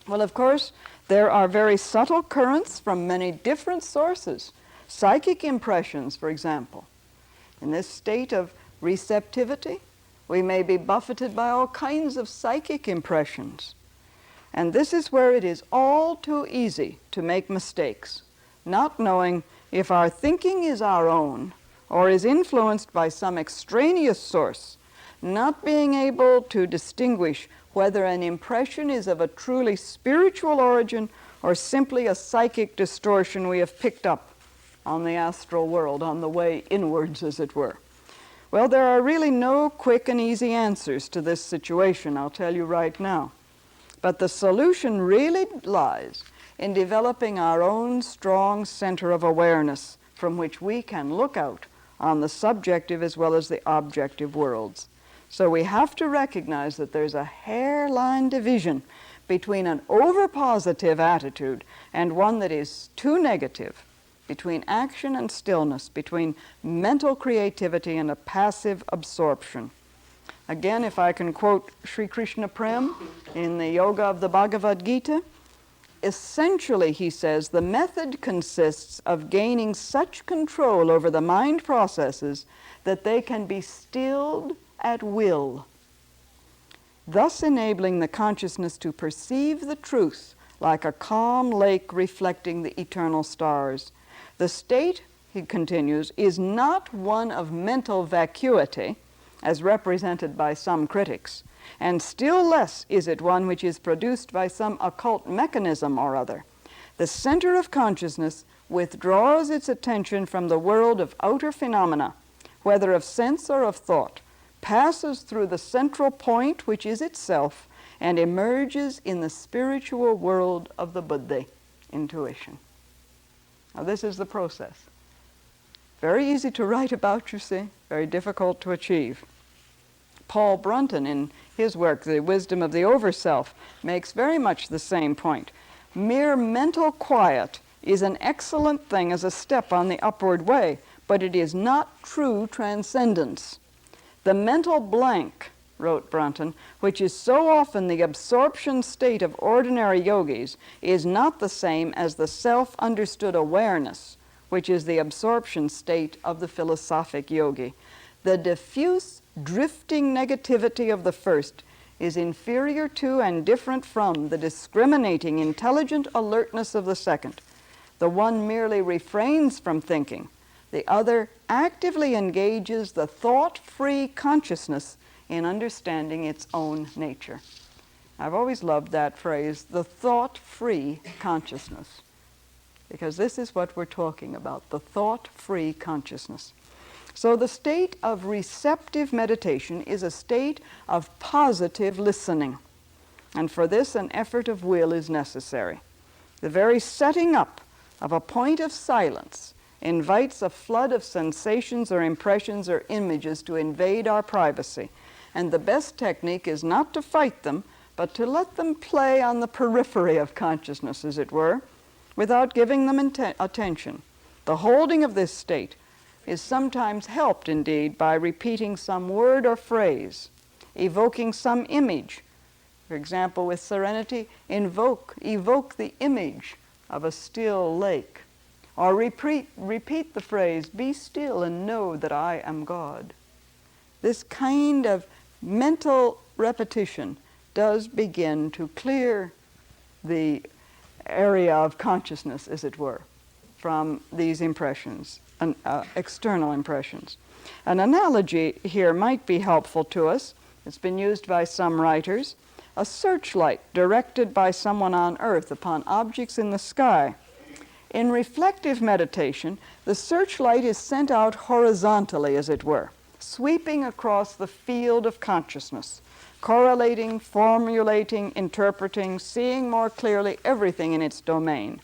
Well, of course, there are very subtle currents from many different sources. Psychic impressions, for example. In this state of receptivity, we may be buffeted by all kinds of psychic impressions. And this is where it is all too easy to make mistakes, not knowing if our thinking is our own or is influenced by some extraneous source, not being able to distinguish whether an impression is of a truly spiritual origin or simply a psychic distortion we have picked up on the astral world, on the way inwards, as it were. Well, there are really no quick and easy answers to this situation, I'll tell you right now. But the solution really lies in developing our own strong center of awareness from which we can look out on the subjective as well as the objective worlds. So we have to recognize that there's a hairline division between an over-positive attitude and one that is too negative, between action and stillness, between mental creativity and a passive absorption. Again, if I can quote Sri Krishna Prem in the Yoga of the Bhagavad Gita, essentially, he says, the method consists of gaining such control over the mind processes that they can be stilled at will, thus enabling the consciousness to perceive the truth like a calm lake reflecting the eternal stars. The state, he continues, is not one of mental vacuity, as represented by some critics, and still less is it one which is produced by some occult mechanism or other. The center of consciousness withdraws its attention from the world of outer phenomena, whether of sense or of thought, passes through the central point, which is itself, and emerges in the spiritual world of the buddhi, intuition. Now, this is the process. Very easy to write about, you see, very difficult to achieve. Paul Brunton, in his work, The Wisdom of the Overself, makes very much the same point. Mere mental quiet is an excellent thing as a step on the upward way, but it is not true transcendence. The mental blank, wrote Brunton, which is so often the absorption state of ordinary yogis, is not the same as the self-understood awareness, which is the absorption state of the philosophic yogi. The diffuse, drifting negativity of the first is inferior to and different from the discriminating, intelligent alertness of the second. The one merely refrains from thinking. The other actively engages the thought-free consciousness in understanding its own nature. I've always loved that phrase, the thought-free consciousness, because this is what we're talking about, the thought-free consciousness. So the state of receptive meditation is a state of positive listening, and for this an effort of will is necessary. The very setting up of a point of silence invites a flood of sensations or impressions or images to invade our privacy, and the best technique is not to fight them, but to let them play on the periphery of consciousness, as it were, without giving them attention. The holding of this state is sometimes helped, indeed, by repeating some word or phrase, evoking some image. For example, with serenity, evoke the image of a still lake, or repeat the phrase, "Be still and know that I am God." This kind of mental repetition does begin to clear the area of consciousness, as it were, from these impressions, external impressions. An analogy here might be helpful to us. It's been used by some writers. A searchlight directed by someone on earth upon objects in the sky. In reflective meditation, the searchlight is sent out horizontally, as it were, sweeping across the field of consciousness, correlating, formulating, interpreting, seeing more clearly everything in its domain.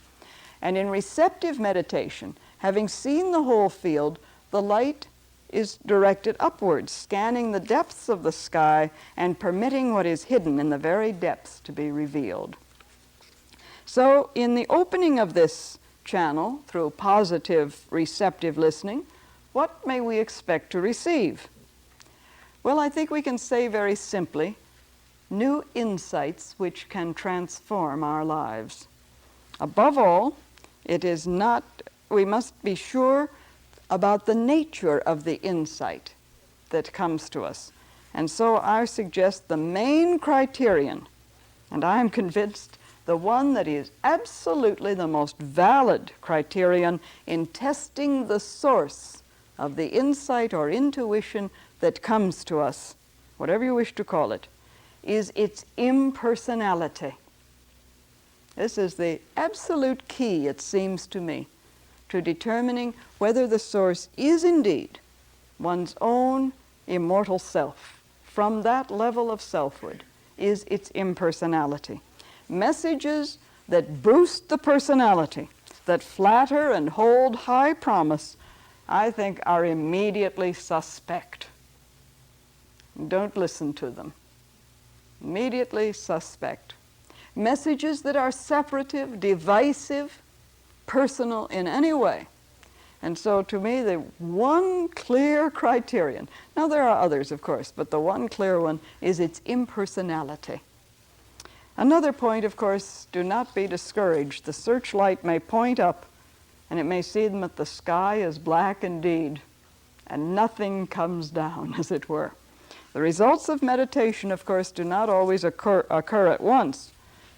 And in receptive meditation, having seen the whole field, the light is directed upwards, scanning the depths of the sky and permitting what is hidden in the very depths to be revealed. So in the opening of this channel, through positive receptive listening, what may we expect to receive? Well, I think we can say very simply, new insights which can transform our lives. Above all, we must be sure about the nature of the insight that comes to us. And so I suggest the main criterion, and I am convinced the one that is absolutely the most valid criterion in testing the source of the insight or intuition that comes to us, whatever you wish to call it, is its impersonality. This is the absolute key, it seems to me, to determining whether the source is indeed one's own immortal self. From that level of selfhood is its impersonality. Messages that boost the personality, that flatter and hold high promise, I think are immediately suspect. Don't listen to them. Immediately suspect. Messages that are separative, divisive, personal in any way. And so to me, the one clear criterion, now there are others of course, but the one clear one is its impersonality. Another point, of course, do not be discouraged. The searchlight may point up and it may seem that the sky is black indeed and nothing comes down, as it were. The results of meditation, of course, do not always occur at once.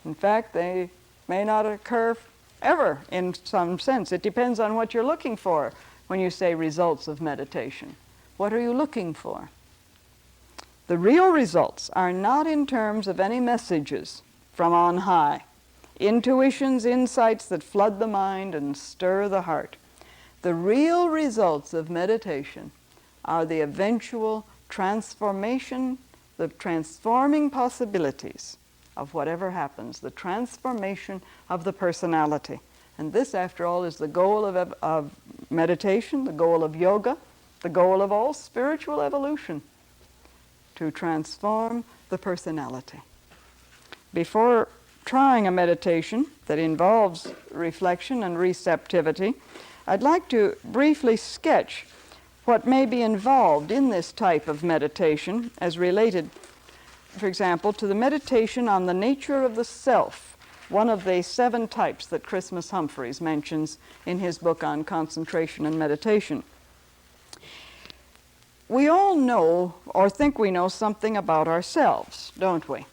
In fact, they may not occur ever in some sense. It depends on what you're looking for when you say results of meditation. What are you looking for? The real results are not in terms of any messages from on high, intuitions, insights that flood the mind and stir the heart. The real results of meditation are the eventual transformation, the transforming possibilities of whatever happens, the transformation of the personality. And this, after all, is the goal of meditation, the goal of yoga, the goal of all spiritual evolution, to transform the personality. Before trying a meditation that involves reflection and receptivity, I'd like to briefly sketch what may be involved in this type of meditation as related, for example, to the meditation on the nature of the self, one of the 7 types that Christmas Humphreys mentions in his book on concentration and meditation. We all know or think we know something about ourselves, don't we?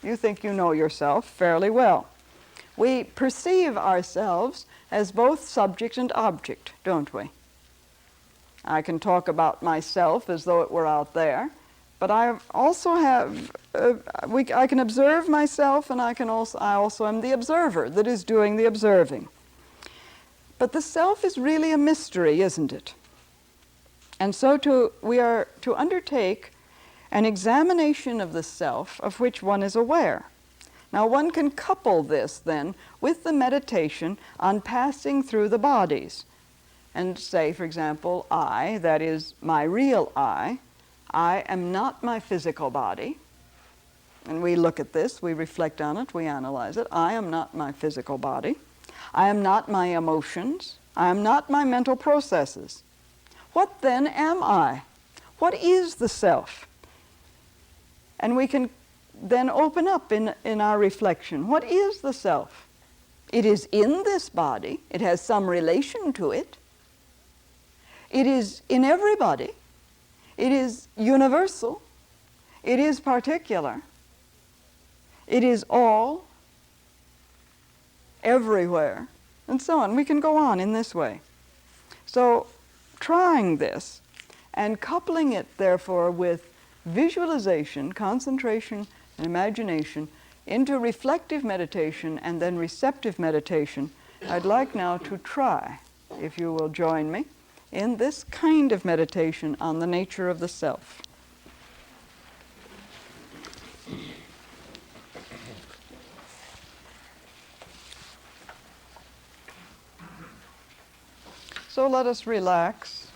You think you know yourself fairly well. We perceive ourselves as both subject and object, don't we? I can talk about myself as though it were out there, but I also have, I can observe myself, and I also am the observer that is doing the observing. But the self is really a mystery, isn't it? And so we are to undertake an examination of the self of which one is aware. Now one can couple this then with the meditation on passing through the bodies and say, for example, I, that is my real I am not my physical body. And we look at this, we reflect on it, we analyze it. I am not my physical body. I am not my emotions. I am not my mental processes. What then am I? What is the self? And we can then open up in our reflection. What is the self? It is in this body. It has some relation to it. It is in everybody. It is universal. It is particular. It is all, everywhere, and so on. We can go on in this way. So trying this and coupling it, therefore, with visualization, concentration, and imagination into reflective meditation and then receptive meditation, I'd like now to try, if you will join me, in this kind of meditation on the nature of the self. So let us relax,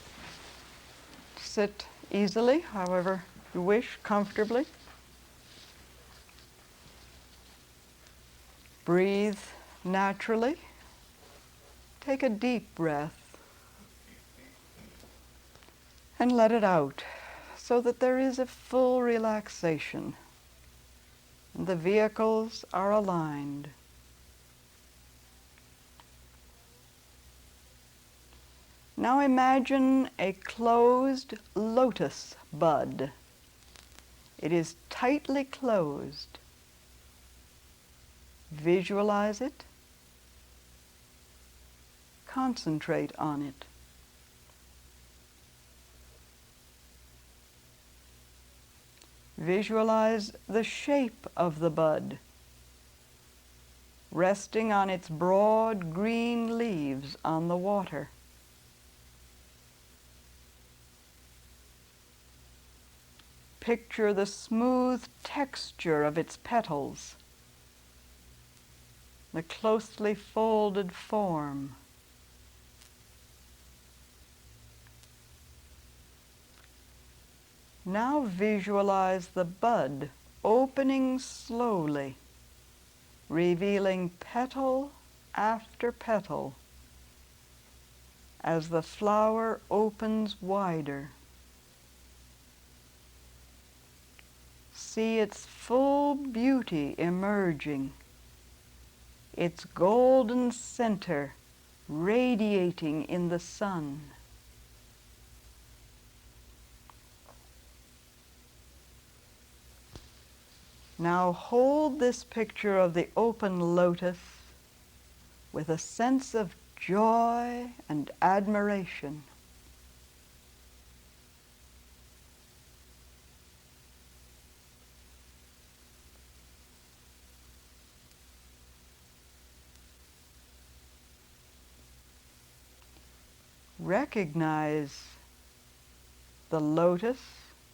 sit easily, however you wish, comfortably. Breathe naturally. Take a deep breath and let it out so that there is a full relaxation. And the vehicles are aligned. Now imagine a closed lotus bud. It is tightly closed. Visualize it. Concentrate on it. Visualize the shape of the bud, resting on its broad green leaves on the water. Picture the smooth texture of its petals, the closely folded form. Now visualize the bud opening slowly, revealing petal after petal as the flower opens wider. See its full beauty emerging, its golden center radiating in the sun. Now hold this picture of the open lotus with a sense of joy and admiration. Recognize the lotus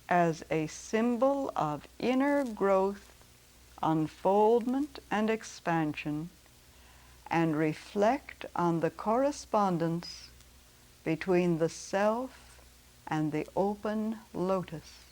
as a symbol of inner growth, unfoldment, and expansion, and reflect on the correspondence between the self and the open lotus.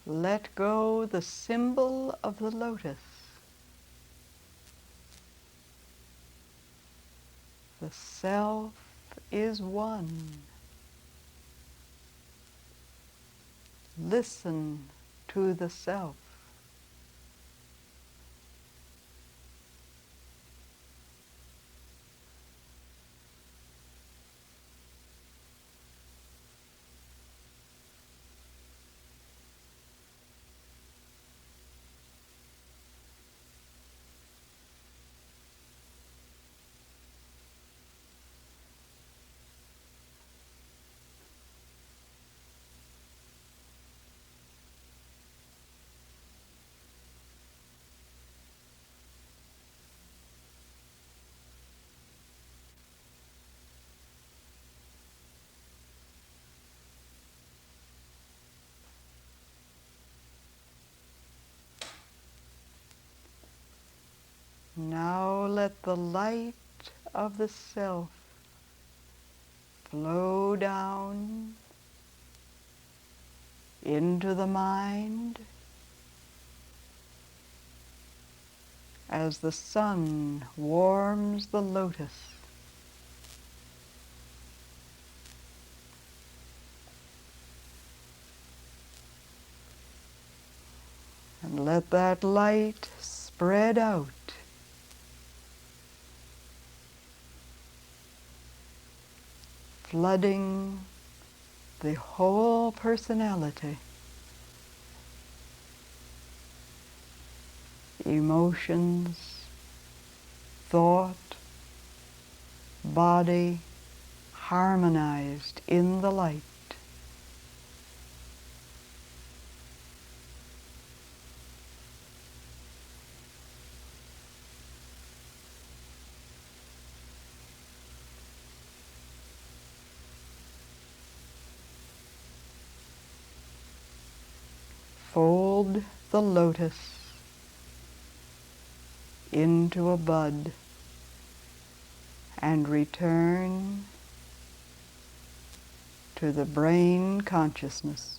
Let go the symbol of the lotus. The self is one. Listen to the self. Now let the light of the self flow down into the mind as the sun warms the lotus. And let that light spread out flooding the whole personality, emotions, thought, body, harmonized in the light. Fold the lotus into a bud and return to the brain consciousness.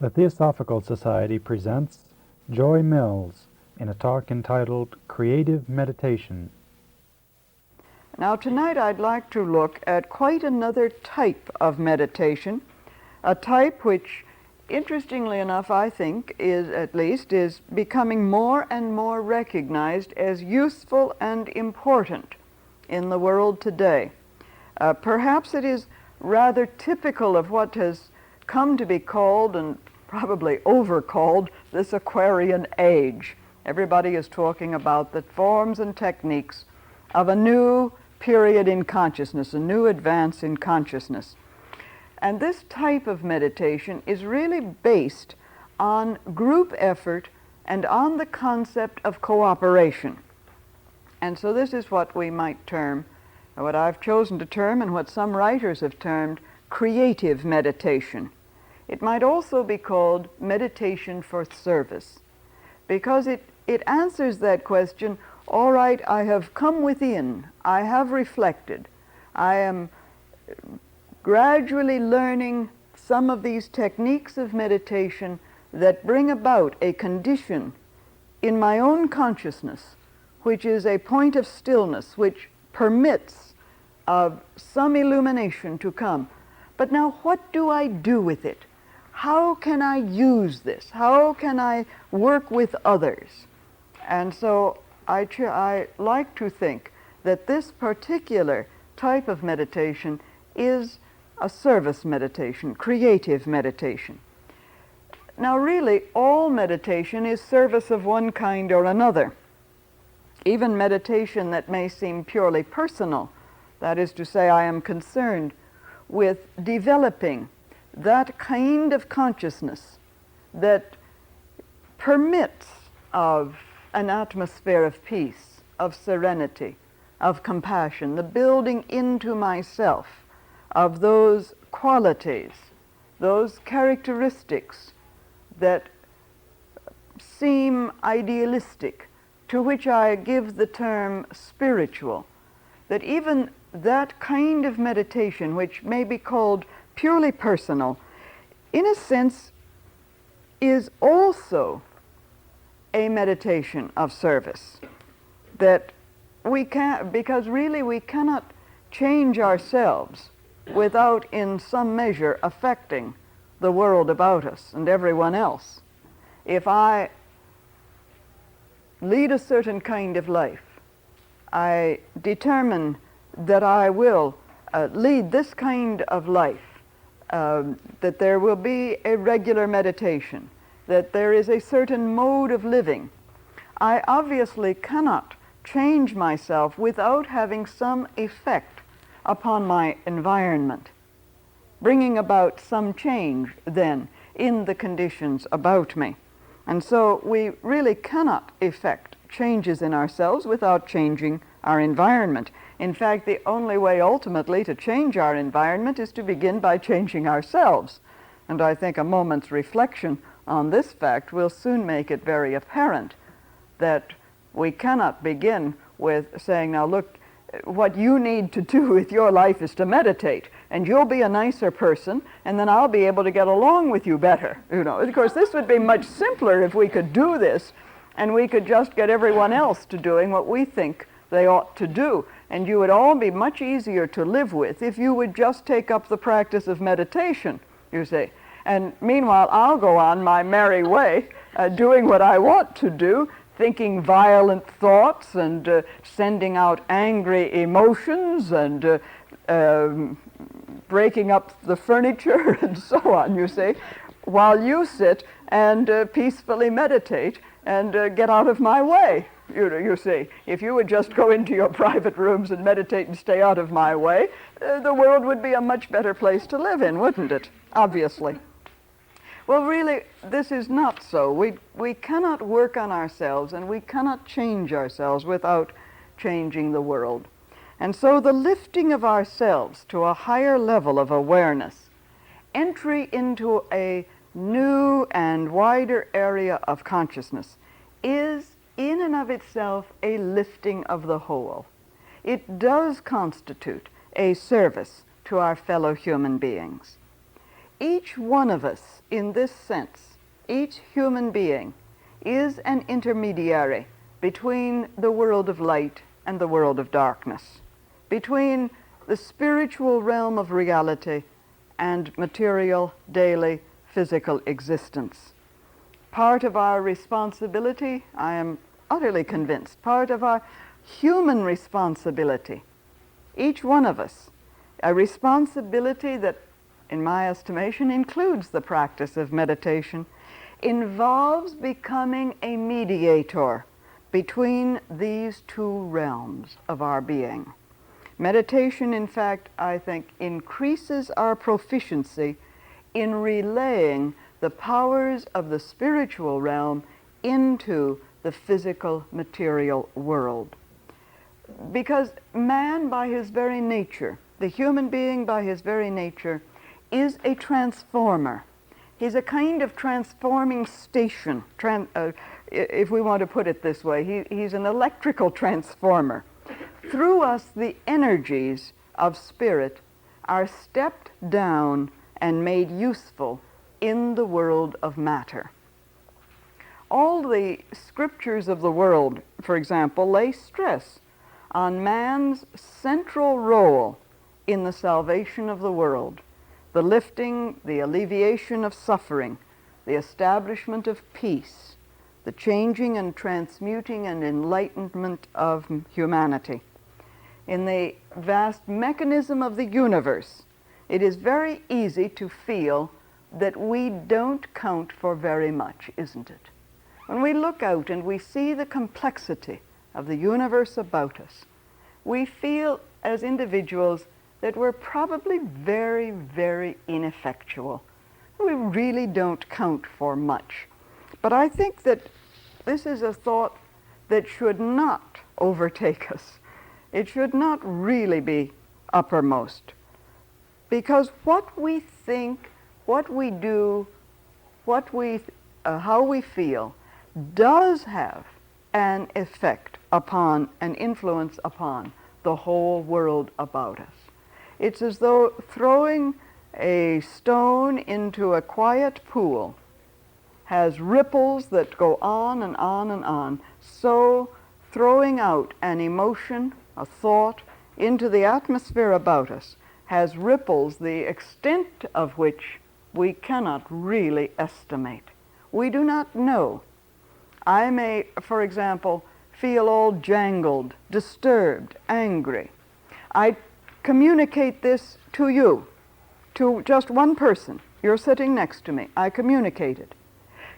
The Theosophical Society presents Joy Mills in a talk entitled Creative Meditation. Now tonight I'd like to look at quite another type of meditation, a type which, interestingly enough, I think, is becoming more and more recognized as useful and important in the world today. Perhaps it is rather typical of what has come to be called, and probably over-called, this Aquarian age. Everybody is talking about the forms and techniques of a new period in consciousness, a new advance in consciousness. And this type of meditation is really based on group effort and on the concept of cooperation. And so this is what we might term, or what I've chosen to term, and what some writers have termed, creative meditation. It might also be called meditation for service, because it answers that question, all right, I have come within, I have reflected, I am gradually learning some of these techniques of meditation that bring about a condition in my own consciousness, which is a point of stillness, which permits of some illumination to come. But now what do I do with it? How can I use this? How can I work with others? And so I like to think that this particular type of meditation is a service meditation, creative meditation. Now really, all meditation is service of one kind or another. Even meditation that may seem purely personal, that is to say, I am concerned with developing that kind of consciousness that permits of an atmosphere of peace, of serenity, of compassion, the building into myself of those qualities, those characteristics that seem idealistic, to which I give the term spiritual, that even that kind of meditation, which may be called purely personal, in a sense is also a meditation of service. That we can, because really we cannot change ourselves without in some measure affecting the world about us and everyone else. If I lead a certain kind of life, I determine that I will lead this kind of life, that there will be a regular meditation, that there is a certain mode of living. I obviously cannot change myself without having some effect upon my environment, bringing about some change then in the conditions about me. And so we really cannot effect changes in ourselves without changing our environment. In fact, the only way ultimately to change our environment is to begin by changing ourselves. And I think a moment's reflection on this fact will soon make it very apparent that we cannot begin with saying, now look, what you need to do with your life is to meditate, and you'll be a nicer person, and then I'll be able to get along with you better. You know, of course, this would be much simpler if we could do this, and we could just get everyone else to doing what we think they ought to do. And you would all be much easier to live with if you would just take up the practice of meditation, you see. And meanwhile, I'll go on my merry way, doing what I want to do, thinking violent thoughts and sending out angry emotions and breaking up the furniture and so on, you see, while you sit and peacefully meditate and get out of my way. You see, if you would just go into your private rooms and meditate and stay out of my way, the world would be a much better place to live in, wouldn't it? Obviously. Well, really, this is not so. We cannot work on ourselves and we cannot change ourselves without changing the world. And so the lifting of ourselves to a higher level of awareness, entry into a new and wider area of consciousness, is in and of itself a lifting of the whole. It does constitute a service to our fellow human beings. Each one of us, in this sense, each human being, is an intermediary between the world of light and the world of darkness, between the spiritual realm of reality and material, daily, physical existence. Part of our responsibility, I am utterly convinced, part of our human responsibility, each one of us, a responsibility that, in my estimation, includes the practice of meditation, involves becoming a mediator between these two realms of our being. Meditation, in fact, I think, increases our proficiency in relaying the powers of the spiritual realm into the physical material world. Because man, by his very nature, the human being by his very nature, is a transformer. He's a kind of transforming station, if we want to put it this way. He's an electrical transformer. Through us, the energies of spirit are stepped down and made useful in the world of matter. All the scriptures of the world, for example, lay stress on man's central role in the salvation of the world, the lifting, the alleviation of suffering, the establishment of peace, the changing and transmuting and enlightenment of humanity. In the vast mechanism of the universe, it is very easy to feel that we don't count for very much, isn't it? When we look out and we see the complexity of the universe about us, we feel as individuals that we're probably very, very ineffectual. We really don't count for much. But I think that this is a thought that should not overtake us. It should not really be uppermost. Because what we think, what we do, how we feel, does have an effect upon, an influence upon the whole world about us. It's as though throwing a stone into a quiet pool has ripples that go on and on and on. So throwing out an emotion, a thought, into the atmosphere about us has ripples the extent of which we cannot really estimate. We do not know. I may, for example, feel all jangled, disturbed, angry. I communicate this to you, to just one person. You're sitting next to me. I communicate it.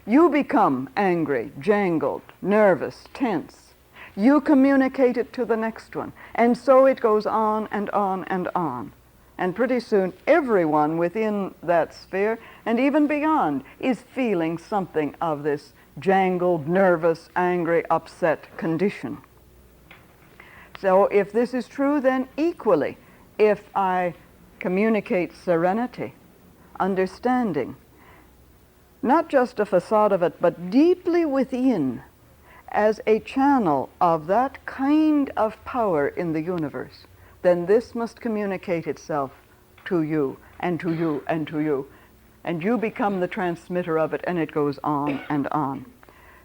You become angry, jangled, nervous, tense. You communicate it to the next one. And so it goes on and on and on. And pretty soon, everyone within that sphere, and even beyond, is feeling something of this jangled, nervous, angry, upset condition. So if this is true, then equally, if I communicate serenity, understanding, not just a facade of it, but deeply within, as a channel of that kind of power in the universe, then this must communicate itself to you, and to you, and to you. And you become the transmitter of it, and it goes on and on.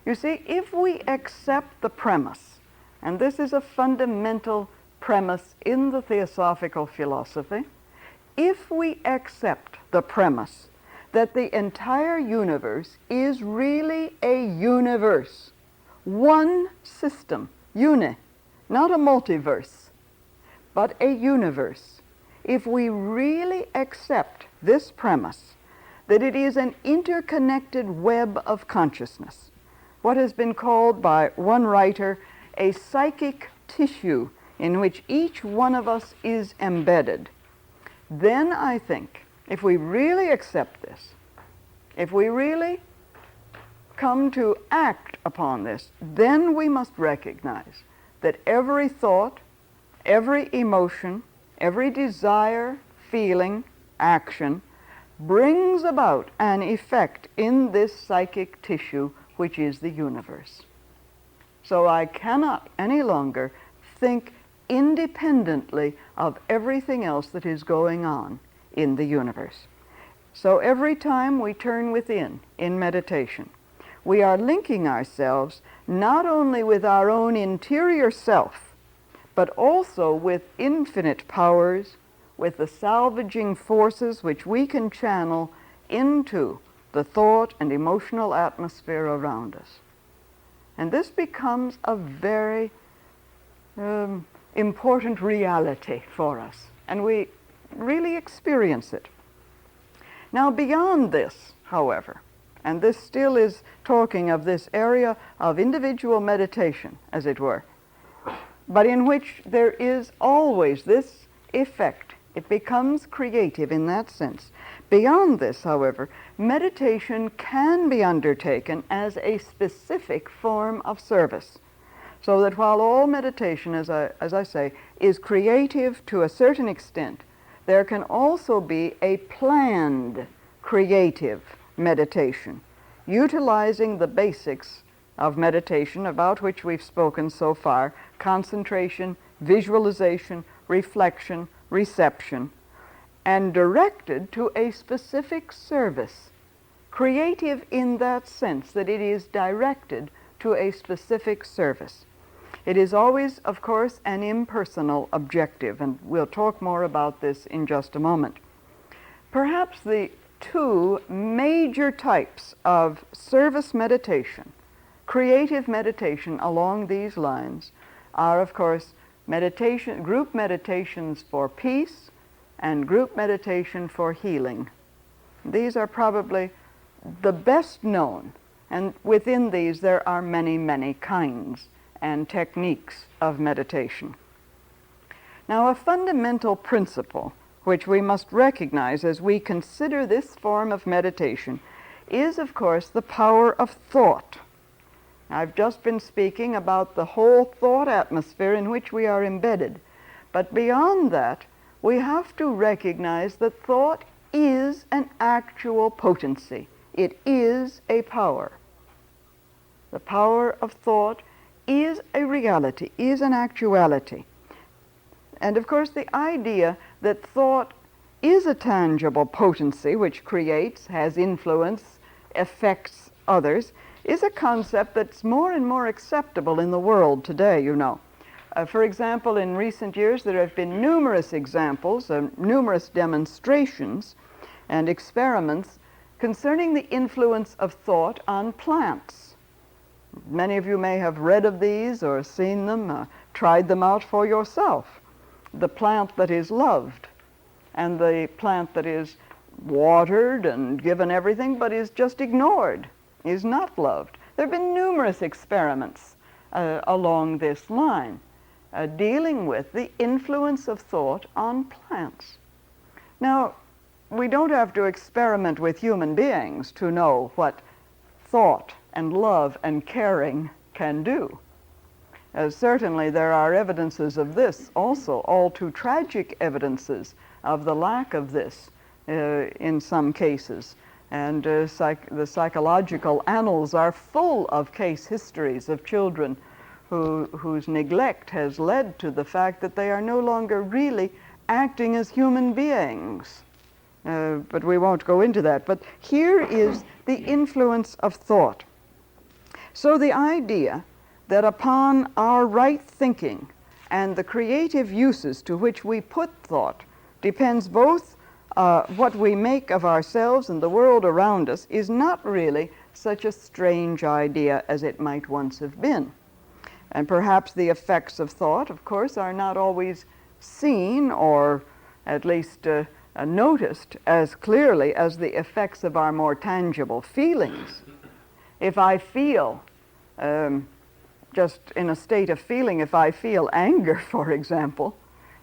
You see, if we accept the premise, and this is a fundamental premise in the Theosophical philosophy, if we accept the premise that the entire universe is really a universe, one system, uni, not a multiverse, but a universe, if we really accept this premise, that it is an interconnected web of consciousness, what has been called by one writer a psychic tissue in which each one of us is embedded, then I think if we really accept this, if we really come to act upon this, then we must recognize that every thought, every emotion, every desire, feeling, action brings about an effect in this psychic tissue which is the universe. So I cannot any longer think independently of everything else that is going on in the universe. So every time we turn within in meditation, we are linking ourselves not only with our own interior self, but also with infinite powers, with the salvaging forces which we can channel into the thought and emotional atmosphere around us. And this becomes a very important reality for us, and we really experience it. Now, beyond this, however, and this still is talking of this area of individual meditation, as it were, but in which there is always this effect. It becomes creative in that sense. Beyond this, however, meditation can be undertaken as a specific form of service. So that while all meditation, as I say, is creative to a certain extent, there can also be a planned creative meditation, utilizing the basics of meditation about which we've spoken so far: concentration, visualization, reflection, reception, and directed to a specific service. Creative in that sense that it is directed to a specific service. It is always, of course, an impersonal objective, and we'll talk more about this in just a moment. Perhaps the two major types of service meditation, creative meditation along these lines, are, of course, meditation, group meditations for peace and group meditation for healing. These are probably the best known, and within these there are many, many kinds and techniques of meditation. Now, a fundamental principle which we must recognize as we consider this form of meditation is, of course, the power of thought. I've just been speaking about the whole thought atmosphere in which we are embedded. But beyond that, we have to recognize that thought is an actual potency. It is a power. The power of thought is a reality, is an actuality. And of course, the idea that thought is a tangible potency which creates, has influence, affects others, is a concept that's more and more acceptable in the world today, you know. For example, in recent years, there have been numerous examples, numerous demonstrations and experiments concerning the influence of thought on plants. Many of you may have read of these or seen them, tried them out for yourself. The plant that is loved and the plant that is watered and given everything but is just ignored, is not loved. There have been numerous experiments along this line dealing with the influence of thought on plants. Now, we don't have to experiment with human beings to know what thought and love and caring can do. Certainly there are evidences of this also, all too tragic evidences of the lack of this in some cases. And the psychological annals are full of case histories of children whose neglect has led to the fact that they are no longer really acting as human beings. But we won't go into that. But here is the influence of thought. So the idea that upon our right thinking and the creative uses to which we put thought depends both what we make of ourselves and the world around us is not really such a strange idea as it might once have been. And perhaps the effects of thought, of course, are not always seen or at least noticed as clearly as the effects of our more tangible feelings. If I feel, just in a state of feeling, if I feel anger, for example,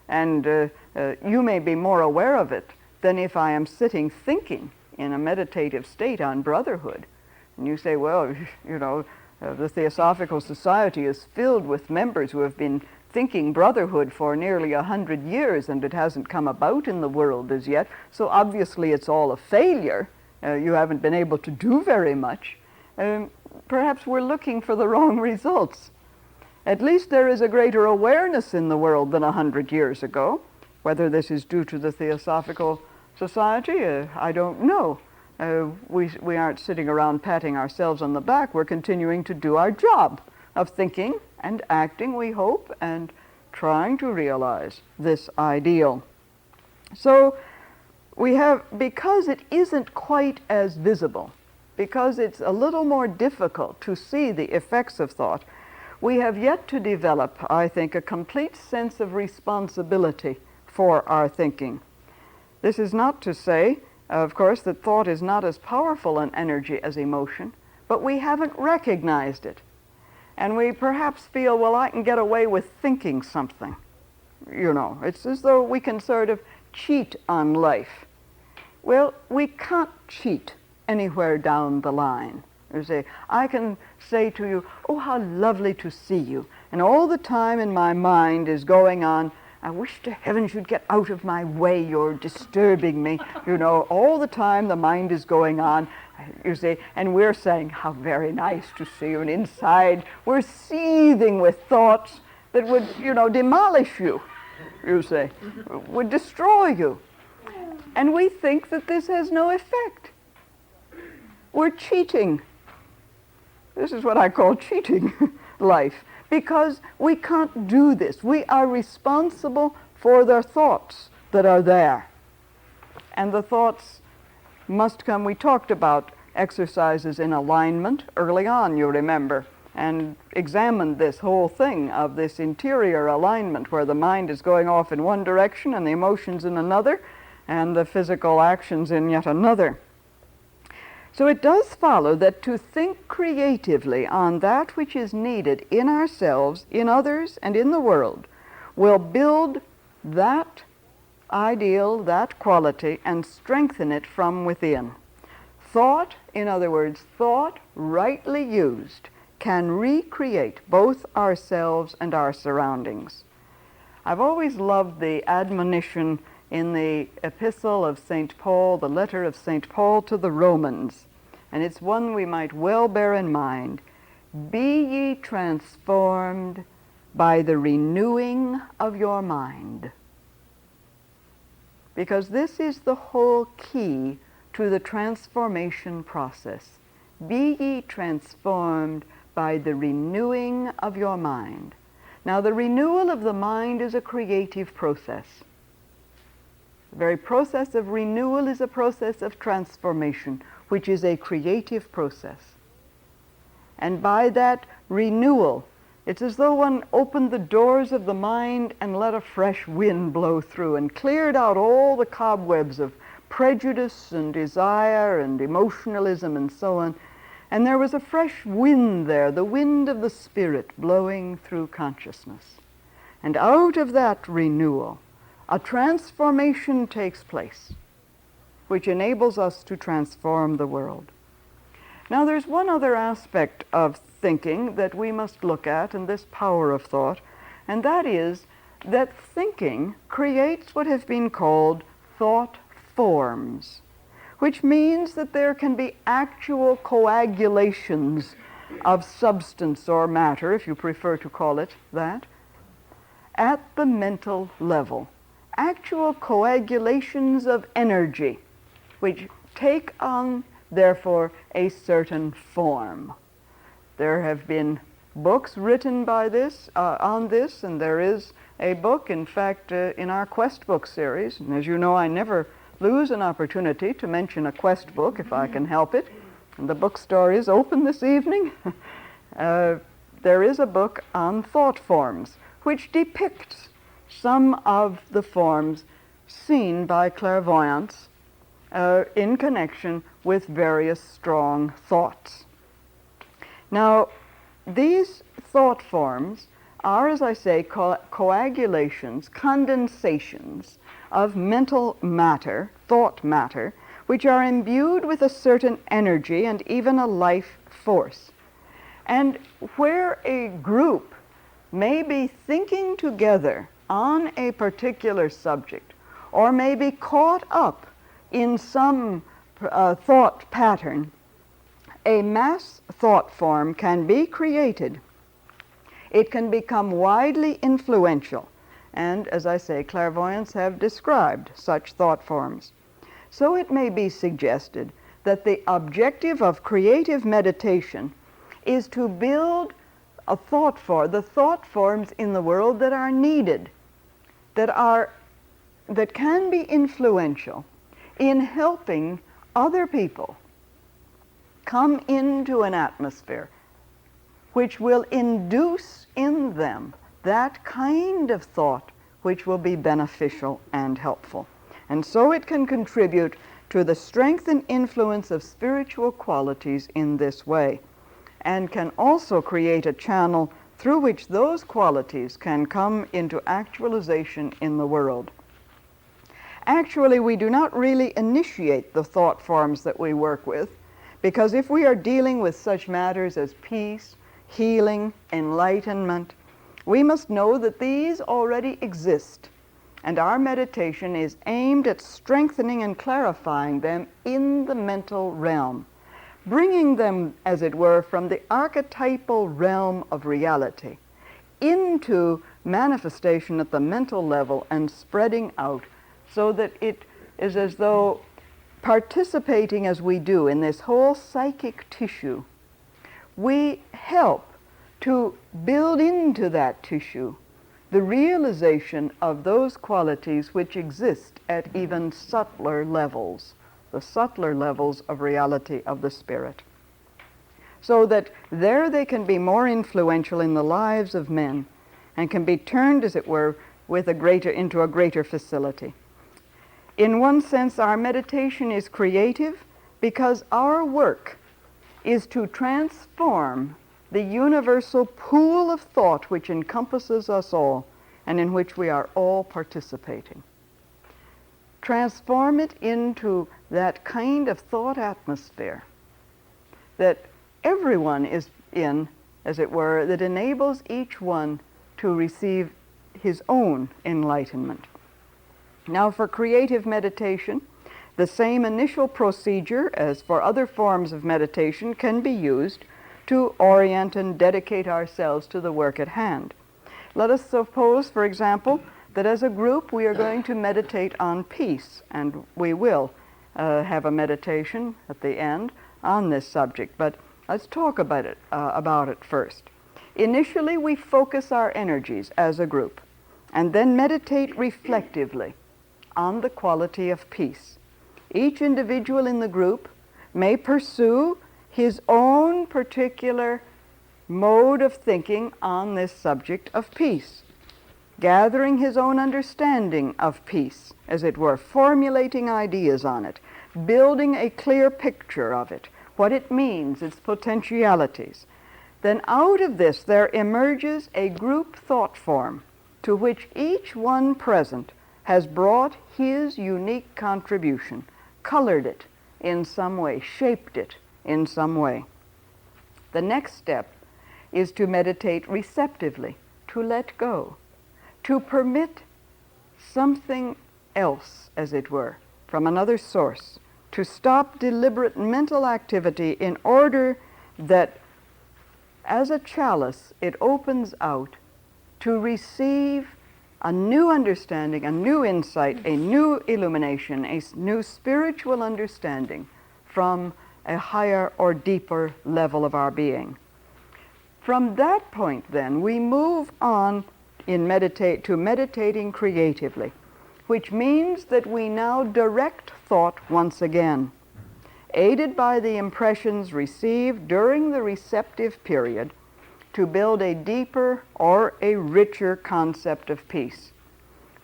and you may be more aware of it than if I am sitting thinking in a meditative state on brotherhood. And you say, well, you know, The Theosophical Society is filled with members who have been thinking brotherhood for nearly 100 years, and it hasn't come about in the world as yet. So obviously it's all a failure. You haven't been able to do very much. Perhaps we're looking for the wrong results. At least there is a greater awareness in the world than 100 years ago. Whether this is due to the Theosophical Society, I don't know. We aren't sitting around patting ourselves on the back. We're continuing to do our job of thinking and acting, we hope, and trying to realize this ideal. So we have, because it isn't quite as visible, because it's a little more difficult to see the effects of thought, we have yet to develop, I think, a complete sense of responsibility for our thinking. This is not to say, of course, that thought is not as powerful an energy as emotion, but we haven't recognized it. And we perhaps feel, well, I can get away with thinking something. You know, it's as though we can sort of cheat on life. Well, we can't cheat anywhere down the line. You see, I can say to you, oh, how lovely to see you. And all the time in my mind is going on, I wish to heavens you'd get out of my way, you're disturbing me. You know, all the time the mind is going on, you see, and we're saying, how very nice to see you. And inside, we're seething with thoughts that would, you know, demolish you, you see, would destroy you. And we think that this has no effect. We're cheating. This is what I call cheating life, because we can't do this. We are responsible for the thoughts that are there. And the thoughts must come. We talked about exercises in alignment early on, you remember, and examined this whole thing of this interior alignment where the mind is going off in one direction and the emotions in another, and the physical actions in yet another. So it does follow that to think creatively on that which is needed in ourselves, in others, and in the world will build that ideal, that quality, and strengthen it from within. Thought, in other words, thought rightly used, can recreate both ourselves and our surroundings. I've always loved the admonition in the epistle of St. Paul, the letter of St. Paul to the Romans, and it's one we might well bear in mind. Be ye transformed by the renewing of your mind. Because this is the whole key to the transformation process. Be ye transformed by the renewing of your mind. Now, the renewal of the mind is a creative process. The very process of renewal is a process of transformation, which is a creative process. And by that renewal, it's as though one opened the doors of the mind and let a fresh wind blow through and cleared out all the cobwebs of prejudice and desire and emotionalism and so on. And there was a fresh wind there, the wind of the Spirit blowing through consciousness. And out of that renewal, a transformation takes place, which enables us to transform the world. Now, there's one other aspect of thinking that we must look at in this power of thought, and that is that thinking creates what have been called thought forms, which means that there can be actual coagulations of substance or matter, if you prefer to call it that, at the mental level. Actual coagulations of energy, which take on, therefore, a certain form. There have been books written by this, on this, and there is a book, in fact, in our quest book series, and as you know, I never lose an opportunity to mention a quest book if I can help it, and the bookstore is open this evening. There is a book on thought forms, which depicts some of the forms seen by clairvoyants in connection with various strong thoughts. Now, these thought forms are, as I say, coagulations, condensations of mental matter, thought matter, which are imbued with a certain energy and even a life force. And where a group may be thinking together on a particular subject, or may be caught up in some thought pattern, a mass thought form can be created. It can become widely influential, and as I say, clairvoyants have described such thought forms. So it may be suggested that the objective of creative meditation is to build the thought forms in the world that are needed, that can be influential in helping other people come into an atmosphere which will induce in them that kind of thought which will be beneficial and helpful. And so it can contribute to the strength and influence of spiritual qualities in this way, and can also create a channel through which those qualities can come into actualization in the world. Actually, we do not really initiate the thought forms that we work with, because if we are dealing with such matters as peace, healing, enlightenment, we must know that these already exist, and our meditation is aimed at strengthening and clarifying them in the mental realm, bringing them, as it were, from the archetypal realm of reality into manifestation at the mental level and spreading out, so that it is as though participating as we do in this whole psychic tissue, we help to build into that tissue the realization of those qualities which exist at even subtler levels, the subtler levels of reality of the spirit, so that there they can be more influential in the lives of men and can be turned, as it were, into a greater facility. In one sense, our meditation is creative because our work is to transform the universal pool of thought which encompasses us all and in which we are all participating. Transform it into that kind of thought atmosphere that everyone is in, as it were, that enables each one to receive his own enlightenment. Now, for creative meditation, the same initial procedure as for other forms of meditation can be used to orient and dedicate ourselves to the work at hand. Let us suppose, for example, that as a group we are going to meditate on peace, and we will have a meditation at the end on this subject, but let's talk about it first. Initially, we focus our energies as a group, and then meditate reflectively on the quality of peace. Each individual in the group may pursue his own particular mode of thinking on this subject of peace, gathering his own understanding of peace, as it were, formulating ideas on it, building a clear picture of it, what it means, its potentialities. Then out of this there emerges a group thought form to which each one present has brought his unique contribution, colored it in some way, shaped it in some way. The next step is to meditate receptively, to let go, to permit something else, as it were, from another source, to stop deliberate mental activity in order that, as a chalice, it opens out to receive a new understanding, a new insight, a new illumination, a new spiritual understanding from a higher or deeper level of our being. From that point, then, we move on to meditating creatively, which means that we now direct thought once again, aided by the impressions received during the receptive period, to build a deeper or a richer concept of peace.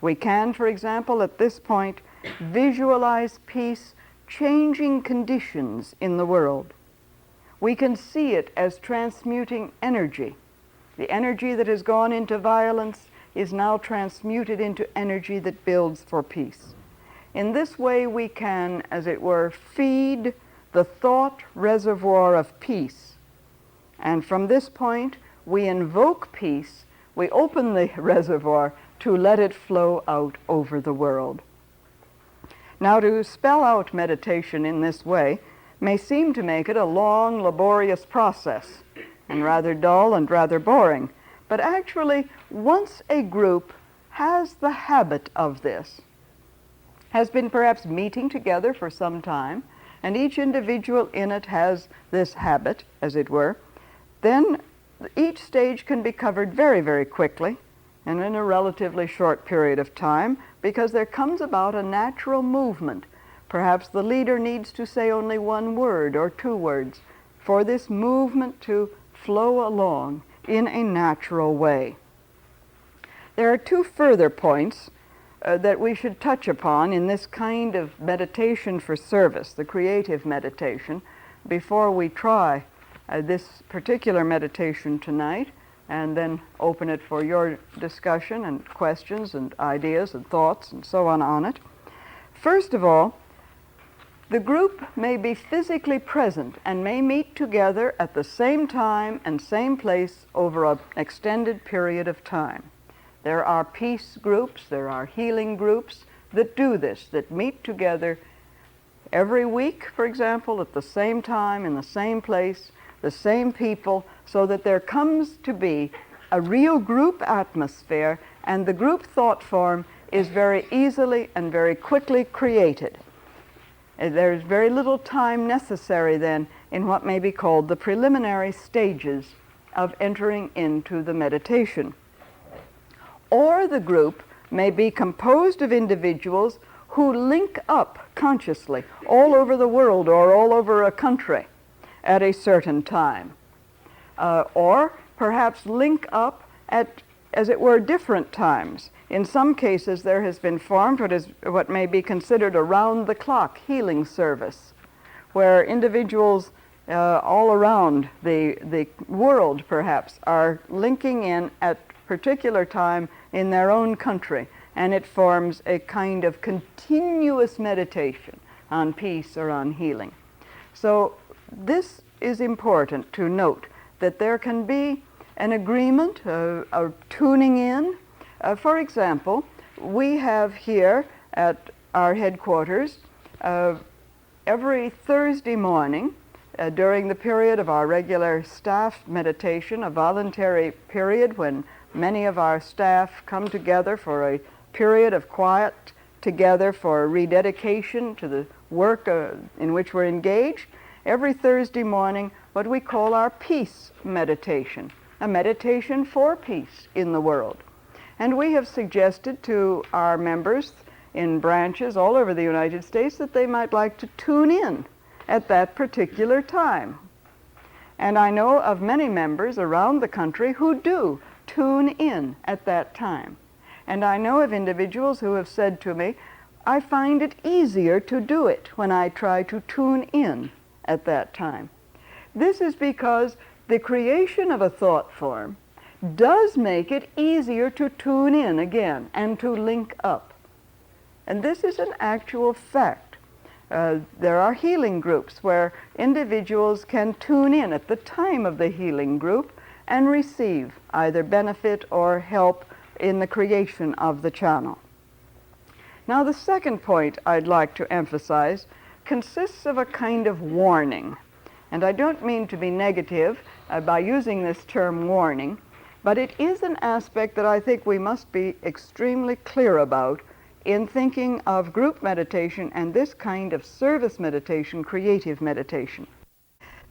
We can, for example, at this point, visualize peace changing conditions in the world. We can see it as transmuting energy. The energy that has gone into violence is now transmuted into energy that builds for peace. In this way, we can, as it were, feed the thought reservoir of peace And from this point, we invoke peace. We open the reservoir to let it flow out over the world. Now, to spell out meditation in this way may seem to make it a long, laborious process, and rather dull and rather boring. But actually, once a group has the habit of this, has been perhaps meeting together for some time, and each individual in it has this habit, as it were, then each stage can be covered very, very quickly and in a relatively short period of time, because there comes about a natural movement. Perhaps the leader needs to say only one word or two words for this movement to flow along in a natural way. There are two further points that we should touch upon in this kind of meditation for service, the creative meditation, before we try this particular meditation tonight, and then open it for your discussion and questions and ideas and thoughts and so on it. First of all, the group may be physically present and may meet together at the same time and same place over an extended period of time. There are peace groups, there are healing groups that do this, that meet together every week, for example, at the same time, in the same place, the same people, so that there comes to be a real group atmosphere, and the group thought form is very easily and very quickly created. There's very little time necessary then in what may be called the preliminary stages of entering into the meditation. Or the group may be composed of individuals who link up consciously all over the world or all over a country at a certain time. Or perhaps link up at, as it were, different times. In some cases, there has been formed what may be considered a round-the-clock healing service, where individuals all around the world, perhaps, are linking in at particular time in their own country, and it forms a kind of continuous meditation on peace or on healing. So this is important to note, that there can be an agreement, a tuning in. For example, we have here at our headquarters every Thursday morning during the period of our regular staff meditation, a voluntary period when many of our staff come together for a period of quiet together for rededication to the work in which we're engaged. Every Thursday morning, what we call our peace meditation, a meditation for peace in the world. And we have suggested to our members in branches all over the United States that they might like to tune in at that particular time. And I know of many members around the country who do tune in at that time. And I know of individuals who have said to me, I find it easier to do it when I try to tune in at that time. This is because the creation of a thought form does make it easier to tune in again and to link up. And this is an actual fact. There are healing groups where individuals can tune in at the time of the healing group and receive either benefit or help in the creation of the channel. Now, the second point I'd like to emphasize consists of a kind of warning. And I don't mean to be negative by using this term warning, but it is an aspect that I think we must be extremely clear about in thinking of group meditation and this kind of service meditation, creative meditation.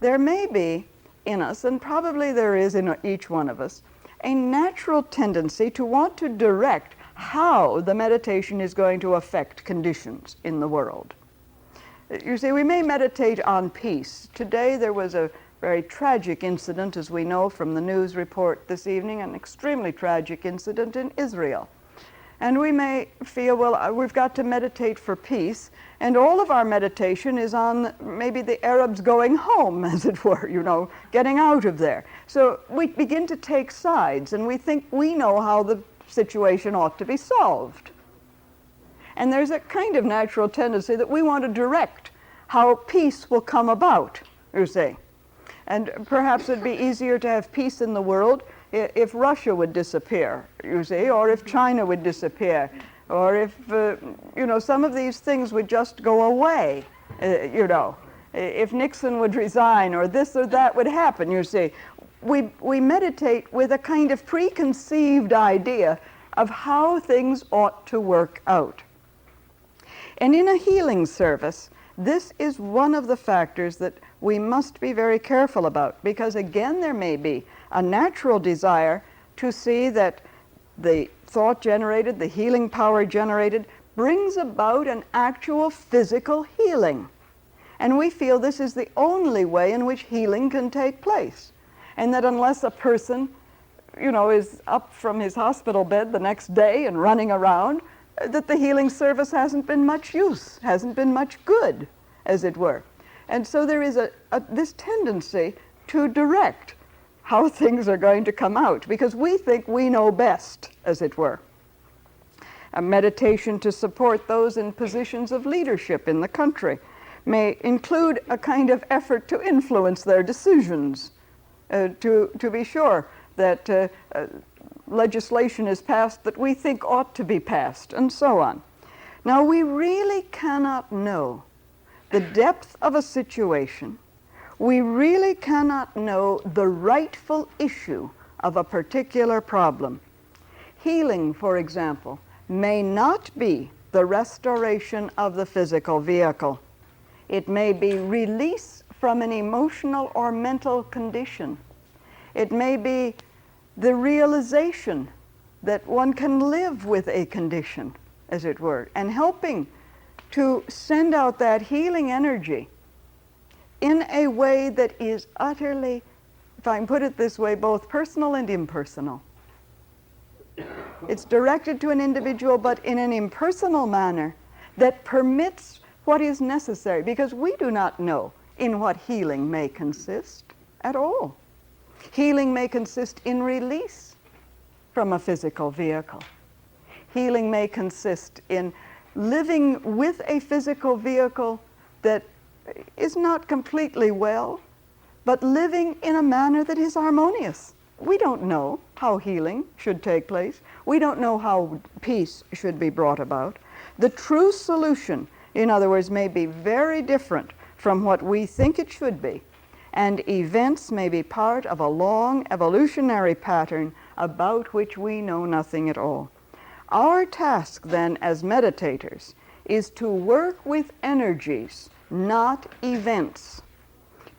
There may be in us, and probably there is in each one of us, a natural tendency to want to direct how the meditation is going to affect conditions in the world. You see, we may meditate on peace. Today there was a very tragic incident, as we know from the news report this evening, an extremely tragic incident in Israel. And we may feel, well, we've got to meditate for peace, and all of our meditation is on maybe the Arabs going home, as it were, you know, getting out of there. So we begin to take sides, and we think we know how the situation ought to be solved. And there's a kind of natural tendency that we want to direct how peace will come about, you see. And perhaps it'd be easier to have peace in the world if Russia would disappear, you see, or if China would disappear, or if, some of these things would just go away, if Nixon would resign, or this or that would happen, you see. We meditate with a kind of preconceived idea of how things ought to work out. And in a healing service, this is one of the factors that we must be very careful about, because again, there may be a natural desire to see that the thought generated, the healing power generated, brings about an actual physical healing. And we feel this is the only way in which healing can take place. And that unless a person, is up from his hospital bed the next day and running around, that the healing service hasn't been much use, hasn't been much good, as it were. And so there is this tendency to direct how things are going to come out, because we think we know best, as it were. A meditation to support those in positions of leadership in the country may include a kind of effort to influence their decisions, to be sure that legislation is passed that we think ought to be passed, and so on. Now, we really cannot know the depth of a situation. We really cannot know the rightful issue of a particular problem. Healing, for example, may not be the restoration of the physical vehicle. It may be release from an emotional or mental condition. It may be the realization that one can live with a condition, as it were, and helping to send out that healing energy in a way that is utterly, if I can put it this way, both personal and impersonal. It's directed to an individual, but in an impersonal manner that permits what is necessary, because we do not know in what healing may consist at all. Healing may consist in release from a physical vehicle. Healing may consist in living with a physical vehicle that is not completely well, but living in a manner that is harmonious. We don't know how healing should take place. We don't know how peace should be brought about. The true solution, in other words, may be very different from what we think it should be, and events may be part of a long evolutionary pattern about which we know nothing at all. Our task then as meditators is to work with energies, not events,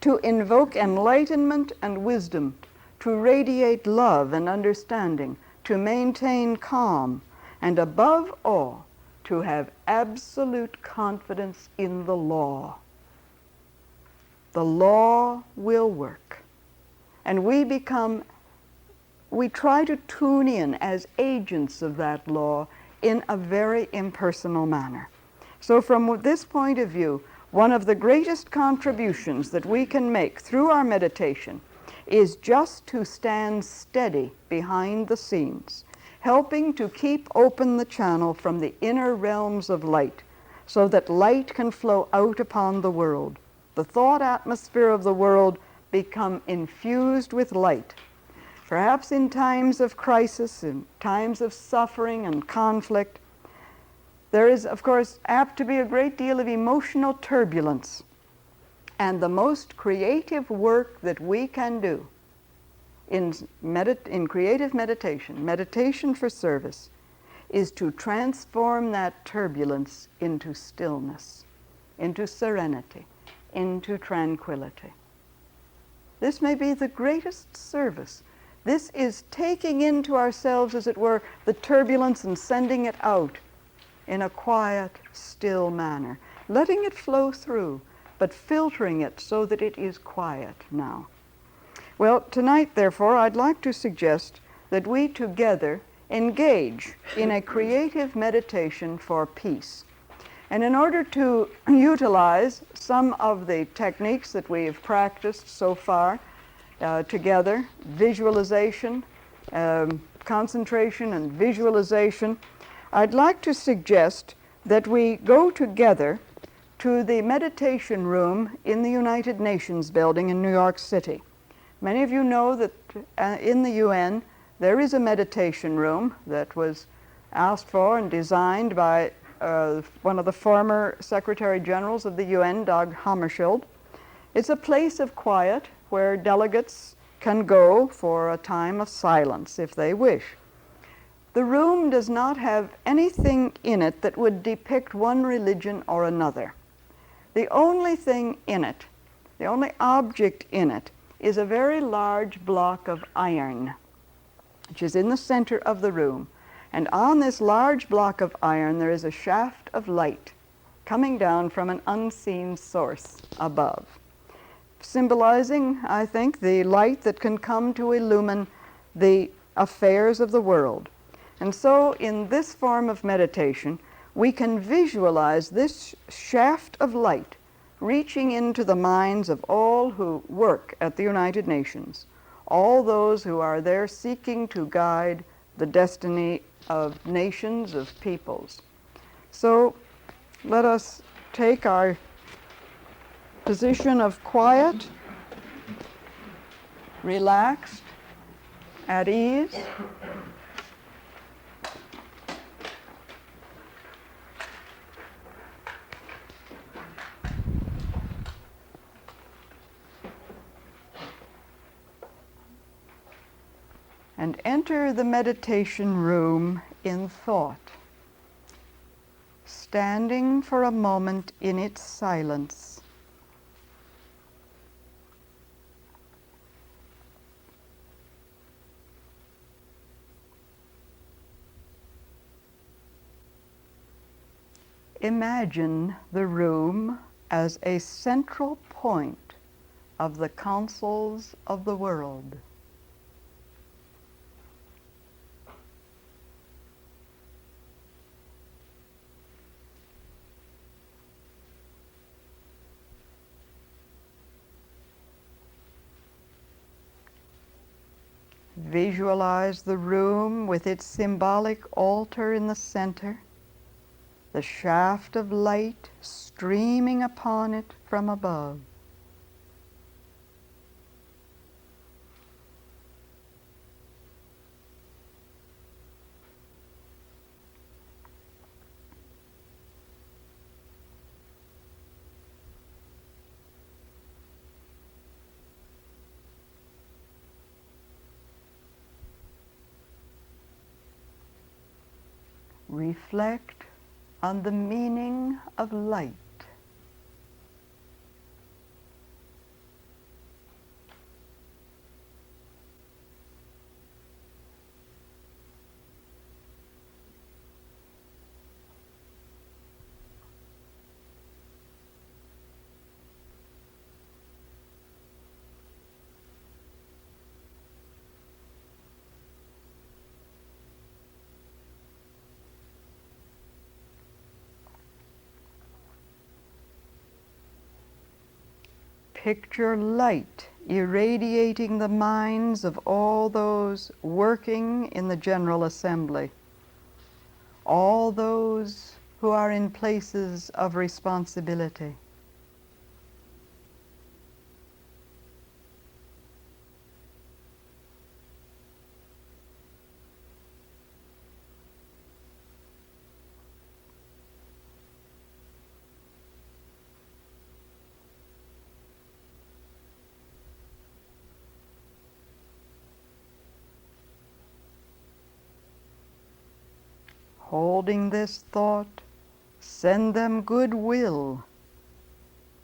to invoke enlightenment and wisdom, to radiate love and understanding, to maintain calm, and above all, to have absolute confidence in the law. The law will work. And we try to tune in as agents of that law in a very impersonal manner. So from this point of view, one of the greatest contributions that we can make through our meditation is just to stand steady behind the scenes, helping to keep open the channel from the inner realms of light, so that light can flow out upon the world. The thought atmosphere of the world become infused with light. Perhaps in times of crisis, in times of suffering and conflict, there is, of course, apt to be a great deal of emotional turbulence. And the most creative work that we can do in creative meditation, meditation for service, is to transform that turbulence into stillness, into serenity, into tranquility. This may be the greatest service. This is taking into ourselves, as it were, the turbulence and sending it out in a quiet, still manner, letting it flow through, but filtering it so that it is quiet now. Well, tonight, therefore, I'd like to suggest that we together engage in a creative meditation for peace. And in order to utilize some of the techniques that we have practiced so far together, visualization, concentration and visualization, I'd like to suggest that we go together to the meditation room in the United Nations building in New York City. Many of you know that in the UN there is a meditation room that was asked for and designed by one of the former Secretary Generals of the UN, Dag Hammarskjöld. It's a place of quiet where delegates can go for a time of silence if they wish. The room does not have anything in it that would depict one religion or another. The only thing in it, the only object in it, is a very large block of iron, which is in the center of the room. And on this large block of iron, there is a shaft of light coming down from an unseen source above, symbolizing, I think, the light that can come to illumine the affairs of the world. And so in this form of meditation, we can visualize this shaft of light reaching into the minds of all who work at the United Nations, all those who are there seeking to guide the destiny of nations, of peoples. So let us take our position of quiet, relaxed, at ease. And enter the meditation room in thought, standing for a moment in its silence. Imagine the room as a central point of the councils of the world. Visualize the room with its symbolic altar in the center, the shaft of light streaming upon it from above. Reflect on the meaning of light. Picture light irradiating the minds of all those working in the General Assembly, all those who are in places of responsibility. Holding this thought, send them goodwill,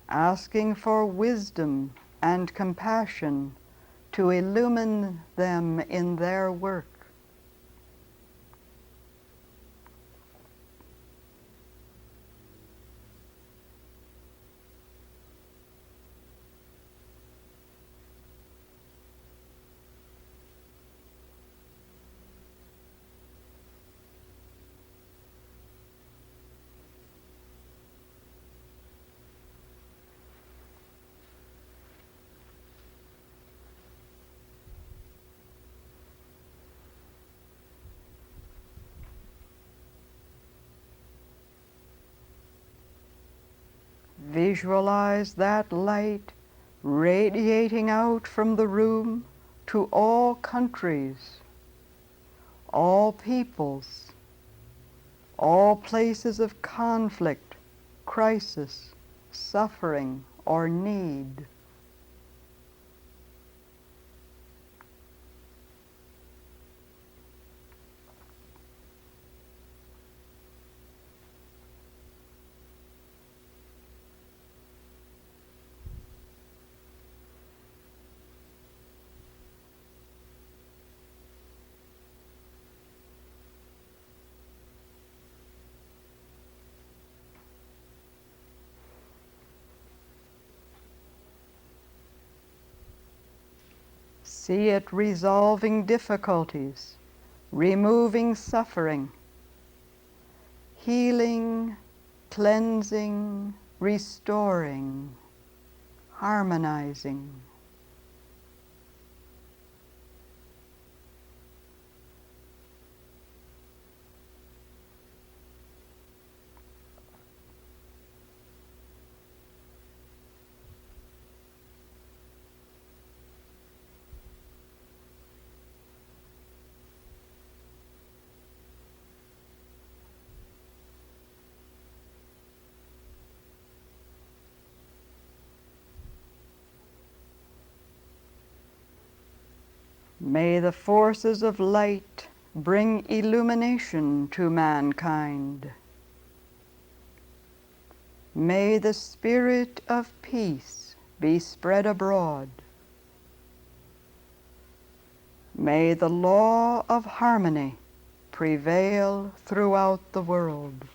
asking for wisdom and compassion to illumine them in their work. Visualize that light radiating out from the room to all countries, all peoples, all places of conflict, crisis, suffering, or need. See it resolving difficulties, removing suffering, healing, cleansing, restoring, harmonizing. May the forces of light bring illumination to mankind. May the spirit of peace be spread abroad. May the law of harmony prevail throughout the world.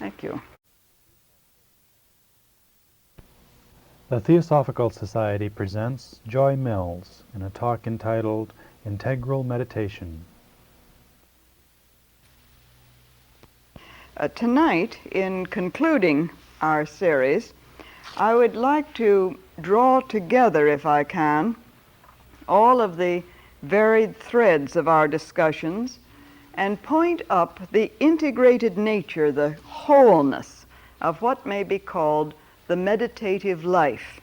Thank you. The Theosophical Society presents Joy Mills in a talk entitled Integral Meditation. Tonight, in concluding our series, I would like to draw together, if I can, all of the varied threads of our discussions and point up the integrated nature, the wholeness of what may be called the meditative life.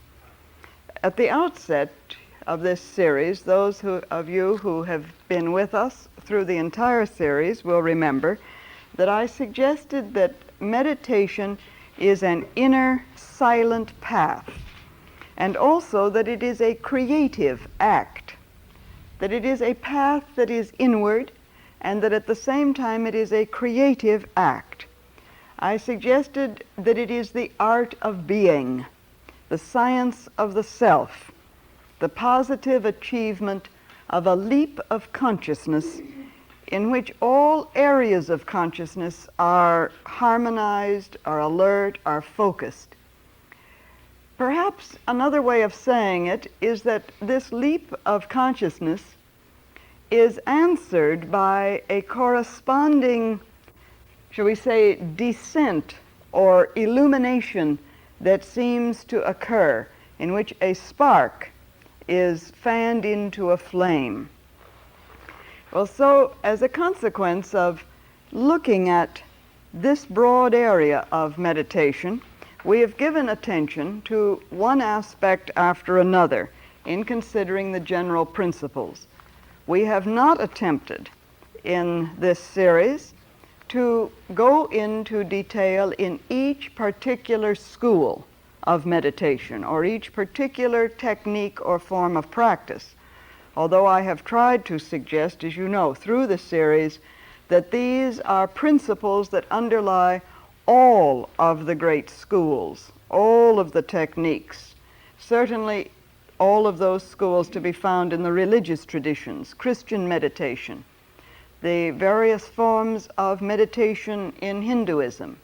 At the outset of this series, those of you who have been with us through the entire series will remember that I suggested that meditation is an inner silent path, and also that it is a creative act, that it is a path that is inward, and that at the same time it is a creative act. I suggested that it is the art of being, the science of the self, the positive achievement of a leap of consciousness in which all areas of consciousness are harmonized, are alert, are focused. Perhaps another way of saying it is that this leap of consciousness is answered by a corresponding, shall we say, descent or illumination that seems to occur, in which a spark is fanned into a flame. Well, so as a consequence of looking at this broad area of meditation, we have given attention to one aspect after another in considering the general principles. We have not attempted in this series to go into detail in each particular school of meditation or each particular technique or form of practice, although I have tried to suggest, as you know, through the series, that these are principles that underlie all of the great schools, all of the techniques, certainly all of those schools to be found in the religious traditions, Christian meditation, the various forms of meditation in Hinduism,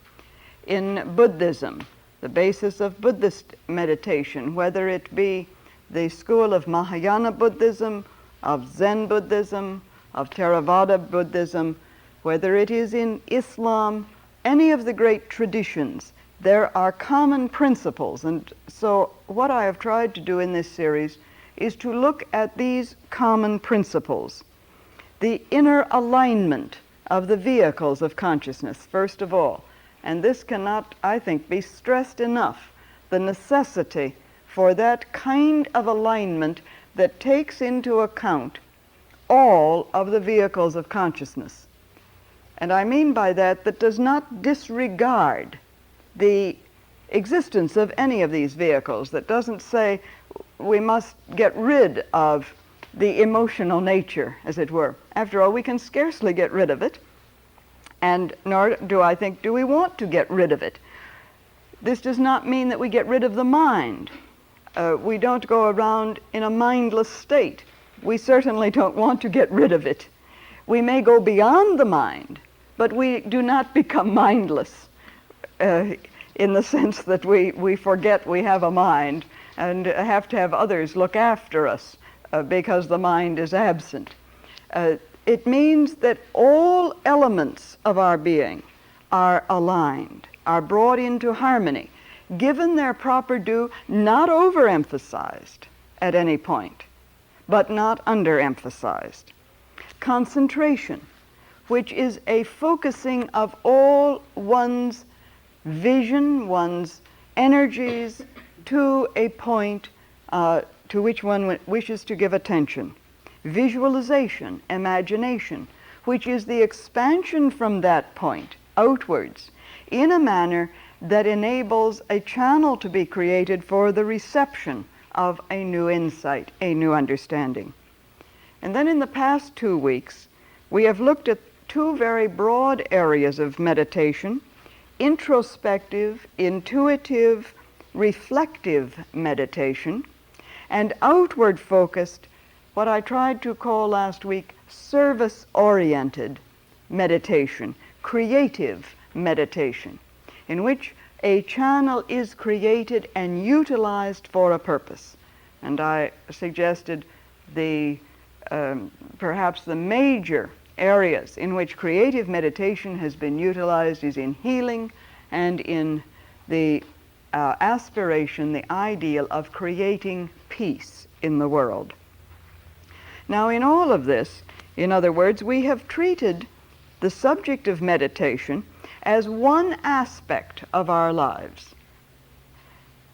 in Buddhism, the basis of Buddhist meditation, whether it be the school of Mahayana Buddhism, of Zen Buddhism, of Theravada Buddhism, whether it is in Islam, any of the great traditions, there are common principles. And so what I have tried to do in this series is to look at these common principles. The inner alignment of the vehicles of consciousness, first of all. And this cannot, I think, be stressed enough, the necessity for that kind of alignment that takes into account all of the vehicles of consciousness. And I mean by that, that does not disregard the existence of any of these vehicles, that doesn't say we must get rid of the emotional nature, as it were. After all, we can scarcely get rid of it, and nor do I think do we want to get rid of it. This does not mean that we get rid of the mind. We don't go around in a mindless state. We certainly don't want to get rid of it. We may go beyond the mind, but we do not become mindless in the sense that we forget we have a mind and have to have others look after us because the mind is absent. It means that all elements of our being are aligned, are brought into harmony, given their proper due, not overemphasized at any point, but not underemphasized. Concentration, which is a focusing of all one's vision, one's energies to a point to which one wishes to give attention. Visualization, imagination, which is the expansion from that point outwards in a manner that enables a channel to be created for the reception of a new insight, a new understanding. And then in the past 2 weeks, we have looked at two very broad areas of meditation: introspective, intuitive, reflective meditation, and outward focused, what I tried to call last week, service-oriented meditation, creative meditation, in which a channel is created and utilized for a purpose. And I suggested perhaps the major areas in which creative meditation has been utilized is in healing and in the aspiration, the ideal of creating peace in the world. Now, in all of this, in other words, we have treated the subject of meditation as one aspect of our lives.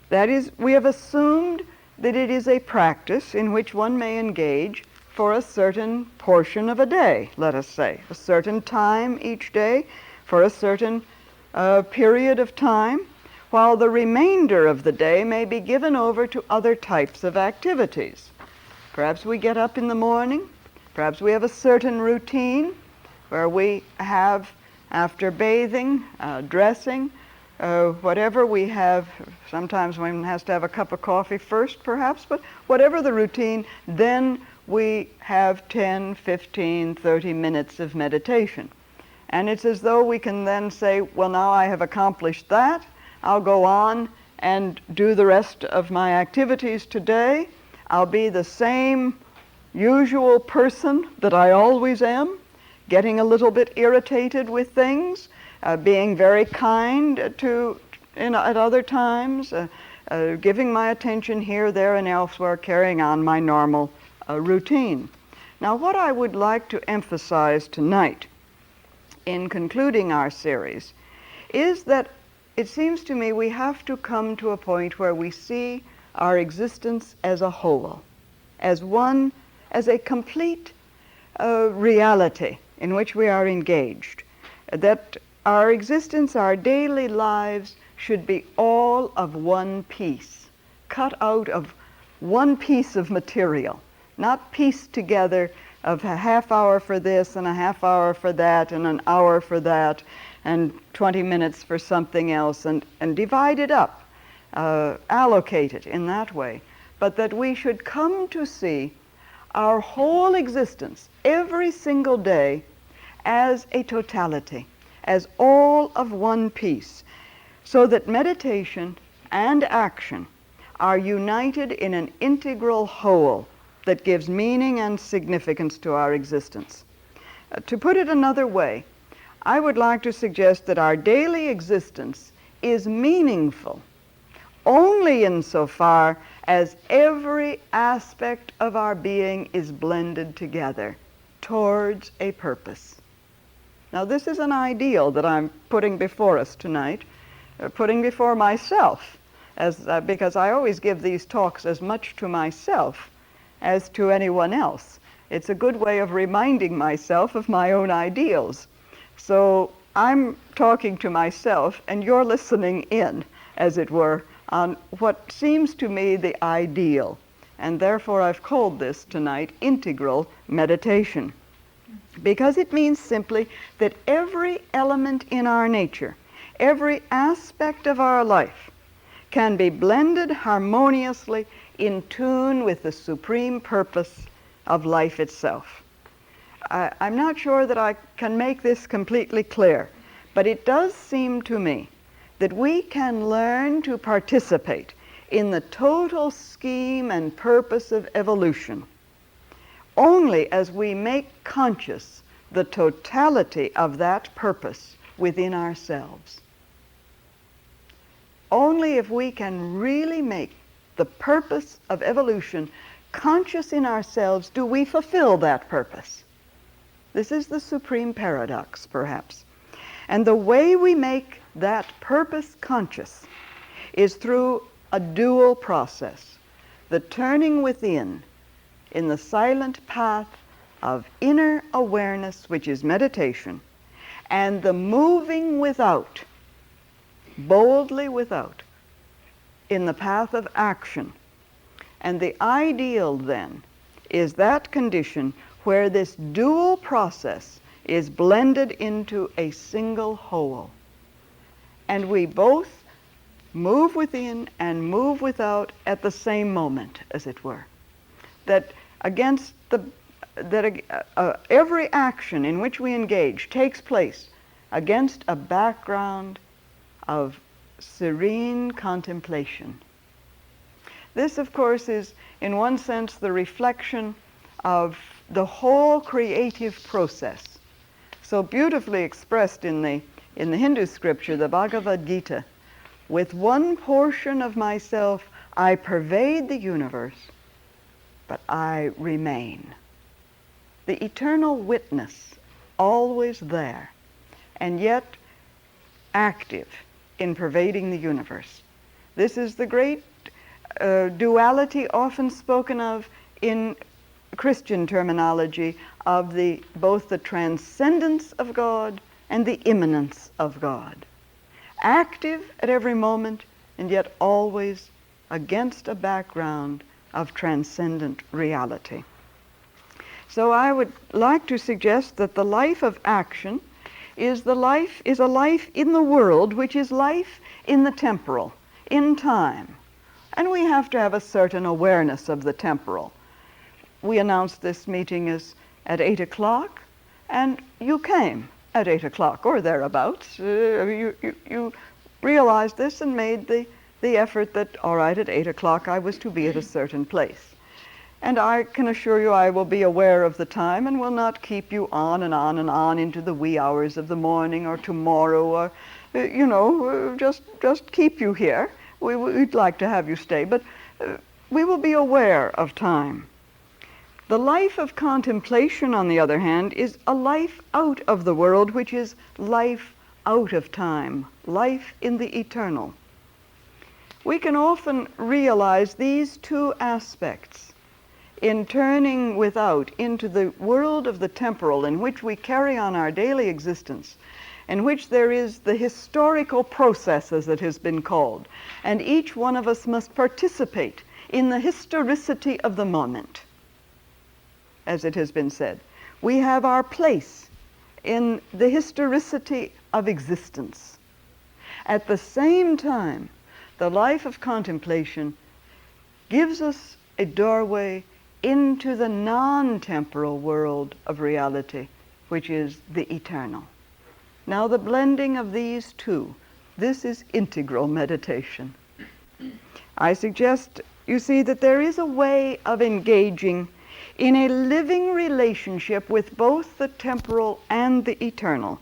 That is, we have assumed that it is a practice in which one may engage for a certain portion of a day, let us say, a certain time each day, for a certain period of time, while the remainder of the day may be given over to other types of activities. Perhaps we get up in the morning, perhaps we have a certain routine where we have, after bathing, dressing, whatever we have, sometimes one has to have a cup of coffee first perhaps, but whatever the routine, then we have 10, 15, 30 minutes of meditation. And it's as though we can then say, well, now I have accomplished that, I'll go on and do the rest of my activities today. I'll be the same usual person that I always am, getting a little bit irritated with things, being very kind at other times, giving my attention here, there, and elsewhere, carrying on my normal routine. Now, what I would like to emphasize tonight in concluding our series is that it seems to me we have to come to a point where we see our existence as a whole, as a complete reality in which we are engaged, that our existence, our daily lives should be all of one piece, cut out of one piece of material, not pieced together of a half hour for this and a half hour for that and an hour for that and 20 minutes for something else, and divide it up, allocate it in that way, but that we should come to see our whole existence every single day as a totality, as all of one piece, so that meditation and action are united in an integral whole that gives meaning and significance to our existence. To put it another way, I would like to suggest that our daily existence is meaningful only insofar as every aspect of our being is blended together towards a purpose. Now, this is an ideal that I'm putting before us tonight, putting before myself, because I always give these talks as much to myself as to anyone else. It's a good way of reminding myself of my own ideals. So I'm talking to myself, and you're listening in, as it were, on what seems to me the ideal. And therefore I've called this tonight integral meditation, because it means simply that every element in our nature, every aspect of our life, can be blended harmoniously in tune with the supreme purpose of life itself. I'm not sure that I can make this completely clear, but it does seem to me that we can learn to participate in the total scheme and purpose of evolution only as we make conscious the totality of that purpose within ourselves. Only if we can really make the purpose of evolution conscious in ourselves do we fulfill that purpose. This is the supreme paradox, perhaps. And the way we make that purpose conscious is through a dual process, the turning within in the silent path of inner awareness, which is meditation, and the moving without, boldly without, in the path of action. And the ideal then is that condition where this dual process is blended into a single whole. And we both move within and move without at the same moment, as it were. That every action in which we engage takes place against a background of serene contemplation. This, of course, is in one sense the reflection of the whole creative process, so beautifully expressed in the Hindu scripture, the Bhagavad Gita. With one portion of myself, I pervade the universe, but I remain. The eternal witness, always there, and yet active in pervading the universe. This is the great duality often spoken of in Christian terminology of both the transcendence of God and the immanence of God. Active at every moment, and yet always against a background of transcendent reality. So I would like to suggest that the life of action is a life in the world, which is life in the temporal, in time. And we have to have a certain awareness of the temporal. We announced this meeting as at 8 o'clock, and you came at 8 o'clock or thereabouts. You realized this and made the effort that, all right, at 8 o'clock I was to be at a certain place. And I can assure you I will be aware of the time and will not keep you on and on and on into the wee hours of the morning or tomorrow or, just keep you here. We'd like to have you stay, but we will be aware of time. The life of contemplation, on the other hand, is a life out of the world, which is life out of time, life in the eternal. We can often realize these two aspects in turning without into the world of the temporal, in which we carry on our daily existence, in which there is the historical process, as it has been called, and each one of us must participate in the historicity of the moment, as it has been said. We have our place in the historicity of existence. At the same time, the life of contemplation gives us a doorway into the non-temporal world of reality, which is the eternal. Now, the blending of these two, this is integral meditation. I suggest, you see, that there is a way of engaging in a living relationship with both the temporal and the eternal.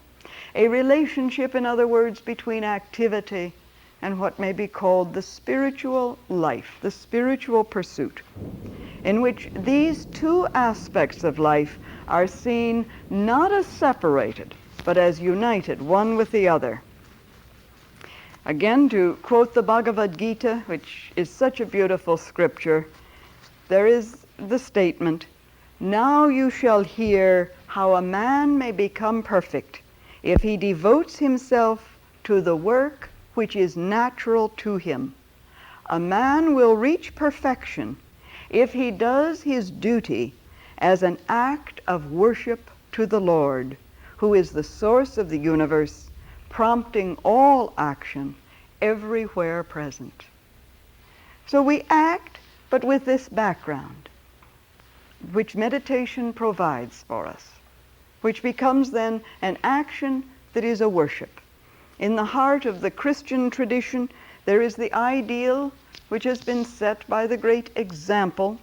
A relationship, in other words, between activity and what may be called the spiritual life, the spiritual pursuit, in which these two aspects of life are seen not as separated, but as united, one with the other. Again, to quote the Bhagavad Gita, which is such a beautiful scripture, there is the statement, "Now you shall hear how a man may become perfect if he devotes himself to the work which is natural to him. A man will reach perfection if he does his duty as an act of worship to the Lord, who is the source of the universe, prompting all action, everywhere present." So we act, but with this background, which meditation provides for us, which becomes then an action that is a worship. In the heart of the Christian tradition, there is the ideal which has been set by the great example,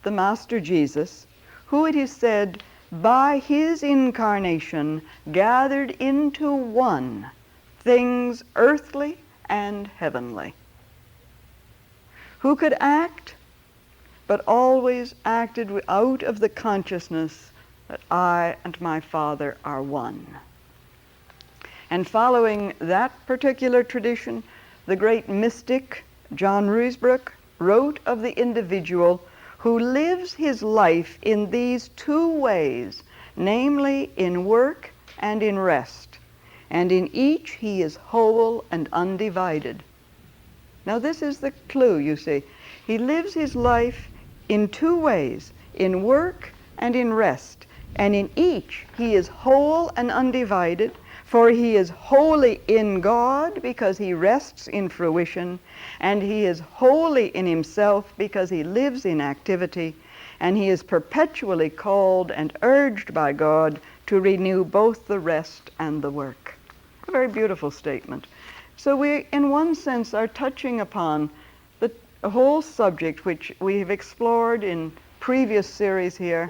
the Master Jesus, who it is said, by his incarnation gathered into one things earthly and heavenly, who could act, but always acted out of the consciousness that I and my Father are one. And following that particular tradition, the great mystic John Ruysbroek wrote of the individual who lives his life in these two ways, namely in work and in rest, and in each he is whole and undivided. Now this is the clue, you see. He lives his life in two ways, in work and in rest, and in each he is whole and undivided, for he is wholly in God because he rests in fruition, and he is wholly in himself because he lives in activity, and he is perpetually called and urged by God to renew both the rest and the work. A very beautiful statement. So we, in one sense, are touching upon the whole subject which we have explored in previous series here,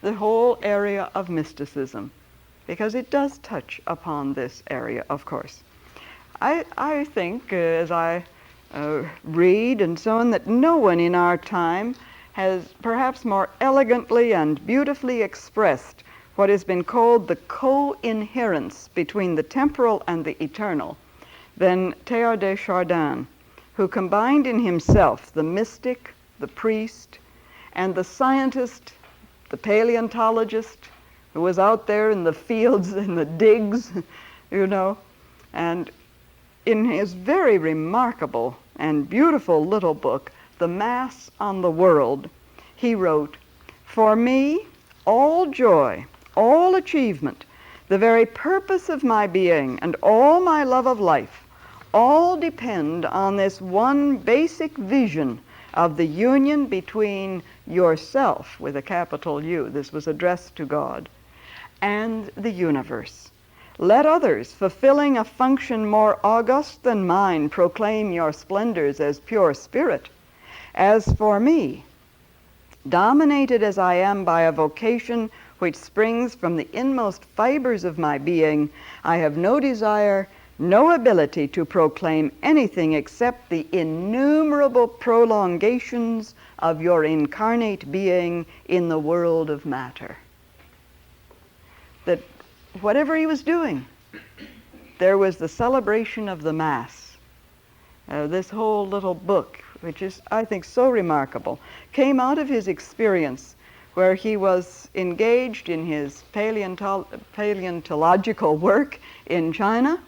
the whole area of mysticism, because it does touch upon this area, of course. I think, as I read and so on, that no one in our time has perhaps more elegantly and beautifully expressed what has been called the co-inherence between the temporal and the eternal than Teilhard de Chardin, who combined in himself the mystic, the priest, and the scientist, the paleontologist, who was out there in the fields, in the digs, you know. And in his very remarkable and beautiful little book, The Mass on the World, he wrote, "For me, all joy, all achievement, the very purpose of my being, and all my love of life, all depend on this one basic vision of the union between yourself," with a capital U, this was addressed to God, "and the universe. Let others, fulfilling a function more august than mine, proclaim your splendors as pure spirit. As for me, dominated as I am by a vocation which springs from the inmost fibers of my being, I have no desire, no ability to proclaim anything except the innumerable prolongations of your incarnate being in the world of matter." That whatever he was doing, there was the celebration of the Mass. This whole little book, which is, I think, so remarkable, came out of his experience where he was engaged in his paleontological work in China,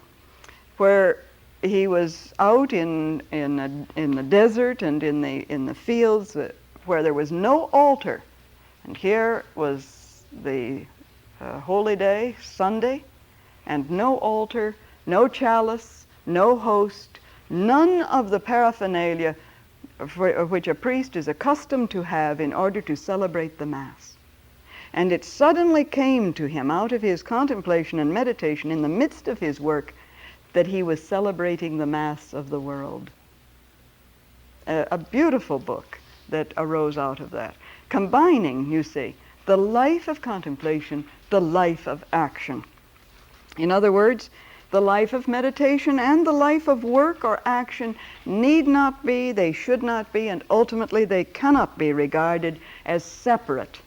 where he was out in the desert and in the fields where there was no altar. And here was the holy day, Sunday, and no altar, no chalice, no host, none of the paraphernalia which a priest is accustomed to have in order to celebrate the Mass. And it suddenly came to him out of his contemplation and meditation in the midst of his work that he was celebrating the Mass of the world. A beautiful book that arose out of that, combining, you see, the life of contemplation, the life of action. In other words, the life of meditation and the life of work or action need not be, they should not be, and ultimately they cannot be regarded as separate.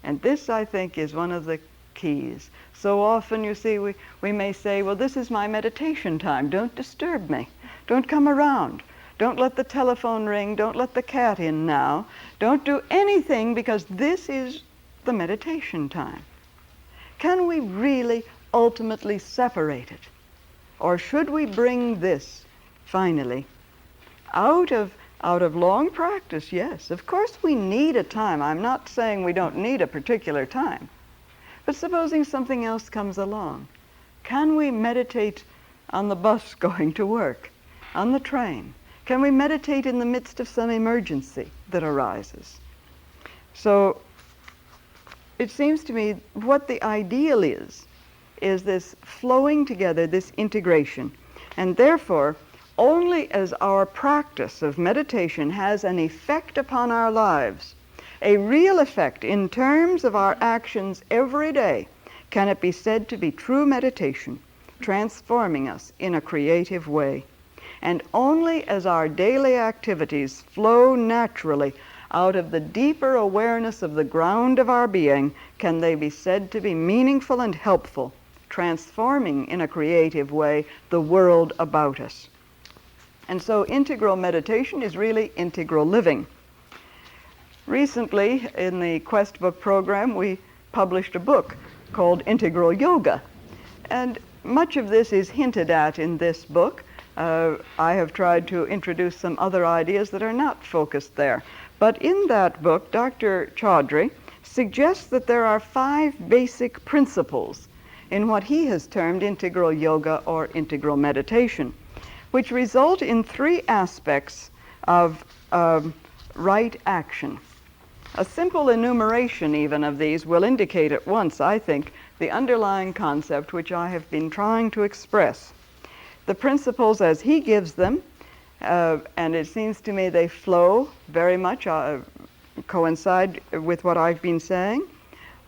And this, I think, is one of the keys. So often, you see, we may say, well, this is my meditation time. Don't disturb me. Don't come around. Don't let the telephone ring. Don't let the cat in now. Don't do anything, because this is the meditation time. Can we really ultimately separate it? Or should we bring this, finally, out of long practice? Yes, of course we need a time. I'm not saying we don't need a particular time. But supposing something else comes along, can we meditate on the bus going to work, on the train? Can we meditate in the midst of some emergency that arises? So it seems to me what the ideal is this flowing together, this integration. And therefore, only as our practice of meditation has an effect upon our lives, a real effect in terms of our actions every day, can it be said to be true meditation, transforming us in a creative way. And only as our daily activities flow naturally out of the deeper awareness of the ground of our being can they be said to be meaningful and helpful, transforming in a creative way the world about us. And so integral meditation is really integral living. Recently, in the Quest book program, we published a book called Integral Yoga. And much of this is hinted at in this book. I have tried to introduce some other ideas that are not focused there. But in that book, Dr. Chaudhry suggests that there are 5 basic principles in what he has termed integral yoga or integral meditation, which result in 3 aspects of right action. A simple enumeration even of these will indicate at once, I think, the underlying concept which I have been trying to express. The principles as he gives them, and it seems to me they flow very much, coincide with what I've been saying,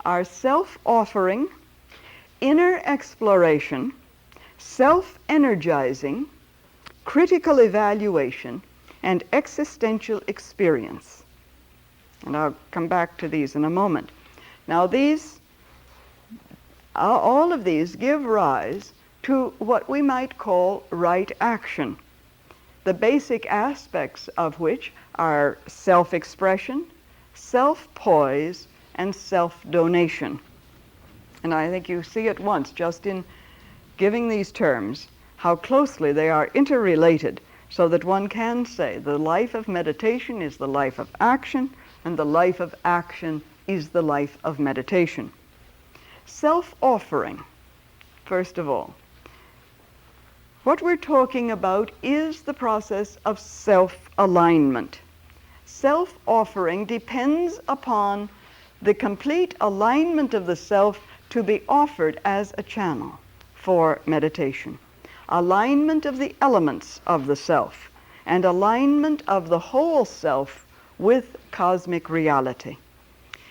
are self-offering, inner exploration, self-energizing, critical evaluation, and existential experience. And I'll come back to these in a moment. Now all of these give rise to what we might call right action, the basic aspects of which are self-expression, self-poise, and self-donation. And I think you see at once, just in giving these terms, how closely they are interrelated, so that one can say the life of meditation is the life of action, and the life of action is the life of meditation. Self-offering, first of all. What we're talking about is the process of self-alignment. Self-offering depends upon the complete alignment of the self to be offered as a channel for meditation. Alignment of the elements of the self, and alignment of the whole self with cosmic reality.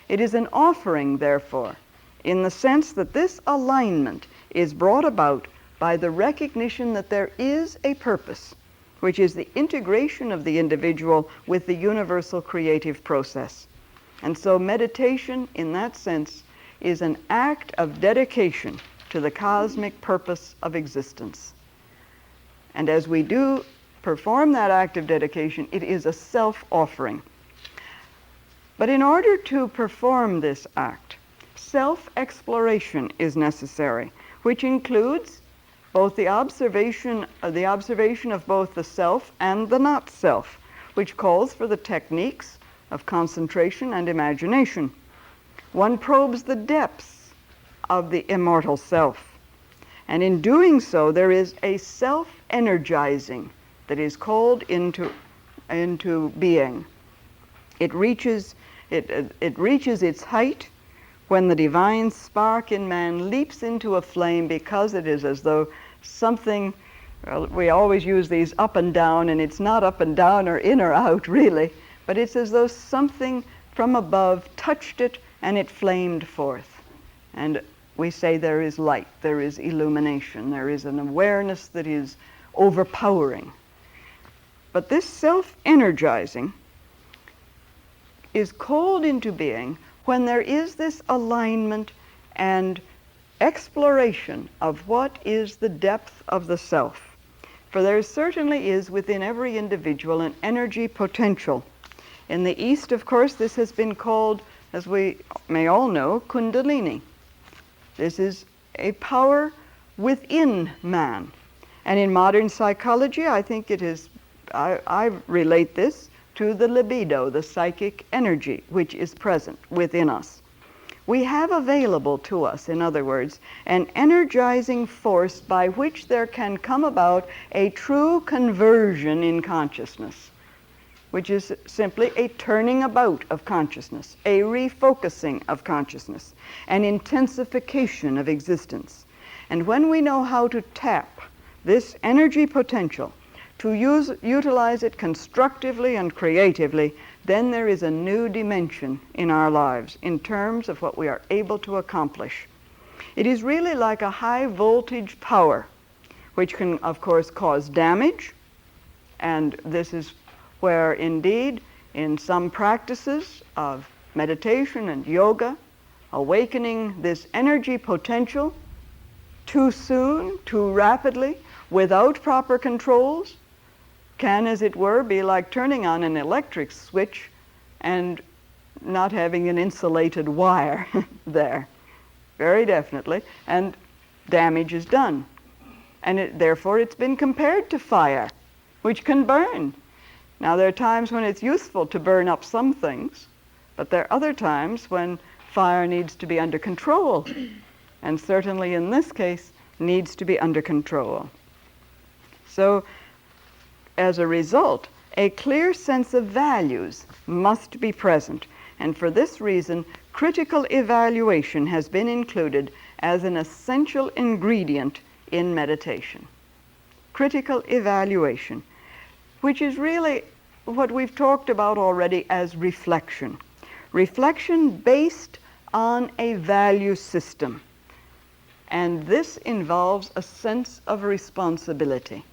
It is an offering, therefore, in the sense that this alignment is brought about by the recognition that there is a purpose, which is the integration of the individual with the universal creative process. And so meditation, in that sense, is an act of dedication to the cosmic purpose of existence. And as we do perform that act of dedication, it is a self-offering. But in order to perform this act, self-exploration is necessary, which includes both the observation of both the self and the not self, which calls for the techniques of concentration and imagination. One probes the depths of the immortal self, and in doing so there is a self-energizing that is called into being. It reaches its height when the divine spark in man leaps into a flame, because it is as though something, well, we always use these up and down, and it's not up and down or in or out really, but it's as though something from above touched it and it flamed forth. And we say there is light, there is illumination, there is an awareness that is overpowering. But this self-energizing is called into being when there is this alignment and exploration of what is the depth of the self. For there certainly is within every individual an energy potential. In the East, of course, this has been called, as we may all know, Kundalini. This is a power within man. And in modern psychology, I think it is, I relate this to the libido, the psychic energy, which is present within us. We have available to us, in other words, an energizing force by which there can come about a true conversion in consciousness, which is simply a turning about of consciousness, a refocusing of consciousness, an intensification of existence. And when we know how to tap this energy potential, to utilize it constructively and creatively, then there is a new dimension in our lives in terms of what we are able to accomplish. It is really like a high voltage power, which can, of course, cause damage. And this is where, indeed, in some practices of meditation and yoga, awakening this energy potential too soon, too rapidly, without proper controls, can, as it were, be like turning on an electric switch and not having an insulated wire there, very definitely, and damage is done. And therefore it's been compared to fire, which can burn. Now there are times when it's useful to burn up some things, but there are other times when fire needs to be under control, and certainly in this case needs to be under control. So, as a result, a clear sense of values must be present, and for this reason, critical evaluation has been included as an essential ingredient in meditation. Critical evaluation, which is really what we've talked about already as reflection. Reflection based on a value system, and this involves a sense of responsibility.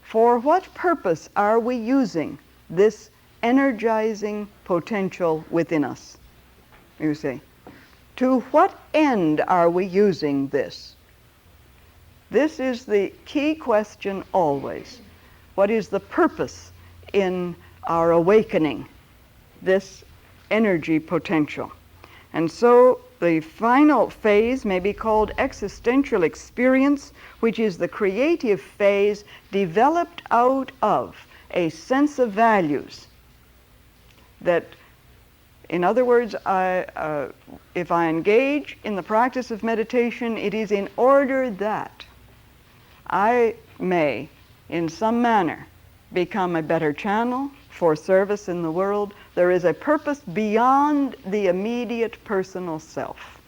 For what purpose are we using this energizing potential within us? You see, to what end are we using this? This is the key question always. What is the purpose in our awakening this energy potential? And so the final phase may be called existential experience, which is the creative phase developed out of a sense of values. That, in other words, if I engage in the practice of meditation, it is in order that I may, in some manner, become a better channel for service in the world. There is a purpose beyond the immediate personal self.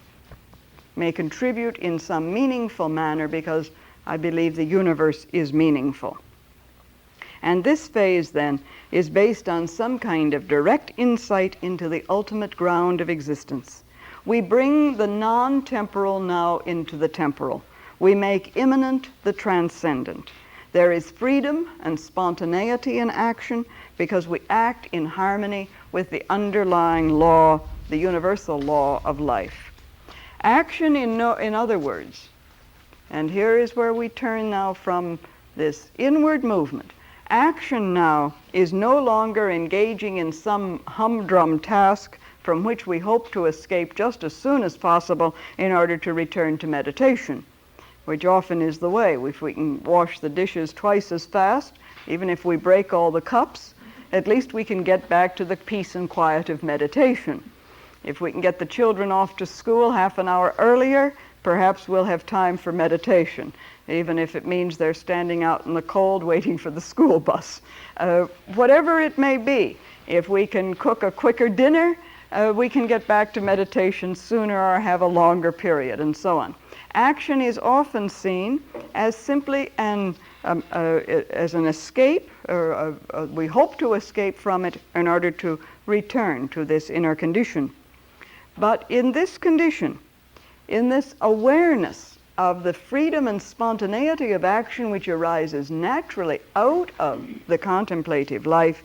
May contribute in some meaningful manner because I believe the universe is meaningful. And this phase then is based on some kind of direct insight into the ultimate ground of existence. We bring the non-temporal now into the temporal. We make immanent the transcendent. There is freedom and spontaneity in action because we act in harmony with the underlying law, the universal law of life. Action, in other words, and here is where we turn now from this inward movement. Action now is no longer engaging in some humdrum task from which we hope to escape just as soon as possible in order to return to meditation, which often is the way. If we can wash the dishes twice as fast, even if we break all the cups, at least we can get back to the peace and quiet of meditation. If we can get the children off to school half an hour earlier, perhaps we'll have time for meditation, even if it means they're standing out in the cold waiting for the school bus. Whatever it may be, if we can cook a quicker dinner, we can get back to meditation sooner or have a longer period, and so on. Action is often seen as simply as an escape, or we hope to escape from it in order to return to this inner condition. But in this condition, in this awareness of the freedom and spontaneity of action which arises naturally out of the contemplative life,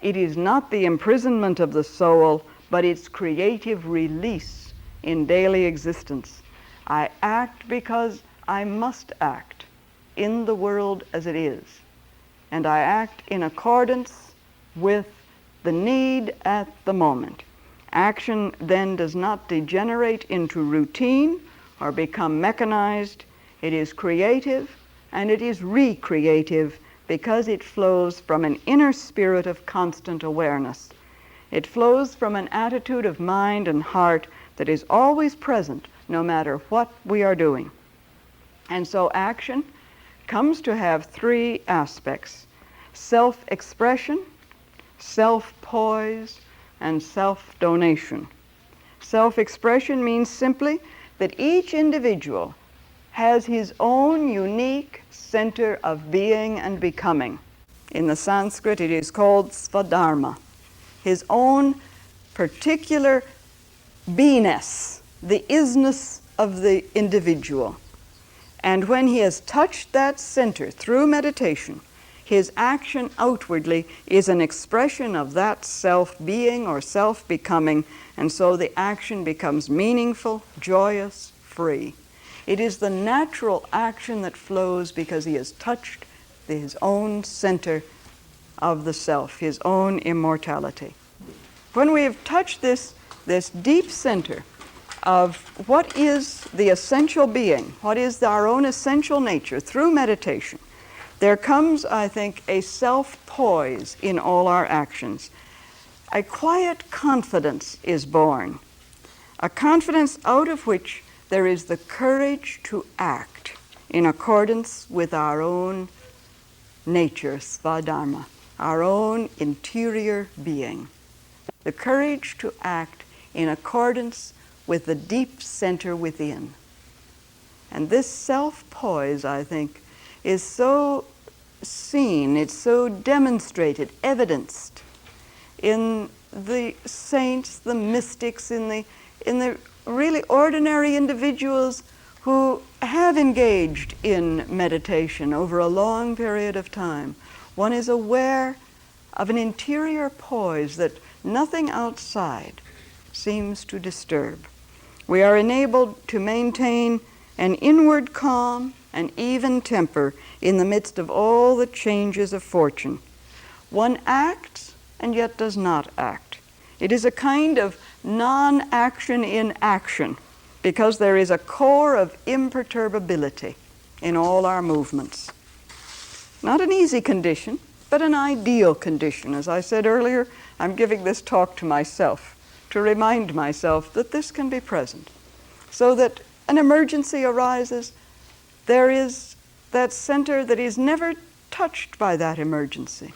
it is not the imprisonment of the soul, but its creative release in daily existence. I act because I must act in the world as it is, and I act in accordance with the need at the moment. Action then does not degenerate into routine or become mechanized. It is creative and it is recreative because it flows from an inner spirit of constant awareness. It flows from an attitude of mind and heart that is always present no matter what we are doing. And so action comes to have three aspects: self-expression, self-poise, and self-donation. Self-expression means simply that each individual has his own unique center of being and becoming. In the Sanskrit, it is called svadharma, his own particular beingness, the isness of the individual. And when he has touched that center through meditation, his action outwardly is an expression of that self-being or self-becoming, and so the action becomes meaningful, joyous, free. It is the natural action that flows because he has touched his own center of the self, his own immortality. When we have touched this deep center of what is the essential being, what is our own essential nature through meditation, there comes, I think, a self-poise in all our actions. A quiet confidence is born, a confidence out of which there is the courage to act in accordance with our own nature, svadharma, our own interior being. The courage to act in accordance with the deep center within. And this self-poise, I think, is so seen, it's so demonstrated, evidenced in the saints, the mystics, in the really ordinary individuals who have engaged in meditation over a long period of time. One is aware of an interior poise that nothing outside seems to disturb. We are enabled to maintain an inward calm and even temper in the midst of all the changes of fortune. One acts and yet does not act. It is a kind of non-action in action because there is a core of imperturbability in all our movements. Not an easy condition, but an ideal condition. As I said earlier, I'm giving this talk to myself to remind myself that this can be present, so that an emergency arises, there is that center that is never touched by that emergency.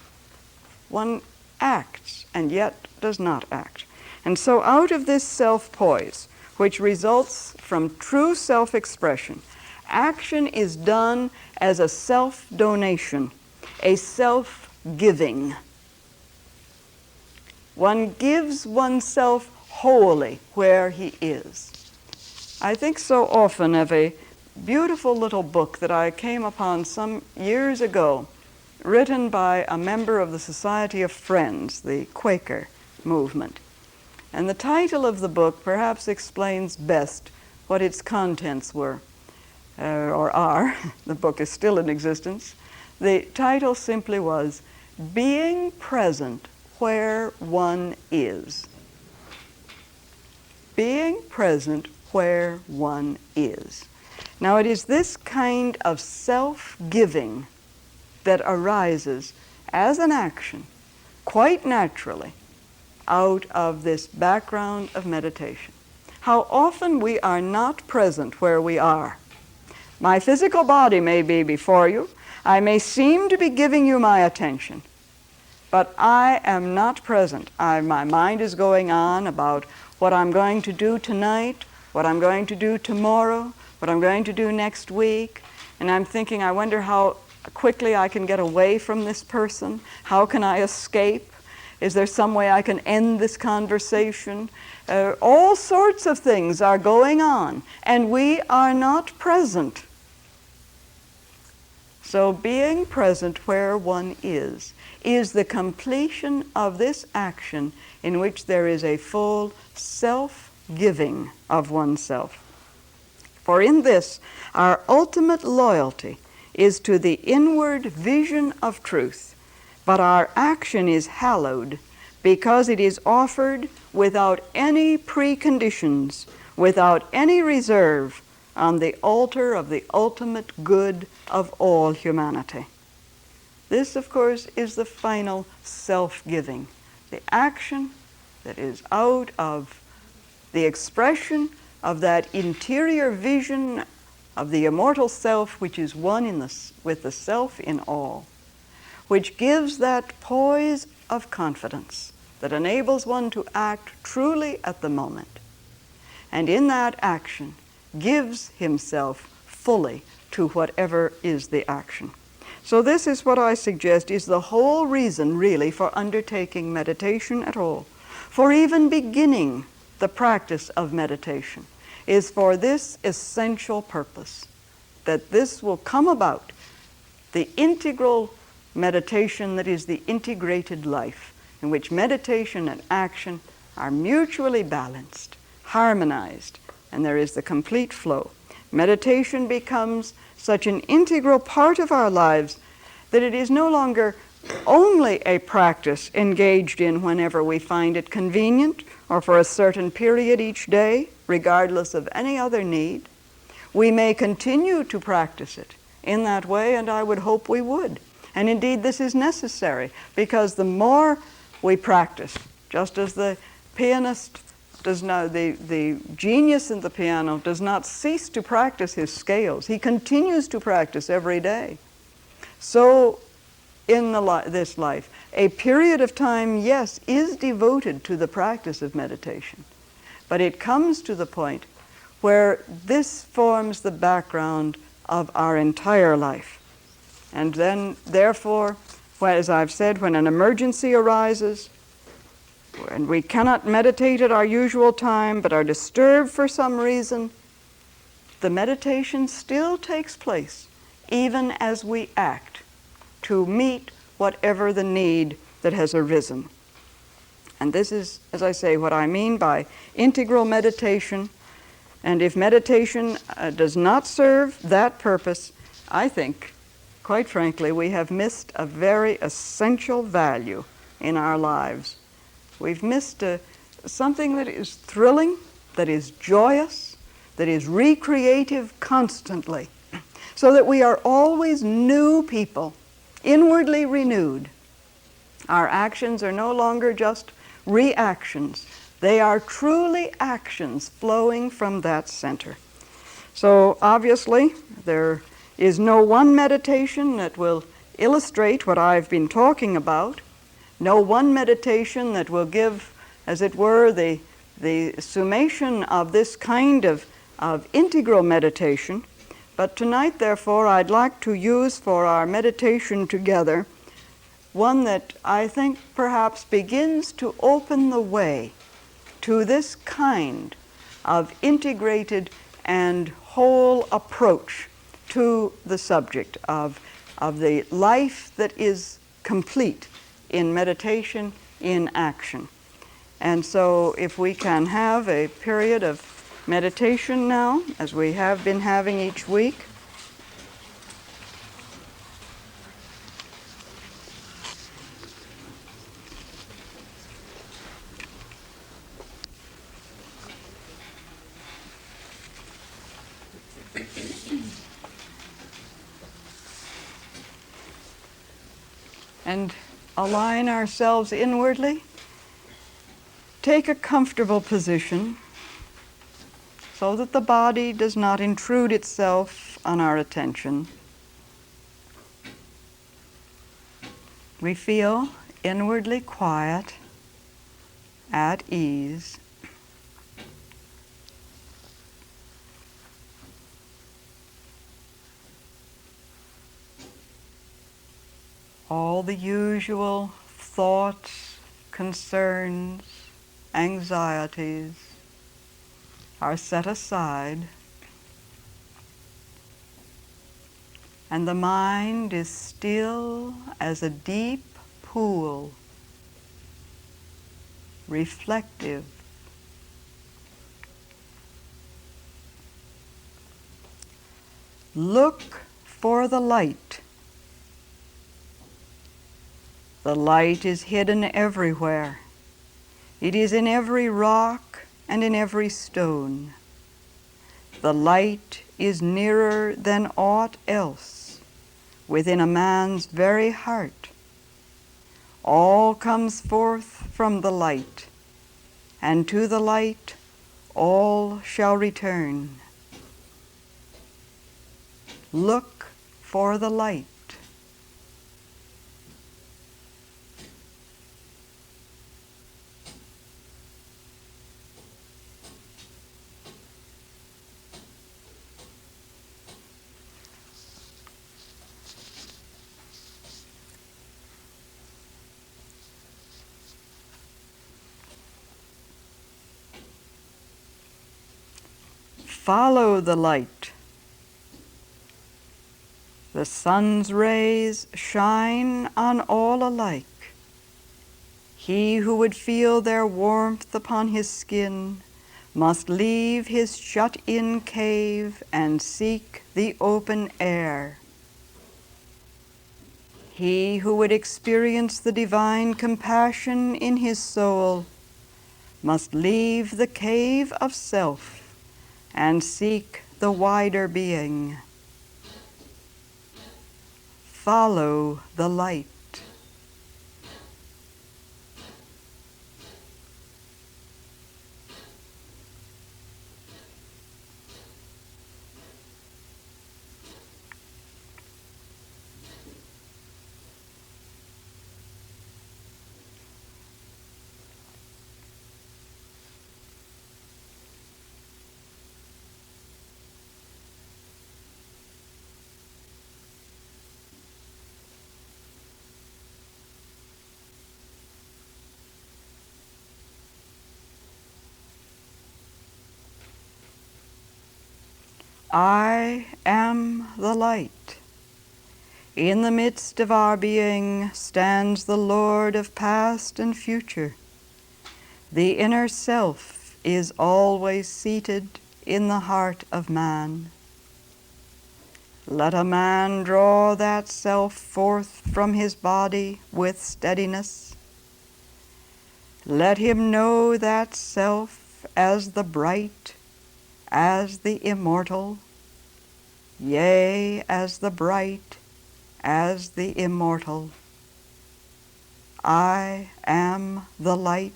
One acts and yet does not act. And so out of this self-poise, which results from true self-expression, action is done as a self-donation, a self-giving. One gives oneself wholly where he is. I think so often of a beautiful little book that I came upon some years ago, written by a member of the Society of Friends, the Quaker movement. And the title of the book perhaps explains best what its contents were, or are. The book is still in existence. The title simply was, Being Present Where One Is. Being present where one is. Now it is this kind of self-giving that arises as an action, quite naturally, out of this background of meditation. How often we are not present where we are. My physical body may be before you. I may seem to be giving you my attention, but I am not present. My mind is going on about what I'm going to do tonight, what I'm going to do tomorrow, what I'm going to do next week, and I'm thinking, I wonder how quickly I can get away from this person. How can I escape? Is there some way I can end this conversation? All sorts of things are going on, and we are not present. So being present where one is the completion of this action in which there is a full self-giving of oneself. For in this, our ultimate loyalty is to the inward vision of truth, but our action is hallowed because it is offered without any preconditions, without any reserve, on the altar of the ultimate good of all humanity. This, of course, is the final self-giving, the action that is out of the expression of that interior vision of the immortal self, which is one with the self in all, which gives that poise of confidence that enables one to act truly at the moment, and in that action gives himself fully to whatever is the action. So this is what I suggest is the whole reason, really, for undertaking meditation at all, for even beginning the practice of meditation, is for this essential purpose, that this will come about, the integral meditation that is the integrated life, in which meditation and action are mutually balanced, harmonized, and there is the complete flow. Meditation becomes such an integral part of our lives that it is no longer only a practice engaged in whenever we find it convenient or for a certain period each day, regardless of any other need. We may continue to practice it in that way, and I would hope we would. And indeed, this is necessary, because the more we practice, just as the pianist does not, the genius in the piano does not cease to practice his scales. He continues to practice every day. So in this life, a period of time, yes, is devoted to the practice of meditation. But it comes to the point where this forms the background of our entire life. And then, therefore, as I've said, when an emergency arises, and we cannot meditate at our usual time, but are disturbed for some reason, the meditation still takes place, even as we act, to meet whatever the need that has arisen. And this is, as I say, what I mean by integral meditation. And if meditation does not serve that purpose, I think, quite frankly, we have missed a very essential value in our lives. We've missed something that is thrilling, that is joyous, that is recreative constantly, so that we are always new people, inwardly renewed. Our actions are no longer just reactions. They are truly actions flowing from that center. So obviously, there is no one meditation that will illustrate what I've been talking about, no one meditation that will give, as it were, the summation of this kind of integral meditation. But tonight, therefore, I'd like to use for our meditation together one that I think perhaps begins to open the way to this kind of integrated and whole approach to the subject of the life that is complete in meditation, in action. And so if we can have a period of meditation now, as we have been having each week. And align ourselves inwardly. Take a comfortable position so that the body does not intrude itself on our attention. We feel inwardly quiet, at ease. All the usual thoughts, concerns, anxieties are set aside, and the mind is still as a deep pool, reflective. Look for the light. The light is hidden everywhere. It is in every rock and in every stone. The light is nearer than aught else within a man's very heart. All comes forth from the light, and to the light all shall return. Look for the light. Follow the light. The sun's rays shine on all alike. He who would feel their warmth upon his skin must leave his shut-in cave and seek the open air. He who would experience the divine compassion in his soul must leave the cave of self and seek the wider being. Follow the light. I am the light. In the midst of our being stands the Lord of past and future. The inner self is always seated in the heart of man. Let a man draw that self forth from his body with steadiness. Let him know that self as the bright, as the immortal, yea, as the bright, as the immortal. I am the light.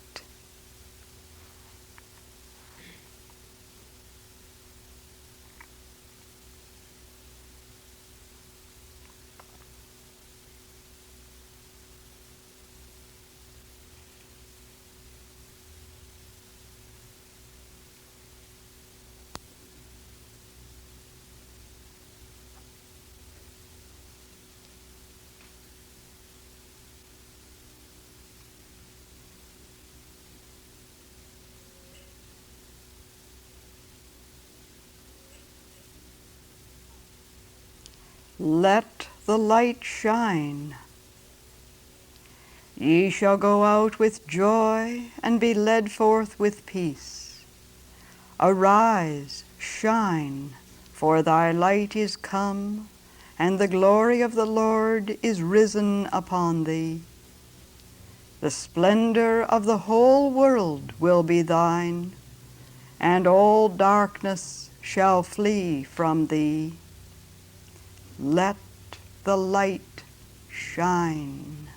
Let the light shine. Ye shall go out with joy and be led forth with peace. Arise, shine, for thy light is come, and the glory of the Lord is risen upon thee. The splendor of the whole world will be thine, and all darkness shall flee from thee. Let the light shine.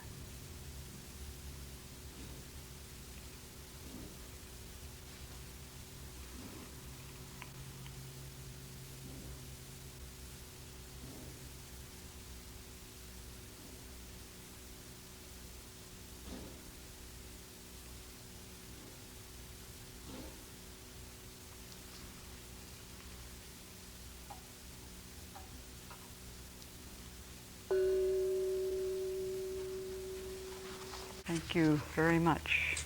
Thank you very much.